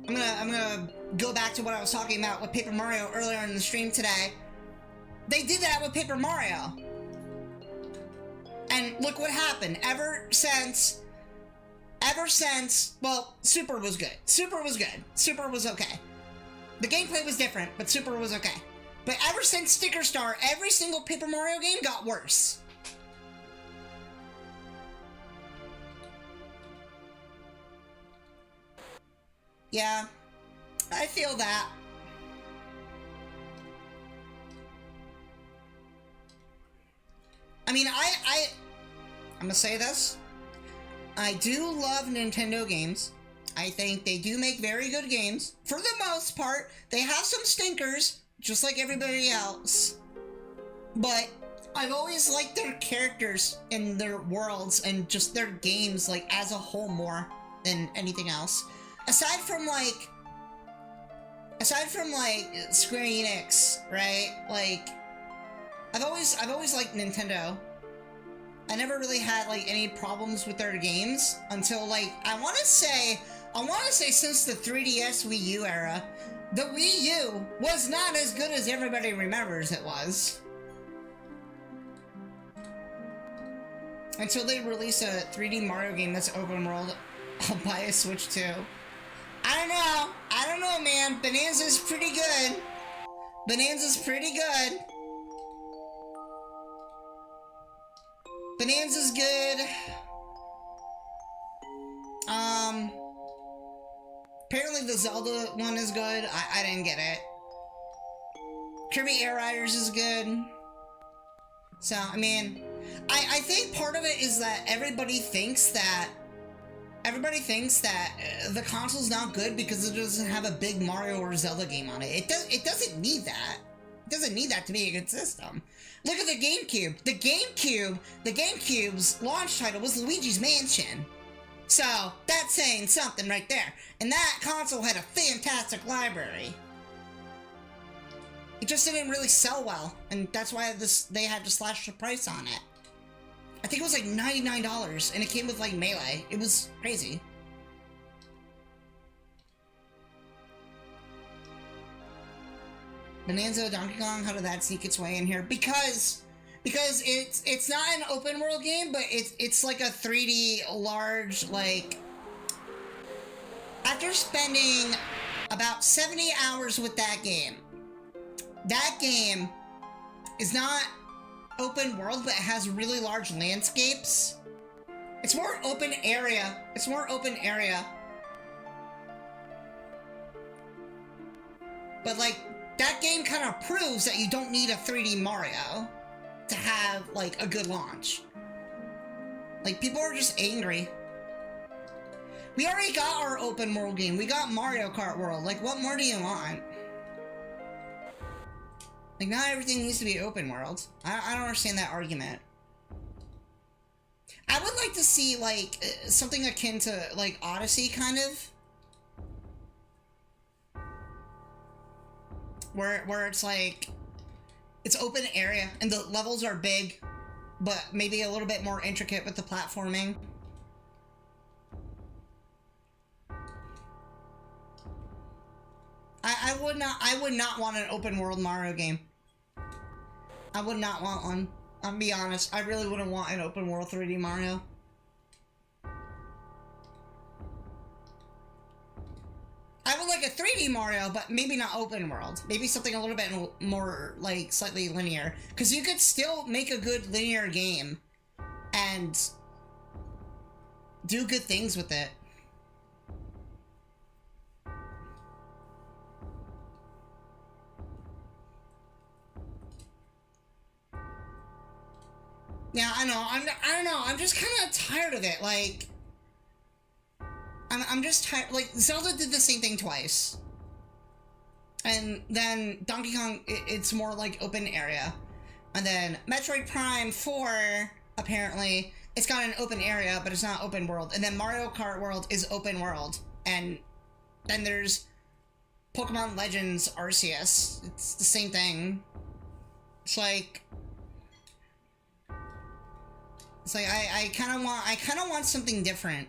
S1: I'm gonna go back to what I was talking about with Paper Mario earlier in the stream today. They did that with Paper Mario. And look what happened. Ever since, well, Super was good. Super was good. Super was okay. The gameplay was different, but Super was okay. But ever since Sticker Star, every single Paper Mario game got worse. Yeah, I feel that. I mean, I'm gonna say this. I do love Nintendo games. I think they do make very good games. For the most part, they have some stinkers, just like everybody else. But I've always liked their characters and their worlds and just their games, like, as a whole more than anything else. Aside from Square Enix, right? Like, I've always liked Nintendo. I never really had like any problems with their games until like I want to say since the 3DS Wii U era, the Wii U was not as good as everybody remembers it was. Until they release a 3D Mario game that's open world, I'll buy a Switch too. I don't know, man. Bonanza's pretty good. Bonanza's pretty good. Bonanza's good. Apparently the Zelda one is good. I didn't get it. Kirby Air Riders is good. So, I mean, I think part of it is that everybody thinks that the console's not good because it doesn't have a big Mario or Zelda game on it. It doesn't need that. It doesn't need that to be a good system. Look at the GameCube. The GameCube's launch title was Luigi's Mansion. So, that's saying something right there. And that console had a fantastic library. It just didn't really sell well, and that's why they had to slash the price on it. I think it was like $99, and it came with like Melee. It was crazy. Bonanza, Donkey Kong, how did that sneak its way in here? Because it's not an open world game, but it's like a 3D large, like, after spending about 70 hours with that game is not open world, but it has really large landscapes. It's more open area. But like, that game kind of proves that you don't need a 3D Mario to have like a good launch. Like, people are just angry. We already got our open world game. We got Mario Kart World. Like, what more do you want? Like, not everything needs to be open world. I don't understand that argument. I would like to see, like, something akin to, like, Odyssey, kind of. Where it's, like, it's open area, and the levels are big, but maybe a little bit more intricate with the platforming. I I would not want an open world Mario game. I would not want one. I'll be honest, I really wouldn't want an open world 3D Mario. I would like a 3D Mario, but maybe not open world. Maybe something a little bit more, like, slightly linear. Because you could still make a good linear game and do good things with it. Yeah, I know. I don't know. I'm just kind of tired of it. Like, I'm just tired. Like, Zelda did the same thing twice. And then Donkey Kong, it's more like open area. And then Metroid Prime 4, apparently, it's got an open area, but it's not open world. And then Mario Kart World is open world. And then there's Pokemon Legends Arceus. It's the same thing. It's like... It's like, I kind of want something different.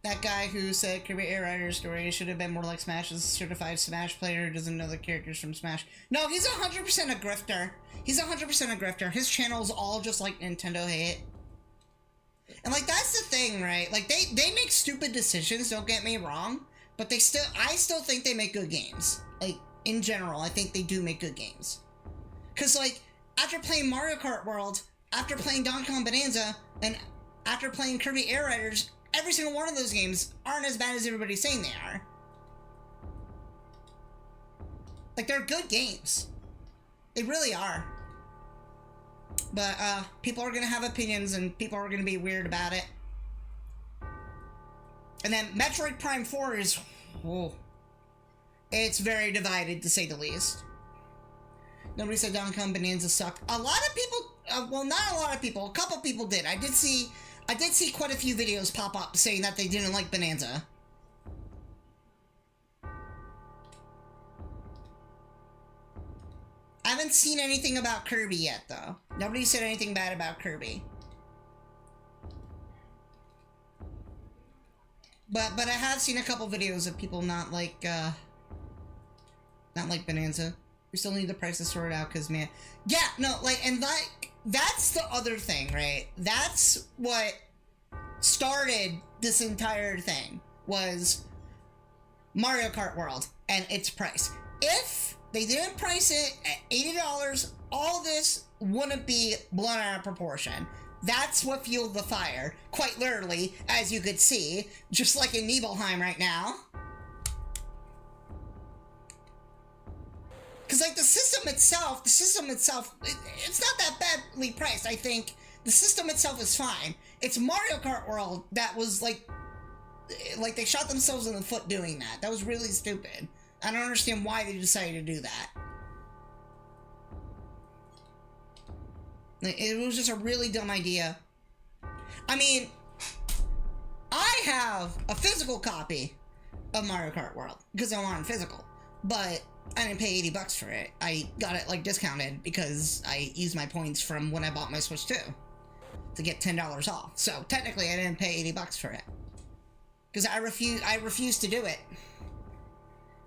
S1: That guy who said Kirby Air Rider's story should have been more like Smash as a certified Smash player who doesn't know the characters from Smash. No, he's 100% a grifter. He's 100% a grifter. His channel's all just like Nintendo hate. And like, that's the thing, right? Like, they make stupid decisions, don't get me wrong. But I still think they make good games. Like, in general, I think they do make good games. Because, like, after playing Mario Kart World, after playing Donkey Kong Bonanza, and after playing Kirby Air Riders, every single one of those games aren't as bad as everybody's saying they are. Like, they're good games. They really are. But, people are gonna have opinions, and people are gonna be weird about it. And then Metroid Prime 4 is... Whoa. It's very divided, to say the least. Nobody said Donkey Kong Bonanza sucked. A lot of people... well, not a lot of people. A couple people did. I did see quite a few videos pop up saying that they didn't like Bonanza. I haven't seen anything about Kirby yet, though. Nobody said anything bad about Kirby. But I have seen a couple videos of people not like Bonanza. We still need the prices sorted out, because, man... Yeah, no, like, and that's the other thing, right? That's what started this entire thing, was Mario Kart World and its price. If they didn't price it at $80, all this wouldn't be blown out of proportion. That's what fueled the fire, quite literally, as you could see, just like in Nibelheim right now. Because, like, the system itself, it's not that badly priced, I think. The system itself is fine. It's Mario Kart World that was, like they shot themselves in the foot doing that. That was really stupid. I don't understand why they decided to do that. It was just a really dumb idea. I mean, I have a physical copy of Mario Kart World because I wanted physical, but I didn't pay $80 for it. I got it like discounted because I used my points from when I bought my Switch 2 to get $10 off. So technically, I didn't pay $80 for it because I refused to do it.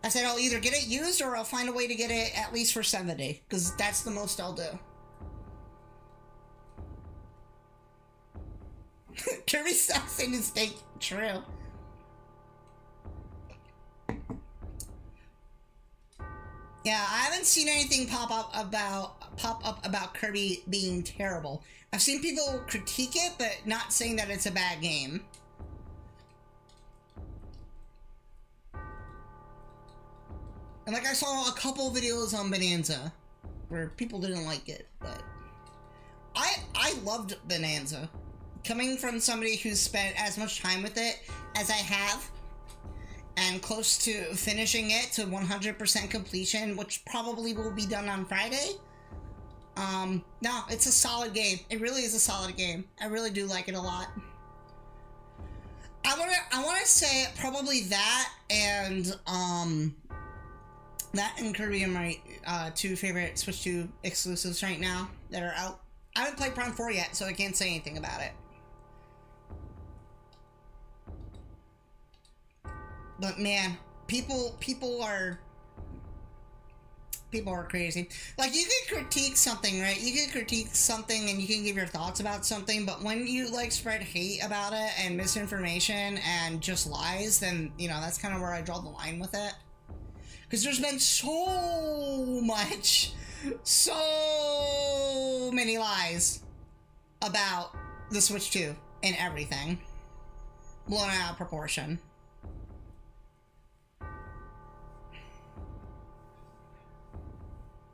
S1: I said I'll either get it used or I'll find a way to get it at least for $70 because that's the most I'll do. Kirby sucks in his state. True. Yeah, I haven't seen anything pop up about Kirby being terrible. I've seen people critique it, but not saying that it's a bad game. And like I saw a couple videos on Bonanza where people didn't like it, but I loved Bonanza. Coming from somebody who's spent as much time with it as I have, and close to finishing it to 100% completion, which probably will be done on Friday. No, it's a solid game. It really is a solid game. I really do like it a lot. I wanna say probably that and Kirby are my two favorite Switch 2 exclusives right now that are out. I haven't played Prime 4 yet, so I can't say anything about it. But man, people are crazy. Like, you can critique something, right? You can critique something and you can give your thoughts about something, but when you, like, spread hate about it and misinformation and just lies, then, you know, that's kind of where I draw the line with it. Because there's been so many lies about the Switch 2 and everything. Blown out of proportion.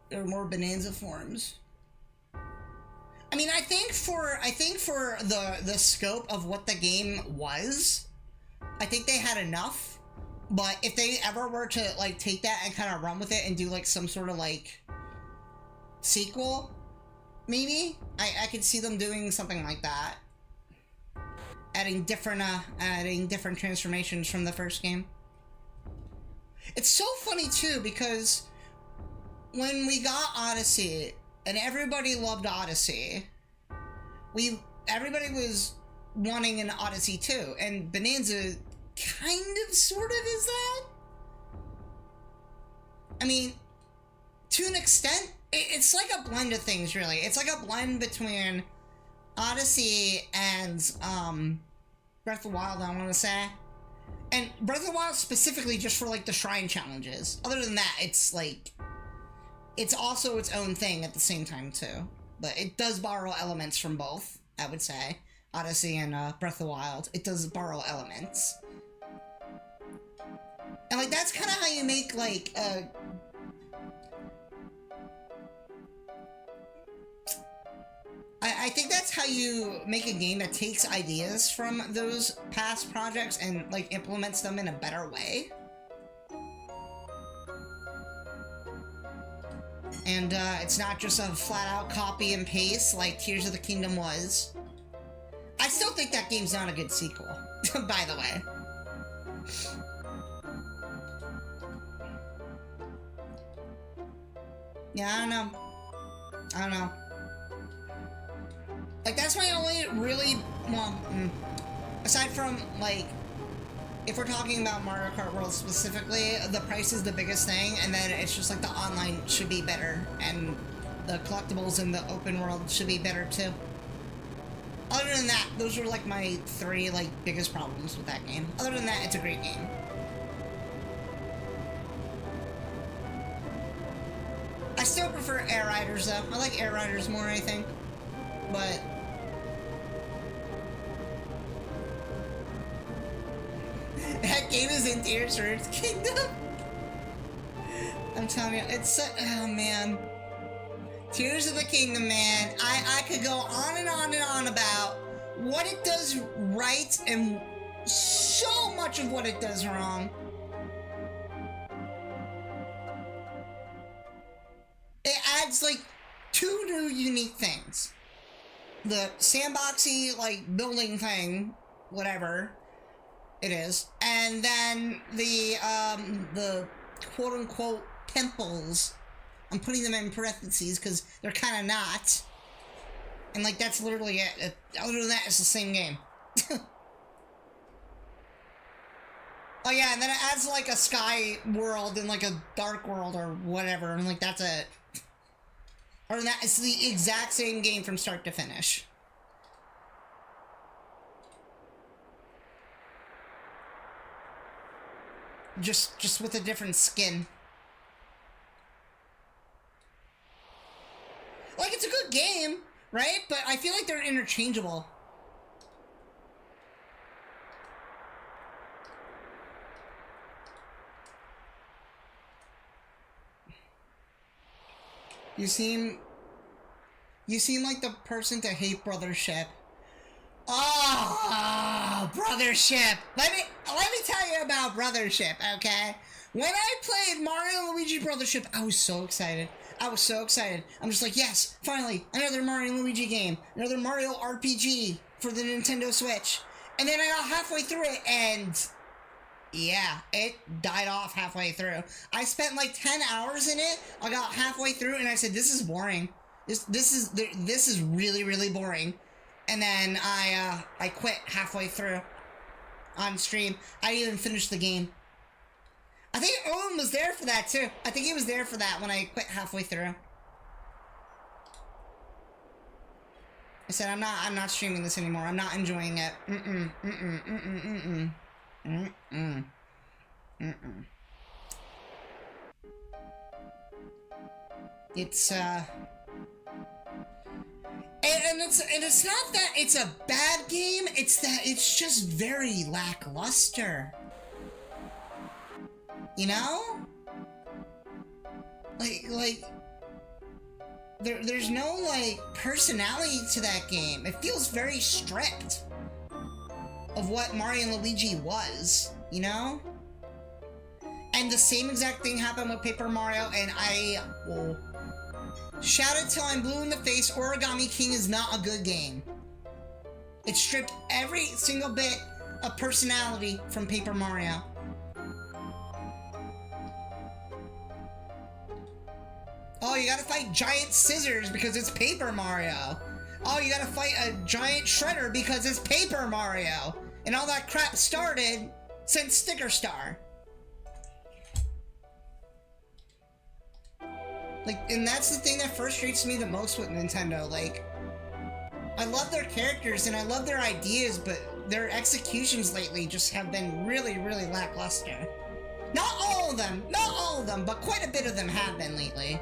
S1: There are more Bonanza forums. I mean, I think for the scope of what the game was, I think they had enough. But if they ever were to, like, take that and kind of run with it and do, like, some sort of, like, sequel, maybe I could see them doing something like that, adding different transformations from the first game. It's so funny too, because when we got Odyssey and everybody loved Odyssey, everybody was wanting an Odyssey 2, and Bonanza kind of sort of is that. I mean, to an extent, it's like a blend of things, really. It's like a blend between Odyssey and Breath of the Wild, I want to say. And Breath of the Wild specifically just for, like, the shrine challenges. Other than that, it's like, it's also its own thing at the same time too. But it does borrow elements from both, I would say. Odyssey and Breath of the Wild. It does borrow elements. And, like, that's kind of how you make, like, I think that's how you make a game that takes ideas from those past projects and, like, implements them in a better way. And, it's not just a flat-out copy and paste like Tears of the Kingdom was. I still think that game's not a good sequel, by the way. Yeah, I don't know. Like, that's my only really, well, aside from, like, if we're talking about Mario Kart World specifically, the price is the biggest thing, and then it's just like the online should be better, and the collectibles in the open world should be better too. Other than that, those are like my three, like, biggest problems with that game. Other than that, it's a great game. I still prefer Air Riders though. I like Air Riders more, I think. But that game is in Tears for its Kingdom. I'm telling you, it's so, oh man. Tears of the Kingdom, man. I could go on and on and on about what it does right and so much of what it does wrong. It adds, like, two new unique things. The sandboxy, like, building thing, whatever it is, and then the quote-unquote temples. I'm putting them in parentheses because they're kind of not. And, like, that's literally it. Other than that, it's the same game. Oh yeah, and then it adds, like, a sky world and, like, a dark world or whatever, and, like, that's it. Other than that, it's the exact same game from start to finish. Just with a different skin. Like, it's a good game, right? But I feel like they're interchangeable. You seem like the person to hate Brothership. Oh, Brothership. Let me tell you about Brothership, okay? When I played Mario and Luigi Brothership, I was so excited. I'm just like, yes, finally, another Mario and Luigi game. Another Mario RPG for the Nintendo Switch. And then I got halfway through it, and yeah, it died off halfway through. I spent like 10 hours in it. I got halfway through, and I said, this is boring. This is really, really boring. And then I quit halfway through on stream. I didn't even finish the game. I think Owen was there for that too. I think he was there for that when I quit halfway through. I said, I'm not streaming this anymore. I'm not enjoying it. It's, and it's not that it's a bad game, it's that it's just very lackluster. You know? Like, there's no, like, personality to that game. It feels very stripped of what Mario and Luigi was, you know? And the same exact thing happened with Paper Mario, and I will shout it till I'm blue in the face, Origami King is not a good game. It stripped every single bit of personality from Paper Mario. Oh, you gotta fight giant scissors because it's Paper Mario. Oh, you gotta fight a giant shredder because it's Paper Mario. And all that crap started since Sticker Star. Like, and that's the thing that frustrates me the most with Nintendo. Like, I love their characters and I love their ideas, but their executions lately just have been really, really lackluster. Not all of them, but quite a bit of them have been lately.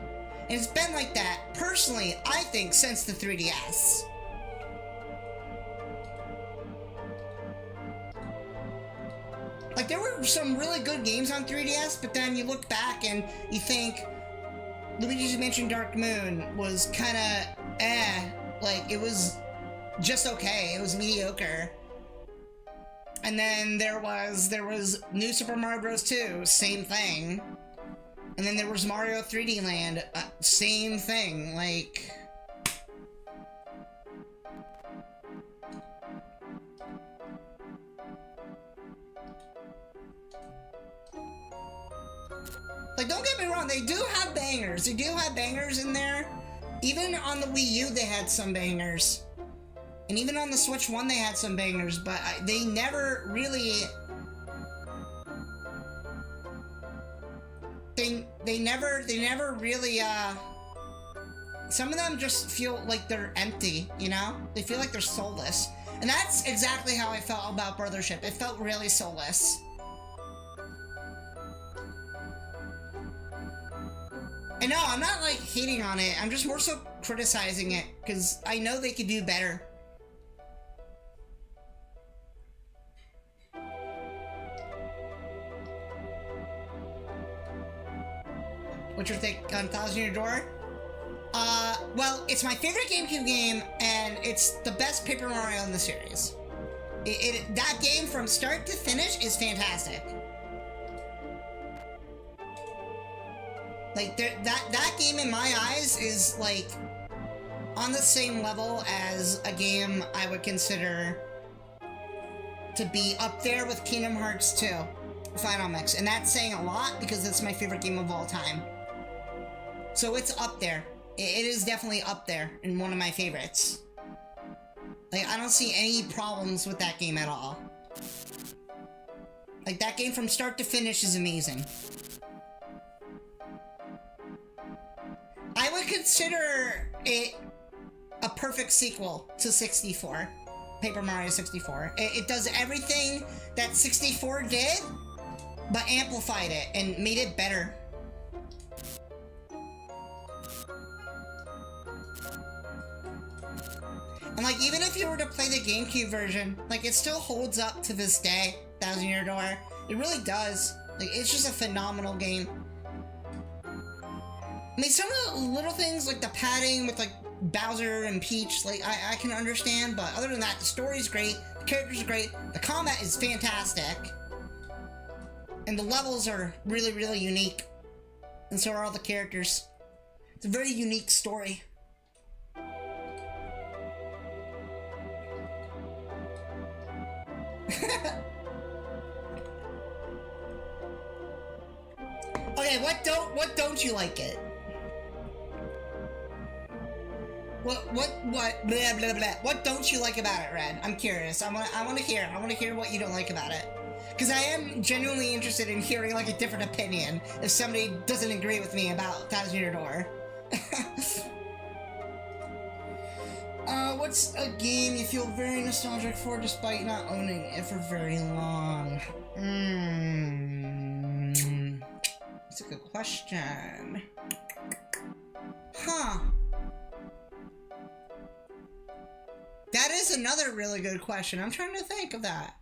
S1: And it's been like that, personally, I think, since the 3DS. Like, there were some really good games on 3DS, but then you look back and you think Luigi's Mansion Dark Moon was kinda like, it was just okay, it was mediocre. And then there was New Super Mario Bros. 2, same thing. And then there was Mario 3D Land, same thing, like... Like, don't get me wrong, they do have bangers. They do have bangers in there. Even on the Wii U, they had some bangers. And even on the Switch 1, they had some bangers, but they never really... They never really, some of them just feel like they're empty, you know? They feel like they're soulless. And that's exactly how I felt about Brothership. It felt really soulless. And no, I'm not, like, hating on it. I'm just more so criticizing it, because I know they could do better. What's your take on Thousand Year Door? Well, it's my favorite GameCube game, and it's the best Paper Mario in the series. That game from start to finish is fantastic. Like, that game in my eyes is, like, on the same level as a game I would consider to be up there with Kingdom Hearts 2, Final Mix. And that's saying a lot because it's my favorite game of all time. So it's up there. It is definitely up there and one of my favorites. Like, I don't see any problems with that game at all. Like, that game from start to finish is amazing. I would consider it a perfect sequel to 64. Paper Mario 64. It does everything that 64 did, but amplified it and made it better. And, like, even if you were to play the GameCube version, like, it still holds up to this day, Thousand Year Door. It really does. Like, it's just a phenomenal game. I mean, some of the little things, like the padding with, like, Bowser and Peach, like, I can understand, but other than that, the story's great, the characters are great, the combat is fantastic, and the levels are really, really unique, and so are all the characters. It's a very unique story. Okay, what don't you like it? What blah blah blah. What don't you like about it, Red? I'm curious. I wanna hear what you don't like about it. Because I am genuinely interested in hearing, like, a different opinion if somebody doesn't agree with me about Thousand Year Door. What's a game you feel very nostalgic for despite not owning it for very long? That's a good question. Huh. That is another really good question. I'm trying to think of that.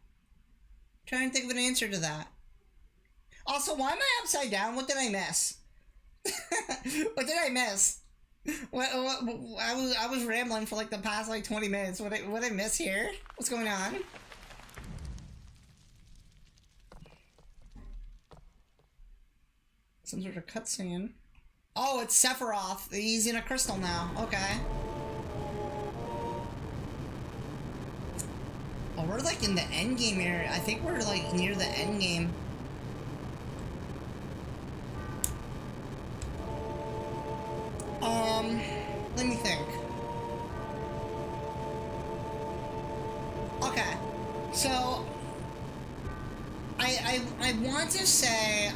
S1: Trying to think of an answer to that. Also, why am I upside down? What did I miss? What did I miss? I was rambling for like the past like 20 minutes. What I miss here? What's going on? Some sort of cutscene. Oh, it's Sephiroth. He's in a crystal now. Okay. Oh, we're like in the end game area. I think we're like near the end game. Let me think. Okay, so I want to say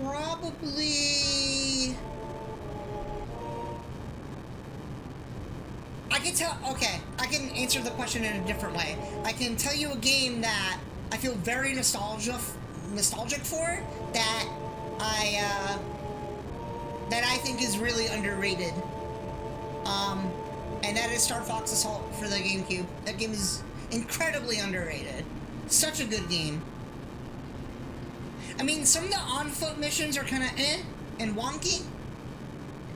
S1: probably I can tell. Okay, I can answer the question in a different way. I can tell you a game that I feel very nostalgic for, that I think is really underrated. And that is Star Fox Assault for the GameCube. That game is incredibly underrated. Such a good game. I mean, some of the on-foot missions are kind of and wonky,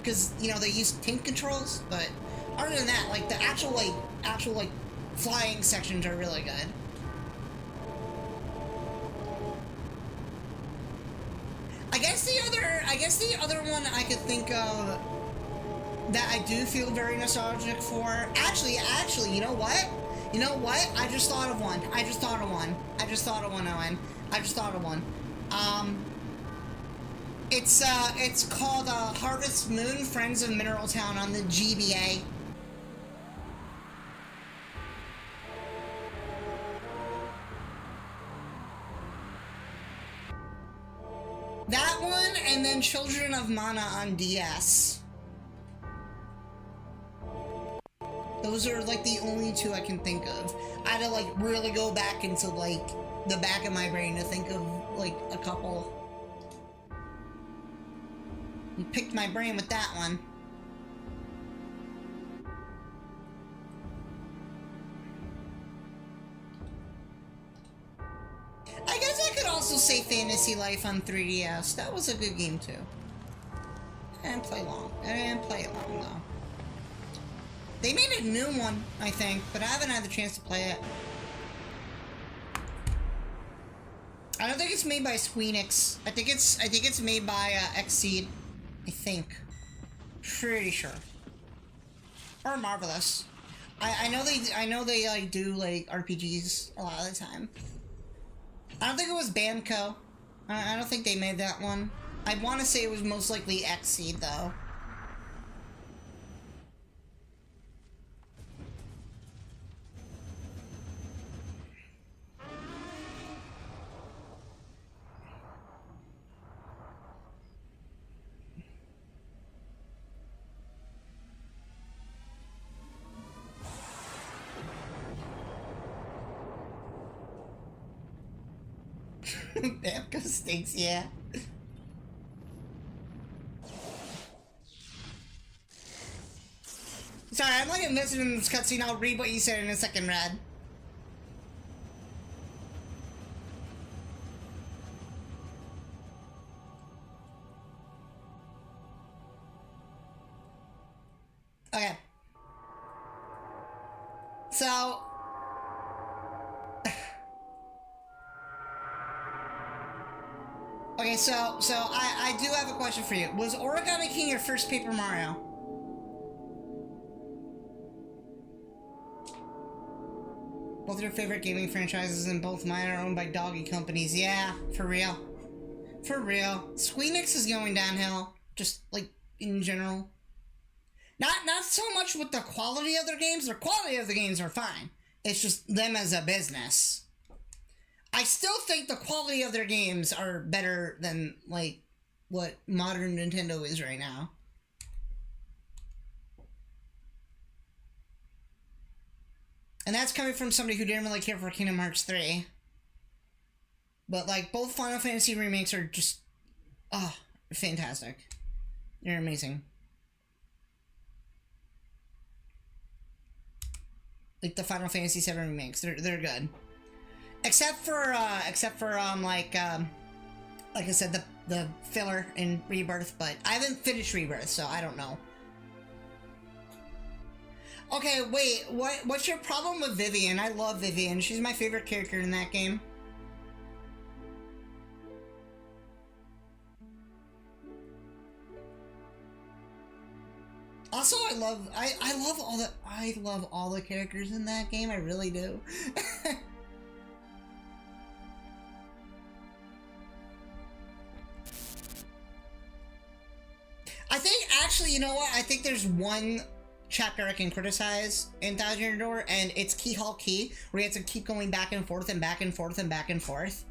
S1: because, you know, they use tank controls, but other than that, like, the actual flying sections are really good. I guess the other one I could think of that I do feel very nostalgic for. Actually, you know what? I just thought of one. It's called Harvest Moon: Friends of Mineral Town on the GBA. That one, and then Children of Mana on DS. Those are like the only two I can think of. I had to like really go back into like the back of my brain to think of like a couple. You picked my brain with that one. I guess I could also say Fantasy Life on 3DS. That was a good game too. I didn't play it long though. They made a new one, I think, but I haven't had the chance to play it. I don't think it's made by Squeenix. I think it's made by Xseed. I think. Pretty sure. Or Marvelous. I know they like do like RPGs a lot of the time. I don't think it was Bamco. I don't think they made that one. I want to say it was most likely Xseed though. Bamco stinks, yeah. Sorry, I'm like invested in this cutscene. I'll read what you said in a second, Rad. Okay. So... Okay, so I do have a question for you. Was Origami King your first Paper Mario? Both your favorite gaming franchises and both mine are owned by doggy companies. Yeah, for real. For real. Squeenix is going downhill, just like in general. Not so much with the quality of their games. The quality of the games are fine. It's just them as a business. I still think the quality of their games are better than, like, what modern Nintendo is right now. And that's coming from somebody who didn't really care for Kingdom Hearts 3. But, like, both Final Fantasy remakes are just, fantastic. They're amazing. Like, the Final Fantasy VII remakes, they're good. Except for like I said, the filler in Rebirth, but I haven't finished Rebirth, so I don't know. Okay, wait, what's your problem with Vivian? I love Vivian. She's my favorite character in that game. Also, I love all the characters in that game. I really do. I think, actually, you know what? I think there's one chapter I can criticize in Thousand Year Door, and it's Key Hall Key, where you have to keep going back and forth and back and forth and back and forth.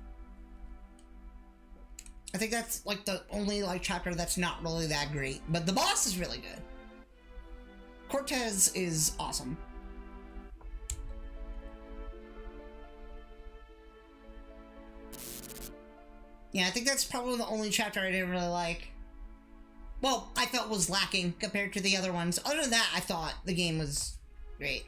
S1: I think that's, like, the only, like, chapter that's not really that great. But the boss is really good. Cortez is awesome. Yeah, I think that's probably the only chapter I didn't really like. Well, I felt was lacking compared to the other ones. Other than that, I thought the game was great.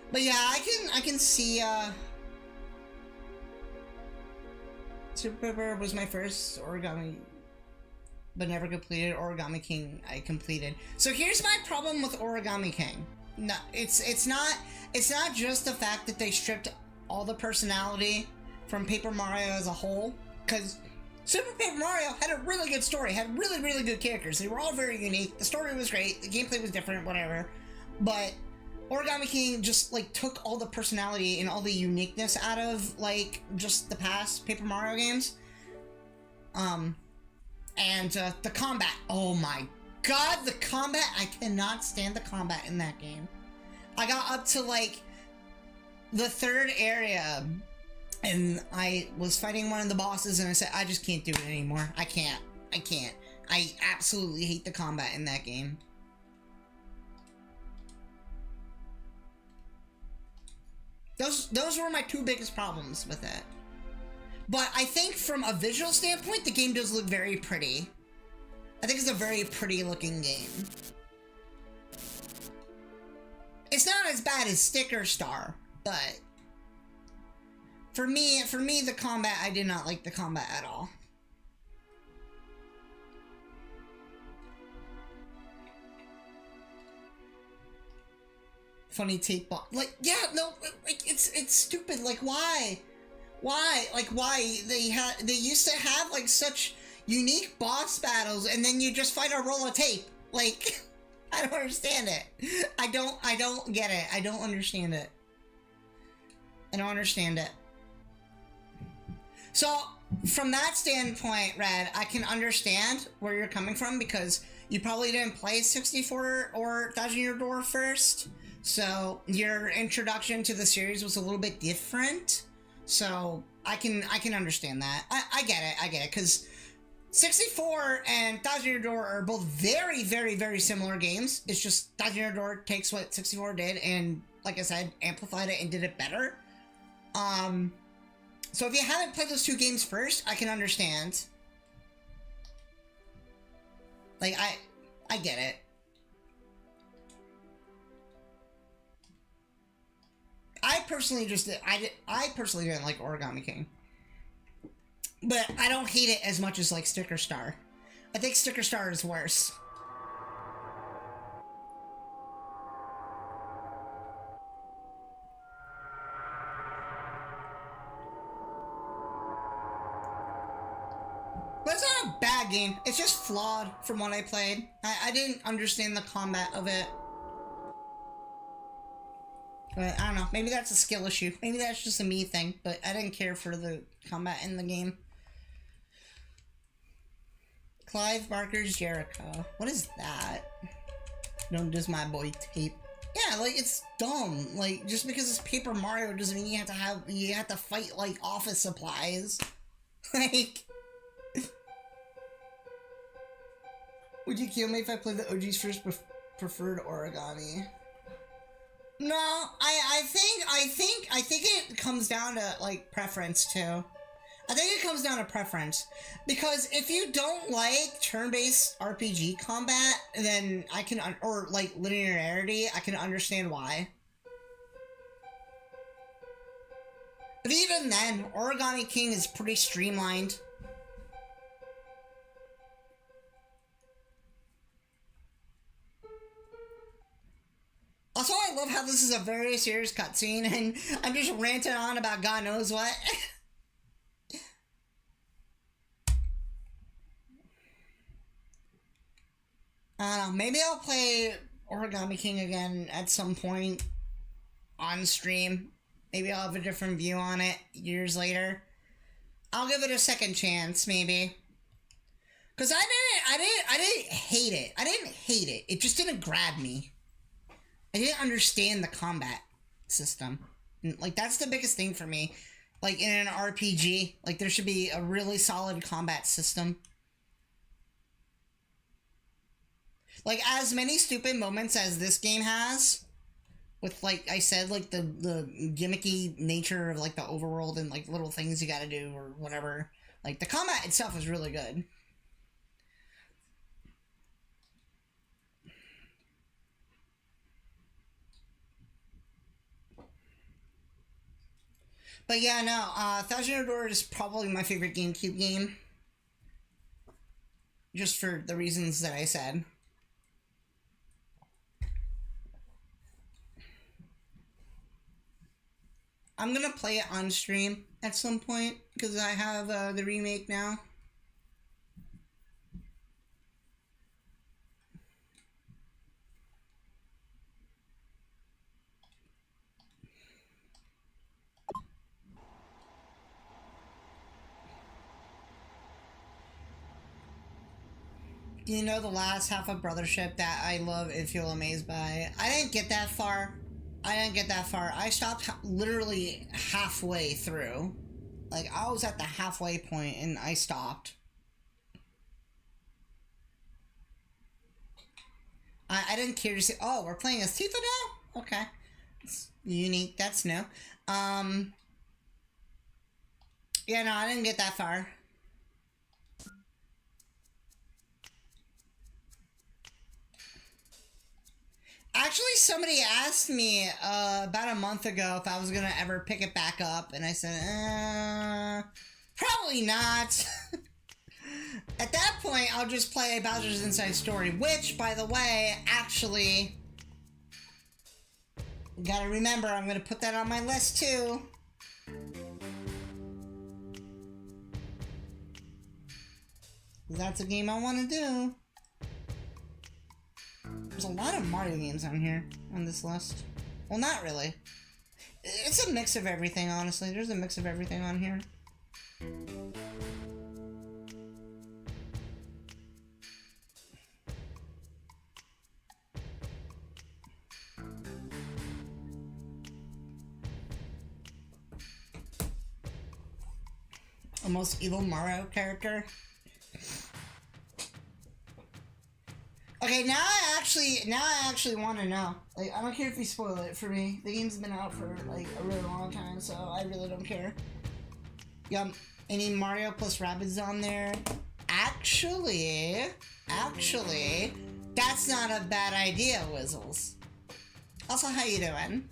S1: But yeah, I can see, Super Paper was my first Origami, but never completed. Origami King I completed. So here's my problem with Origami King. No, it's not just the fact that they stripped all the personality from Paper Mario as a whole, because Super Paper Mario had a really good story, had really, really good characters. They were all very unique. The story was great. The gameplay was different, whatever. But Origami King just, like, took all the personality and all the uniqueness out of, like, just the past Paper Mario games. And the combat. Oh my god, the combat! I cannot stand the combat in that game. I got up to, like, the third area, and I was fighting one of the bosses, and I said, I just can't do it anymore. I can't. I absolutely hate the combat in that game. Those were my two biggest problems with it. But I think from a visual standpoint, the game does look very pretty. I think it's a very pretty looking game. It's not as bad as Sticker Star, but for me, the combat, I did not like the combat at all. Funny tape box. Like, yeah, no, like, it's stupid. Like, why? Like, why? They used to have, like, such unique boss battles, and then you just fight a roll of tape. Like, I don't understand it. I don't get it. I don't understand it. I don't understand it. So, from that standpoint, Red, I can understand where you're coming from, because you probably didn't play 64 or Thousand Year Door first. So your introduction to the series was a little bit different. So I can understand that. I get it, because 64 and Thousand Year Door are both very, very, very similar games. It's just Thousand Year Door takes what 64 did and, like I said, amplified it and did it better. So if you haven't played those two games first, I can understand. Like, I get it. I personally didn't like Origami King. But I don't hate it as much as, like, Sticker Star. I think Sticker Star is worse. But it's not a bad game. It's just flawed from what I played. I didn't understand the combat of it. But I don't know, maybe that's a skill issue. Maybe that's just a me thing, but I didn't care for the combat in the game. Clive Barker's Jericho. What is that? Don't diss my boy Tape. Yeah, like, it's dumb. Like, just because it's Paper Mario doesn't mean you have to fight, like, office supplies. Like... Would you kill me if I played the OG's first preferred origami? No, I think it comes down to, like, preference, too. I think it comes down to preference. Because if you don't like turn-based RPG combat, then I can, or, like, linearity, I can understand why. But even then, Origami King is pretty streamlined. Also, I love how this is a very serious cutscene, and I'm just ranting on about God knows what. I don't know, maybe I'll play Origami King again at some point on stream. Maybe I'll have a different view on it years later. I'll give it a second chance, maybe. Cause I didn't hate it. I didn't hate it. It just didn't grab me. I didn't understand the combat system. Like, that's the biggest thing for me. Like, in an RPG, like, there should be a really solid combat system. Like, as many stupid moments as this game has, with, like I said, like, the gimmicky nature of, like, the overworld and, like, little things you gotta do or whatever. Like, the combat itself is really good. But yeah, no, Thousand Year Door is probably my favorite GameCube game. Just for the reasons that I said. I'm gonna play it on stream at some point, because I have the remake now. You know, the last half of Brothership that I love and feel amazed by. I didn't get that far. I stopped literally halfway through. Like, I was at the halfway point and I stopped. I didn't care to see. Oh, we're playing as Tifa now? Okay. It's unique. That's new. Yeah, no, I didn't get that far. Actually, somebody asked me about a month ago if I was gonna ever pick it back up, and I said, probably not. At that point, I'll just play Bowser's Inside Story, which, by the way, actually, you gotta remember, I'm gonna put that on my list too. That's a game I want to do. There's a lot of Mario games on here, on this list. Well, not really. It's a mix of everything, honestly. There's a mix of everything on here. The most evil Mario character. Okay, now I actually want to know. Like, I don't care if you spoil it for me. The game's been out for, like, a really long time, so I really don't care. Yup, any Mario plus Rabbids on there? Actually, that's not a bad idea, Wizzles. Also, how you doing?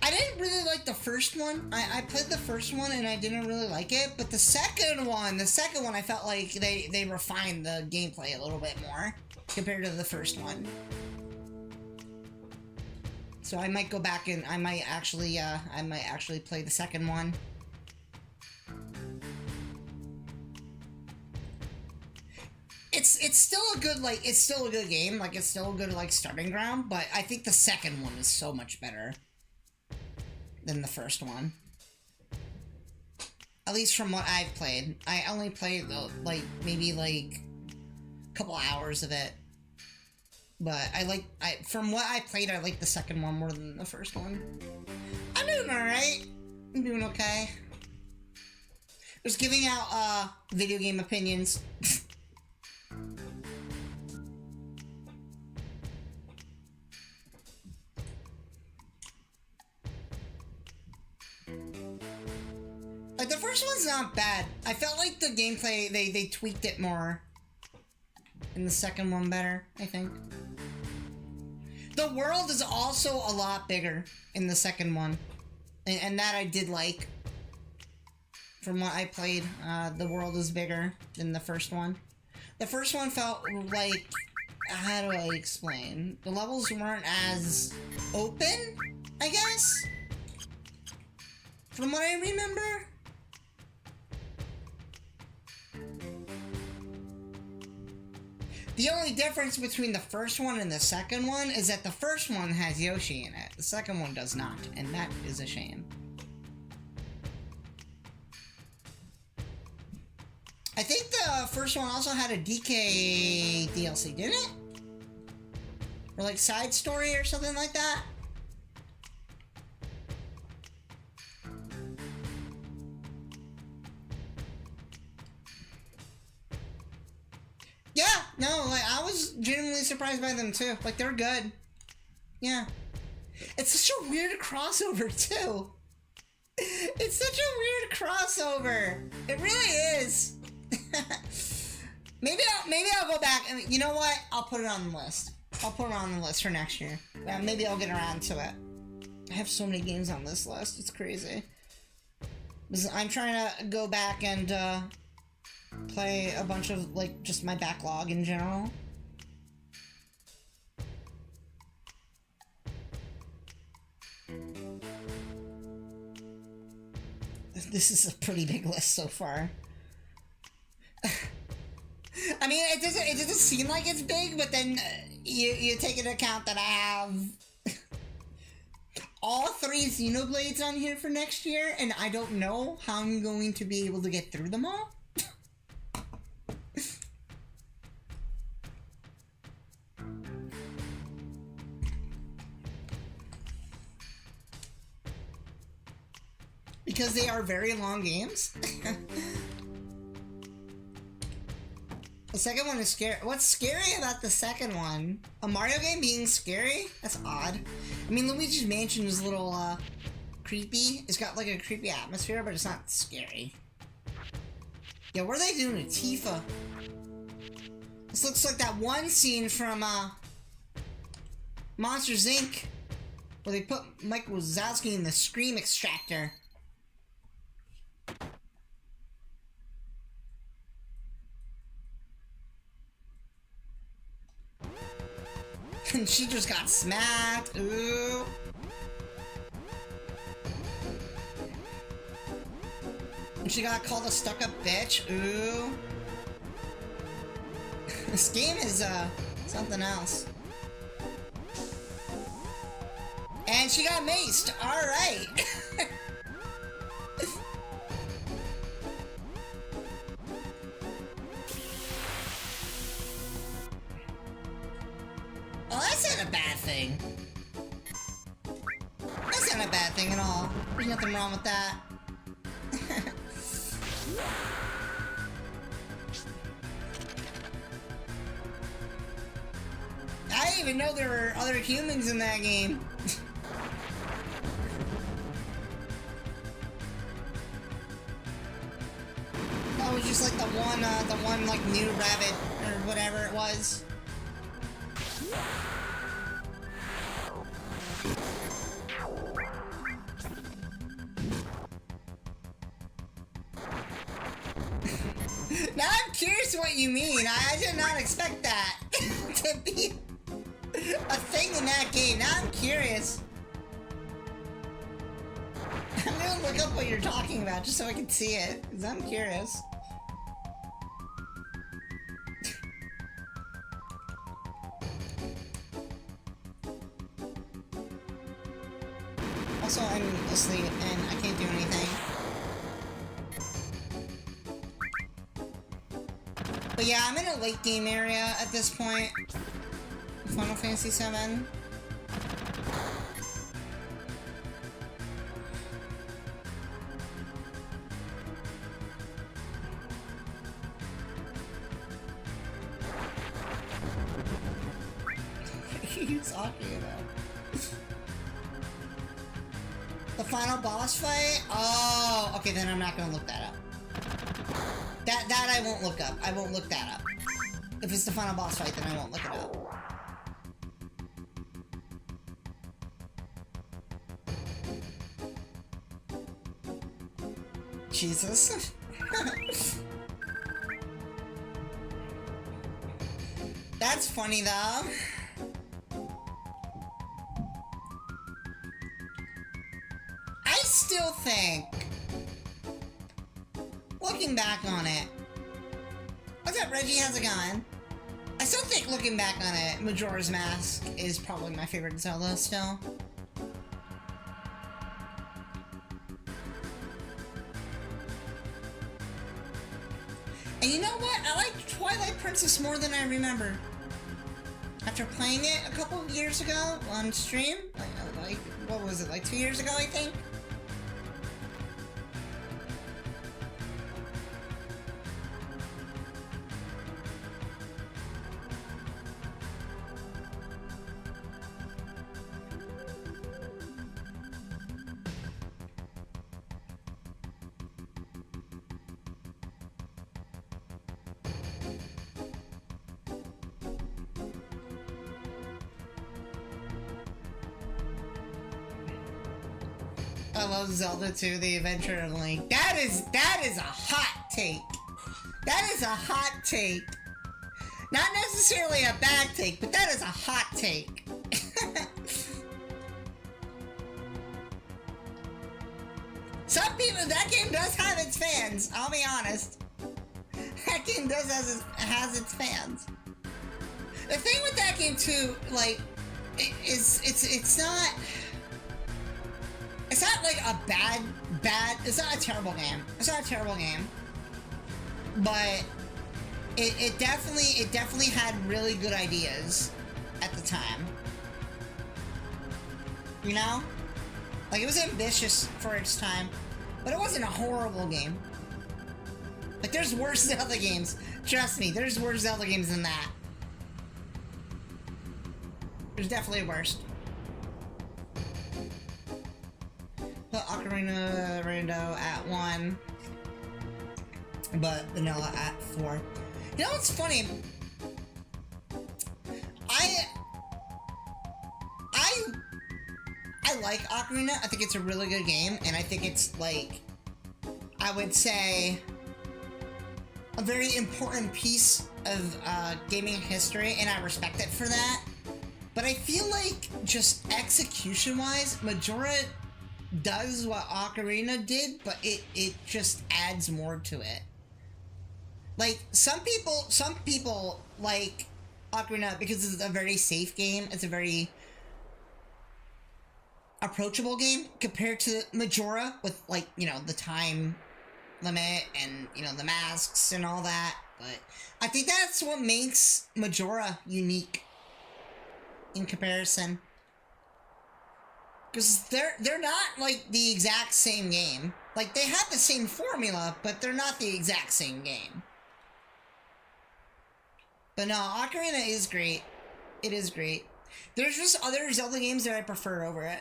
S1: I didn't really like the first one. I played the first one and I didn't really like it, but the second one I felt like they refined the gameplay a little bit more compared to the first one. So I might go back and I might actually play the second one. It's it's still a good, like, it's still a good game. Like, it's still a good, like, starting ground. But I think the second one is so much better than the first one. At least from what I've played. I only played, like, maybe, like, a couple hours of it. But from what I played, I like the second one more than the first one. I'm doing alright. I'm doing okay. Just giving out, video game opinions. Like, the first one's not bad. I felt like the gameplay, they tweaked it more. And the second one better, I think. The world is also a lot bigger in the second one. And that I did like. From what I played, the world is bigger than the first one. The first one felt like, how do I explain? The levels weren't as open, I guess? From what I remember? The only difference between the first one and the second one is that the first one has Yoshi in it. The second one does not, and that is a shame. I think the first one also had a DK DLC, didn't it? Or like side story or something like that? Yeah, no, like, I was genuinely surprised by them too. Like, they're good. Yeah. It's such a weird crossover too. It's such a weird crossover. It really is. maybe I'll go back and, you know what? I'll put it on the list. I'll put it on the list for next year. Yeah, maybe I'll get around to it. I have so many games on this list. It's crazy. I'm trying to go back and, play a bunch of, like, just my backlog in general. This is a pretty big list so far. I mean, it doesn't seem like it's big, but then you take into account that I have all 3 Xenoblades on here for next year, and I don't know how I'm going to be able to get through them all. Because they are very long games. The second one is scary. What's scary about the second one? A Mario game being scary? That's odd. I mean, Luigi's Mansion is a little, creepy. It's got, like, a creepy atmosphere, but it's not scary. Yeah, what are they doing to Tifa? This looks like that one scene from, Monsters, Inc., where they put Mike Wazowski in the Scream Extractor. And she just got smacked. Ooh. And she got called a stuck-up bitch. Ooh. This game is, something else. And she got maced. Alright. Well, that's not a bad thing. That's not a bad thing at all. There's nothing wrong with that. I didn't even know there were other humans in that game. That was just like the one like new rabbit or whatever it was. Now I'm curious what you mean. I did not expect that to be a thing in that game. Now I'm curious. I'm gonna look up what you're talking about just so I can see it, because I'm curious. Also, I'm asleep and I can't do anything. But yeah, I'm in a late game area at this point. Final Fantasy VII. He's talking about the final boss fight. Oh, okay. Then I'm not gonna look that up. That I won't look up. I won't look that up. If it's the final boss fight, then I won't look it up. Jesus. That's funny though. I still think, looking back on it, what's up, Reggie? How's it going? I still think, looking back on it, Majora's Mask is probably my favorite Zelda still. And you know what? I like Twilight Princess more than I remember. After playing it a couple of years ago on stream, like what was it, like 2 years ago, I think? I love Zelda 2, The Adventure of Link. That is a hot take. That is a hot take. Not necessarily a bad take, but that is a hot take. Some people, that game does have its fans, I'll be honest. That game does has its fans. The thing with that game too, like, it's not like a bad, it's not a terrible game. It's not a terrible game. But it definitely had really good ideas at the time. You know? Like, it was ambitious for its time, but it wasn't a horrible game. Like, there's worse Zelda games. Trust me, there's worse Zelda games than that. There's definitely worse. Put Ocarina Rando at 1, but Vanilla at 4. You know what's funny? I like Ocarina. I think it's a really good game, and I think it's, like, I would say, a very important piece of gaming history, and I respect it for that. But I feel like, just execution-wise, Majora does what Ocarina did, but it just adds more to it. Like, some people like Ocarina because it's a very safe game. It's a very approachable game compared to Majora with, like, you know, the time limit and, you know, the masks and all that. But I think that's what makes Majora unique in comparison. Because they're not, like, the exact same game. Like, they have the same formula, but they're not the exact same game. But no, Ocarina is great. It is great. There's just other Zelda games that I prefer over it.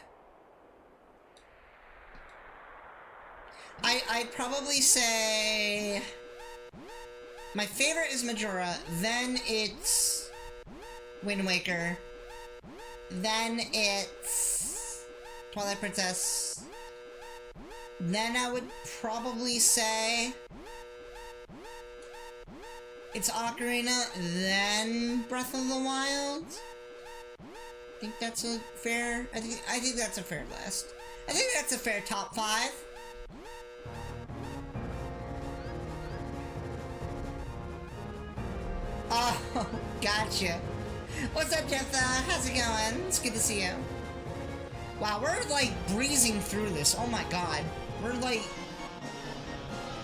S1: I'd probably say my favorite is Majora, then it's Wind Waker, then it's Twilight Princess, then I would probably say it's Ocarina, then Breath of the Wild. I think that's a fair, I think that's a fair list. I think that's a fair top 5. Oh, gotcha. What's up, Jeff? How's it going? It's good to see you. Wow, we're like breezing through this. Oh my god. We're like...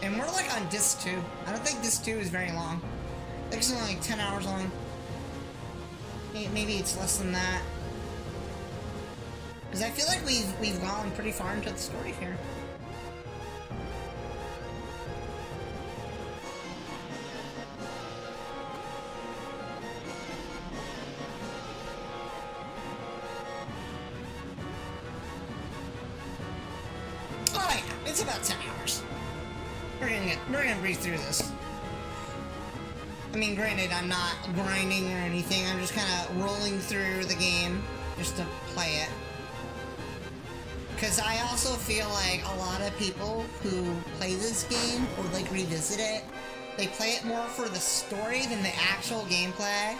S1: And we're like on disc 2. I don't think disc 2 is very long. I think it's only like 10 hours long. Maybe it's less than that. Because I feel like we've gone pretty far into the story here. Oh yeah, it's about 10 hours. We're gonna breeze through this. I mean, granted, I'm not grinding or anything. I'm just kind of rolling through the game just to play it. Because I also feel like a lot of people who play this game or like revisit it, they play it more for the story than the actual gameplay.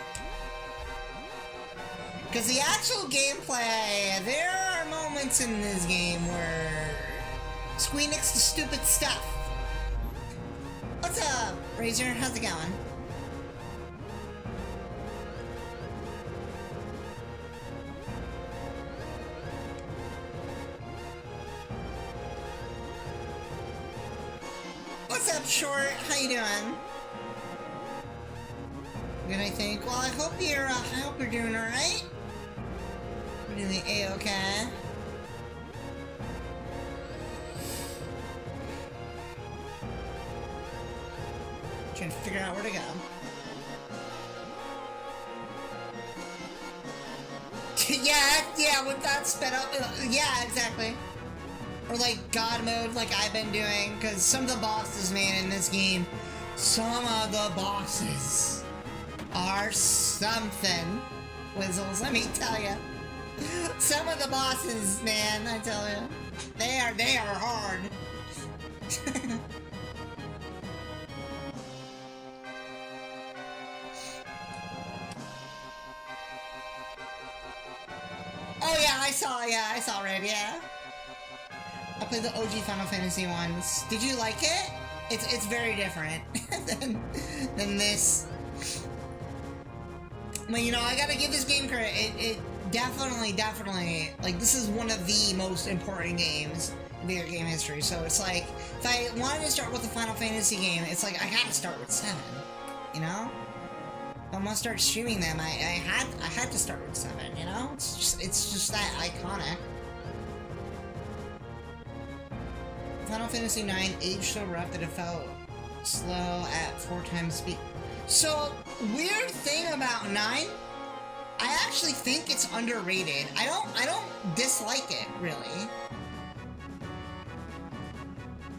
S1: Because the actual gameplay, there are moments in this game where Squeenix does stupid stuff. What's up, Razor? How's it going? What's up, Short? How you doing? Good, I think. Well, I hope you're doing all right. You're doing a-okay. Trying to figure out where to go. yeah, with that sped up. Yeah, exactly. Or like God mode, like I've been doing, because some of the bosses, man, in this game, some of the bosses are something. Whizzles, let me tell you. Some of the bosses, man, I tell you, they are hard. Oh yeah, I saw Red, yeah. I played the OG Final Fantasy ones. Did you like it? It's very different than this. But you know, I gotta give this game credit. It definitely, like, this is one of the most important games in video game history. So it's like, if I wanted to start with a Final Fantasy game, it's like, I gotta start with 7, you know? If I'm gonna start streaming them, I had to start with 7, you know? It's just that iconic. Final Fantasy IX aged so rough that it felt slow at 4 times speed. So, weird thing about 9, I actually think it's underrated. I don't dislike it, really.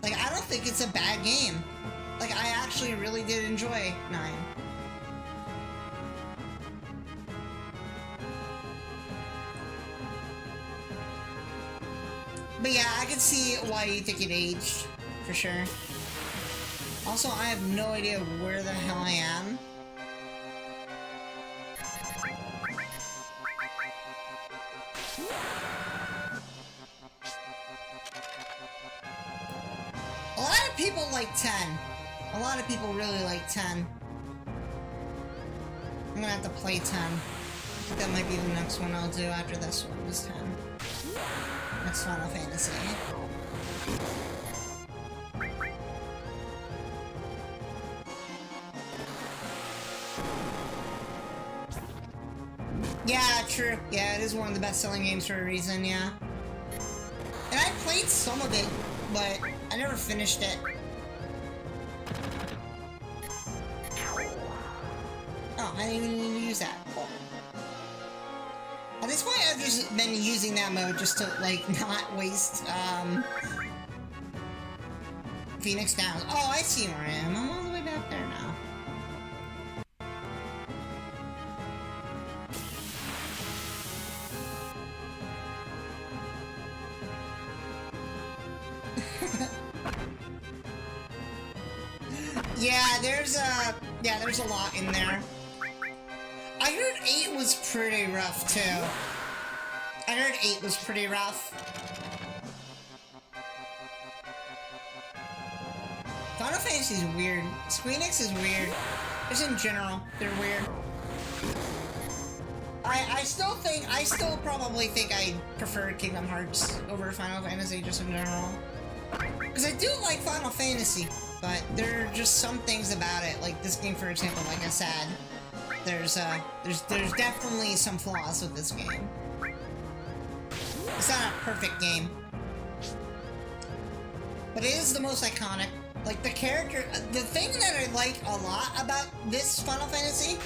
S1: Like, I don't think it's a bad game. Like, I actually really did enjoy 9. But yeah, I can see why you think it aged, for sure. Also, I have no idea where the hell I am. A lot of people like 10. A lot of people really like 10. I'm gonna have to play 10. I think that might be the next one I'll do after this one, is 10. Next Final Fantasy. Yeah, true. Yeah, it is one of the best-selling games for a reason, yeah. And I played some of it, but I never finished it. Oh, I didn't even need to use that. Cool. At this point, I've just been using that mode just to, like, not waste, Phoenix Down. Oh, I see where I am. I'm all the way back there now. Yeah, there's a lot in there. I heard 8 was pretty rough, too. I heard 8 was pretty rough. Final Fantasy is weird. Squeenix is weird. Just in general, they're weird. I still probably think I prefer Kingdom Hearts over Final Fantasy just in general. Because I do like Final Fantasy, but there are just some things about it, like this game, for example, like I said, there's definitely some flaws with this game. It's not a perfect game. But it is the most iconic. Like, the thing that I like a lot about this Final Fantasy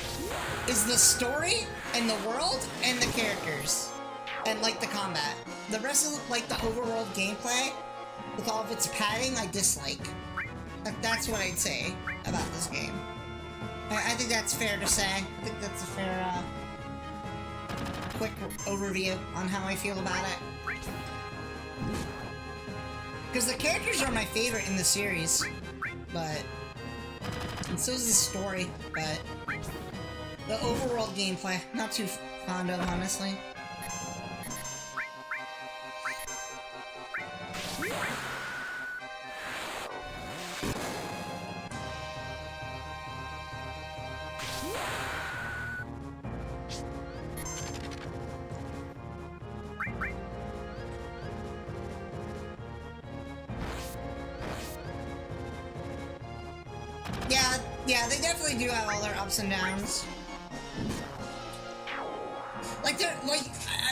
S1: is the story and the world and the characters. And, like, the combat. The rest of, like, the overworld gameplay, with all of its padding, I dislike. That's what I'd say about this game. I think that's fair to say. I think that's a fair, quick overview on how I feel about it. Because the characters are my favorite in the series, but... and so is the story, but... the overworld gameplay, not too fond of, honestly. Yeah, they definitely do have all their ups and downs. Like,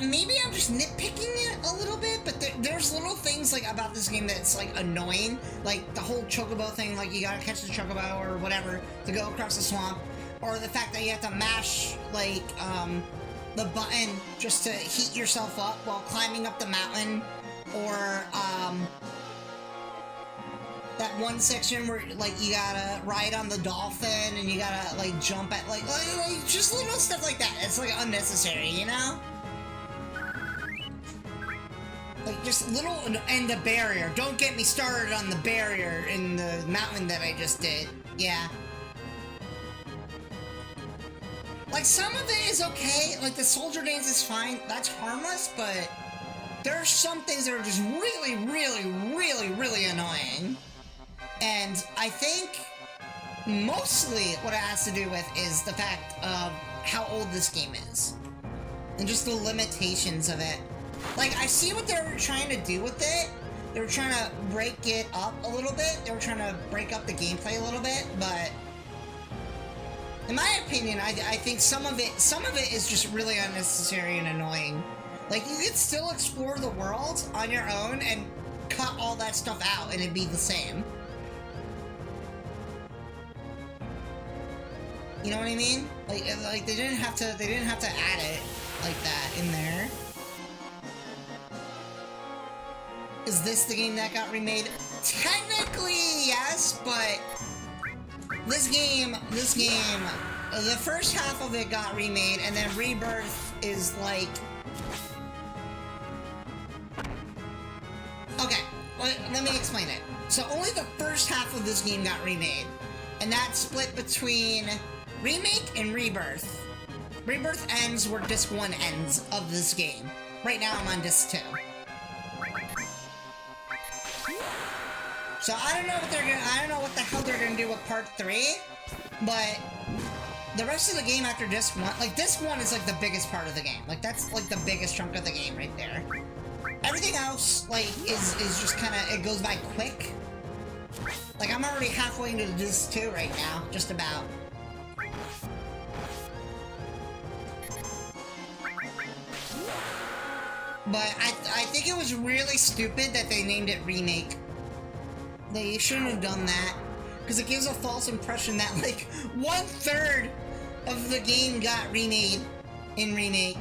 S1: maybe I'm just nitpicking it a little bit, but there's little things, like, about this game that's, like, annoying. Like, the whole chocobo thing, like, you gotta catch the chocobo or whatever to go across the swamp. Or the fact that you have to mash, like, the button just to heat yourself up while climbing up the mountain. Or, that one section where, like, you gotta ride on the dolphin and you gotta, like, jump at, like just little stuff like that. It's, like, unnecessary, you know? Like, just little, and the barrier. Don't get me started on the barrier in the mountain that I just did. Yeah. Like, some of it is okay. Like, the soldier dance is fine. That's harmless, but there are some things that are just really, really, really, really annoying. And I think mostly what it has to do with is the fact of how old this game is. And just the limitations of it. Like, I see what they're trying to do with it. They were trying to break it up a little bit. They were trying to break up the gameplay a little bit, but in my opinion, I think some of it is just really unnecessary and annoying. Like, you could still explore the world on your own and cut all that stuff out and it'd be the same. You know what I mean? Like they didn't have to add it like that in there. Is this the game that got remade? Technically, yes, but this game, the first half of it got remade, and then Rebirth is like... Okay, let me explain it. So only the first half of this game got remade, and that's split between Remake and Rebirth. Rebirth ends where Disc 1 ends of this game. Right now I'm on Disc 2. So I don't know what the hell they're gonna do with Part 3, but the rest of the game after Disc 1, like, Disc 1 is, like, the biggest part of the game. Like, that's, like, the biggest chunk of the game right there. Everything else, like, is just kinda, it goes by quick. Like, I'm already halfway into Disc 2 right now, just about. But I think it was really stupid that they named it Remake. They shouldn't have done that, because it gives a false impression that, like, 1/3 of the game got remade in Remake.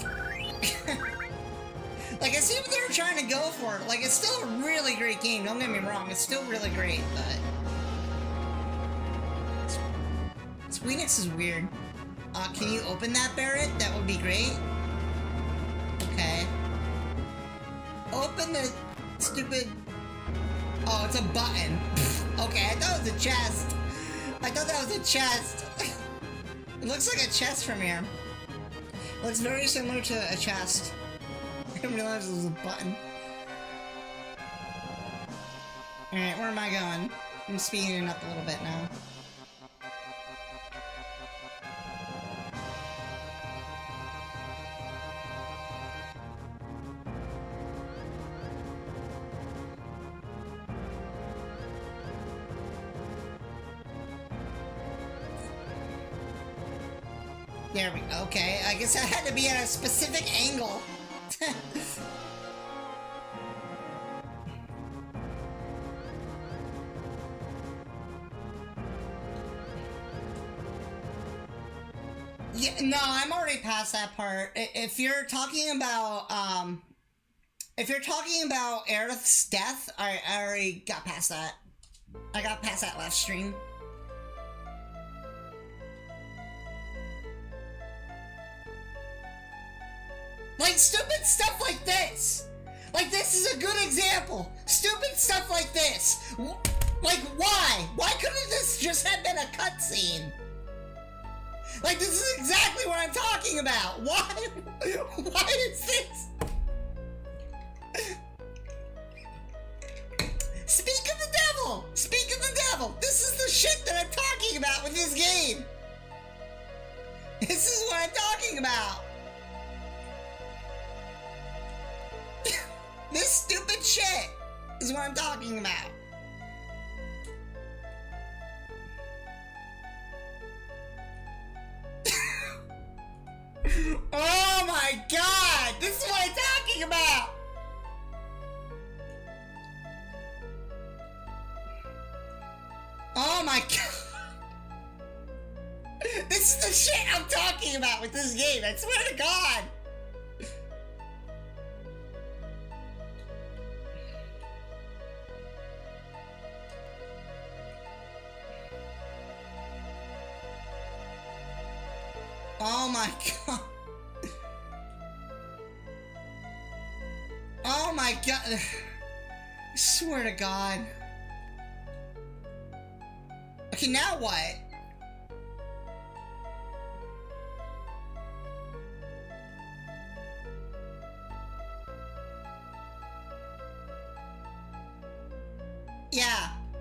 S1: Like, I see what they were trying to go for. Like, it's still a really great game, don't get me wrong, it's still really great, but... Squeenix is weird. Can you open that, Barrett? That would be great. Okay. Open the stupid... Oh, it's a button. Okay, I thought it was a chest. I thought that was a chest. It looks like a chest from here. Looks very similar to a chest. I didn't realize it was a button. Alright, where am I going? I'm speeding it up a little bit now. There we go. Okay, I guess I had to be at a specific angle. Yeah, no, I'm already past that part. If you're talking about, Aerith's death, I already got past that. I got past that last stream. Like, stupid stuff like this! Like, this is a good example! Stupid stuff like this! Like, why? Why couldn't this just have been a cutscene? Like, this is exactly what I'm talking about! Why? Why is this? Speak of the devil! Speak of the devil! This is the shit that I'm talking about with this game! This is what I'm talking about! This stupid shit is what I'm talking about. Oh my god! This is what I'm talking about! Oh my god! This is the shit I'm talking about with this game, I swear to god! Oh my god. Oh my god. I swear to god. Okay, now what?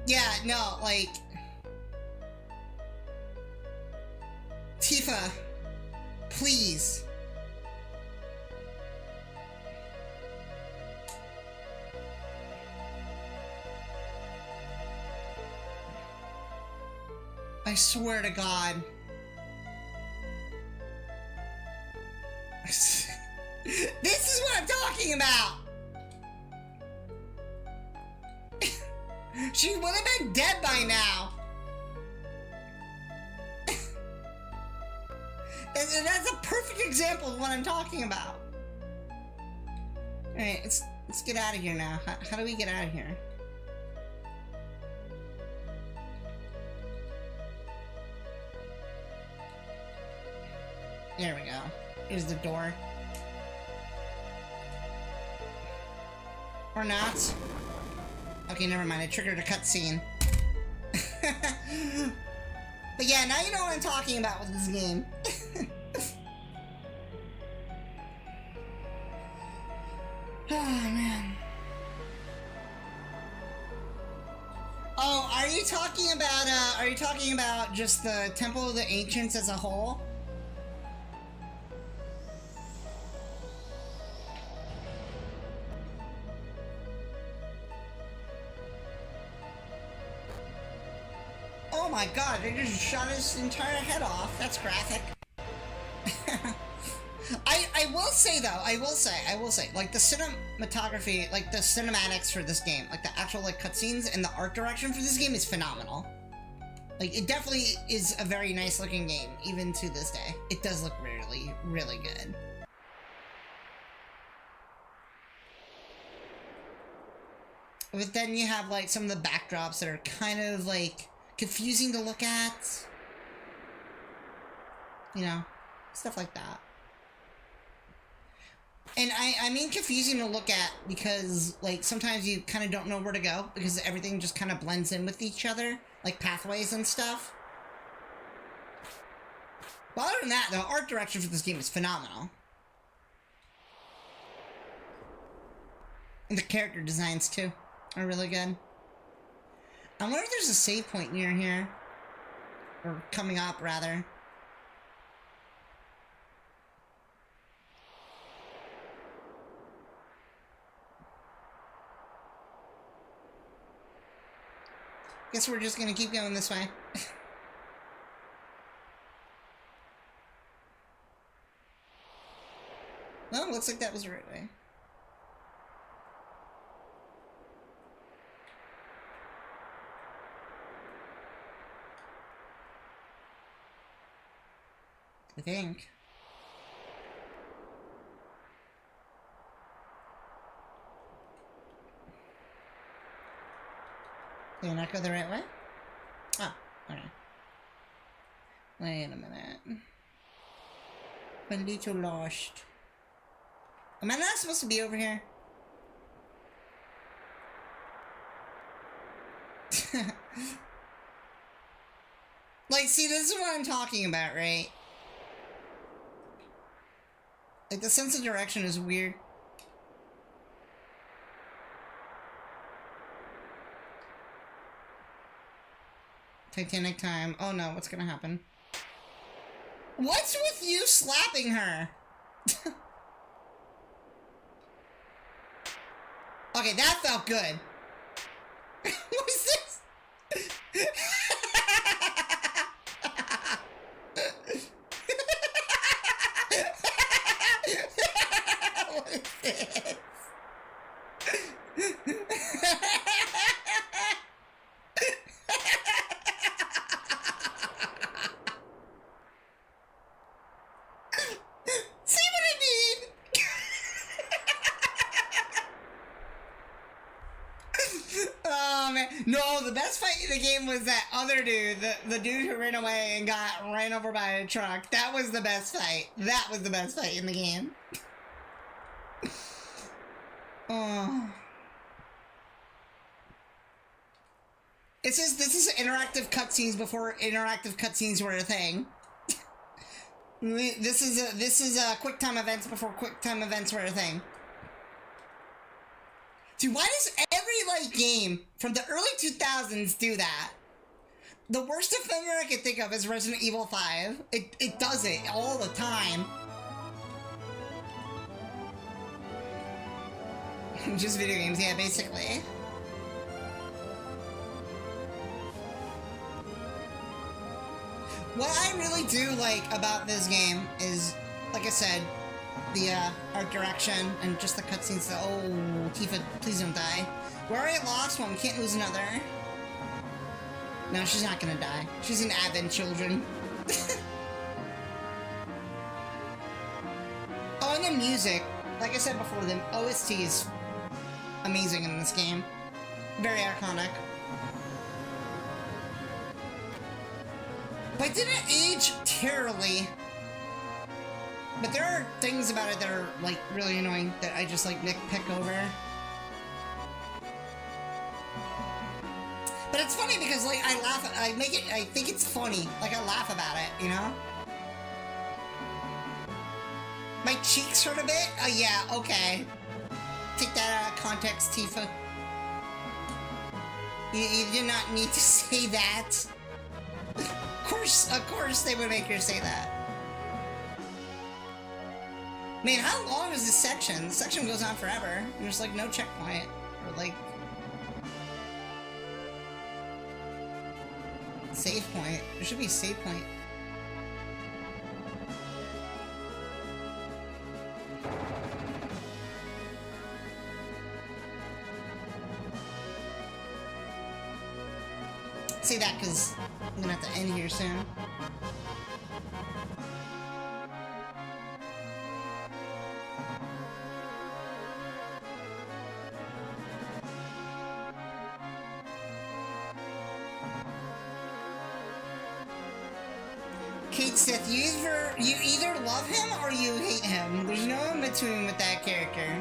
S1: Yeah, no, like... Tifa. Please. I swear to God. This is what I'm talking about! She would have been dead by now! That's a perfect example of what I'm talking about. Alright, let's get out of here now. How do we get out of here? There we go. Here's the door. Or not. Okay, never mind. I triggered a cutscene. But yeah, now you know what I'm talking about with this game. Oh, man. Oh, are you talking about just the Temple of the Ancients as a whole? Oh my god, they just shot his entire head off. That's graphic. I will say though, I will say, like the cinematography, like the cinematics for this game, like the actual like cutscenes and the art direction for this game is phenomenal. Like it definitely is a very nice looking game, even to this day. It does look really, really good. But then you have like some of the backdrops that are kind of like confusing to look at. You know, stuff like that. And I mean confusing to look at because, like, sometimes you kind of don't know where to go because everything just kind of blends in with each other, like pathways and stuff. But other than that, the art direction for this game is phenomenal. And the character designs, too, are really good. I wonder if there's a save point near here. Or coming up, rather. Guess we're just gonna keep going this way. Oh, looks like that was the right way. I think. Did I not go the right way? Oh, okay. Wait a minute. A little lost. Am I not supposed to be over here? Like, see, this is what I'm talking about, right? Like, the sense of direction is weird. Titanic time. Oh no, what's gonna happen? What's with you slapping her? Okay, that felt good. What is this? What is this? See what I mean? Oh man, no, the best fight in the game was that other dude, the dude who ran away and got ran over by a truck. That was the best fight. That was the best fight in the game. Oh. It's just, this is interactive cutscenes before interactive cutscenes were a thing. This is QuickTime events before QuickTime events were a thing. Dude, why does every, like, game from the early 2000s do that? The worst offender I can think of is Resident Evil 5. It does it all the time. Just video games, yeah, basically. What I really do like about this game is, like I said, the art direction and just the cutscenes. Oh, Tifa, please don't die. We already lost one. We can't lose another. No, she's not gonna die. She's an Advent children. Oh, and the music. Like I said before, the OST is amazing in this game. Very iconic. But it didn't age terribly. But there are things about it that are, like, really annoying that I just, like, nitpick over. But it's funny because, like, I laugh at, I think it's funny. Like, I laugh about it, you know? My cheeks hurt a bit? Oh, yeah, okay. Take that out of context, Tifa. You did not need to say that. Of course they would make her say that. Man, how long is this section? The section goes on forever. And there's, like, no checkpoint. Or, like... save point. There should be a save point. Say that because I'm gonna have to end here soon. Kate Sith, you either love him or you hate him. There's no in between with that character.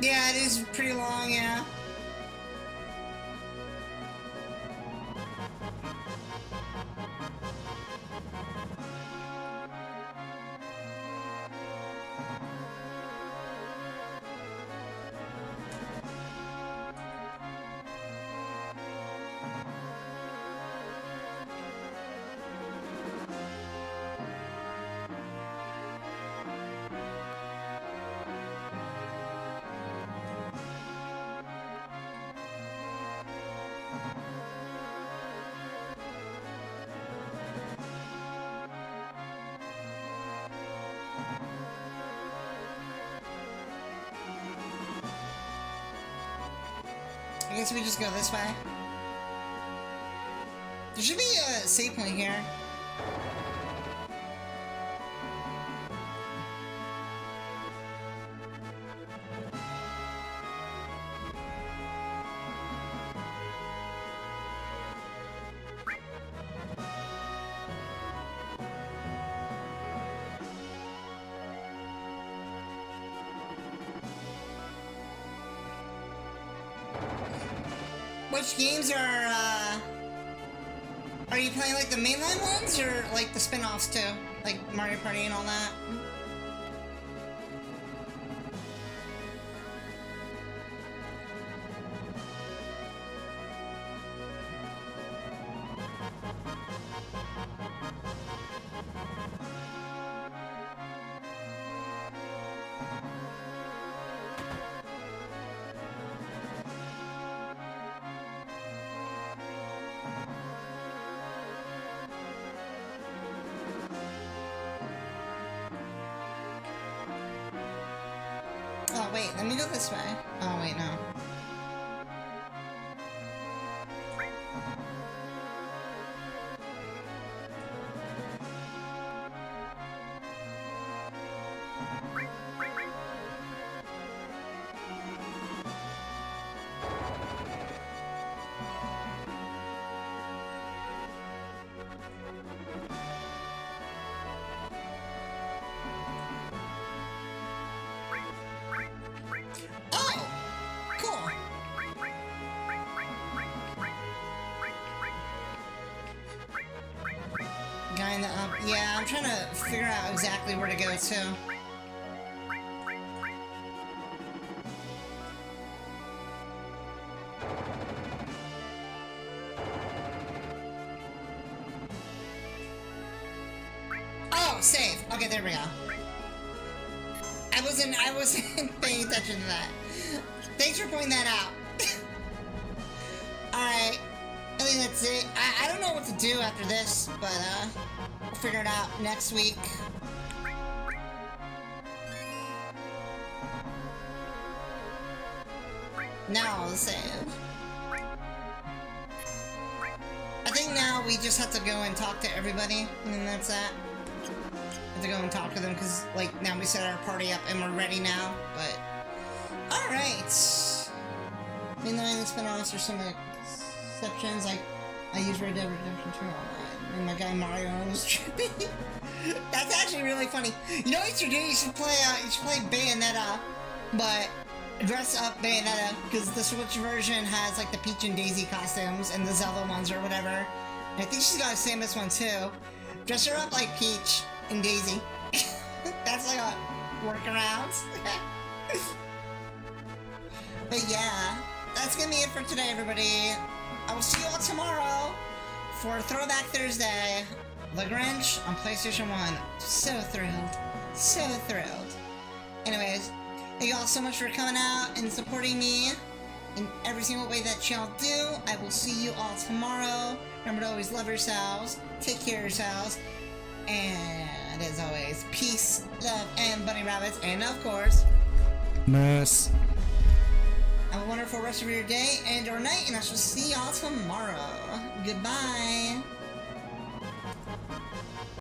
S1: Yeah, it is pretty long, yeah. I guess we just go this way. There should be a save point here. Which games are you playing, like the mainline ones or like the spin-offs too? Like Mario Party and all that? Oh wait, let me go this way. Oh wait, no. Guy in the up. Yeah, I'm trying to figure out exactly where to go to. Oh, save. Okay, there we go. I wasn't paying attention to that. Thanks for pointing that out. Alright. I think that's it. I don't know what to do after this, but we'll figure it out next week. Now I'll save. I think now we just have to go and talk to everybody, and then that's that. Have to go and talk to them, because, like, now we set our party up and we're ready now, but... Alright! Midnight spin-offs or some exceptions, like I use Red Dead Redemption 2 all that, and my guy Mario was tripping. That's actually really funny. You know what you should do? You should play Bayonetta, but dress up Bayonetta, because the Switch version has like the Peach and Daisy costumes and the Zelda ones or whatever. And I think she's got a Samus one too. Dress her up like Peach and Daisy. That's like a workaround. But yeah, that's gonna be it for today, everybody. I will see you all tomorrow for Throwback Thursday. The Grinch on PlayStation 1. So thrilled. So thrilled. Anyways, thank you all so much for coming out and supporting me in every single way that y'all do. I will see you all tomorrow. Remember to always love yourselves, take care of yourselves, and as always, peace, love, and bunny rabbits, and of course,
S2: Mess.
S1: have a wonderful rest of your day and or night, and I shall see y'all tomorrow. Goodbye.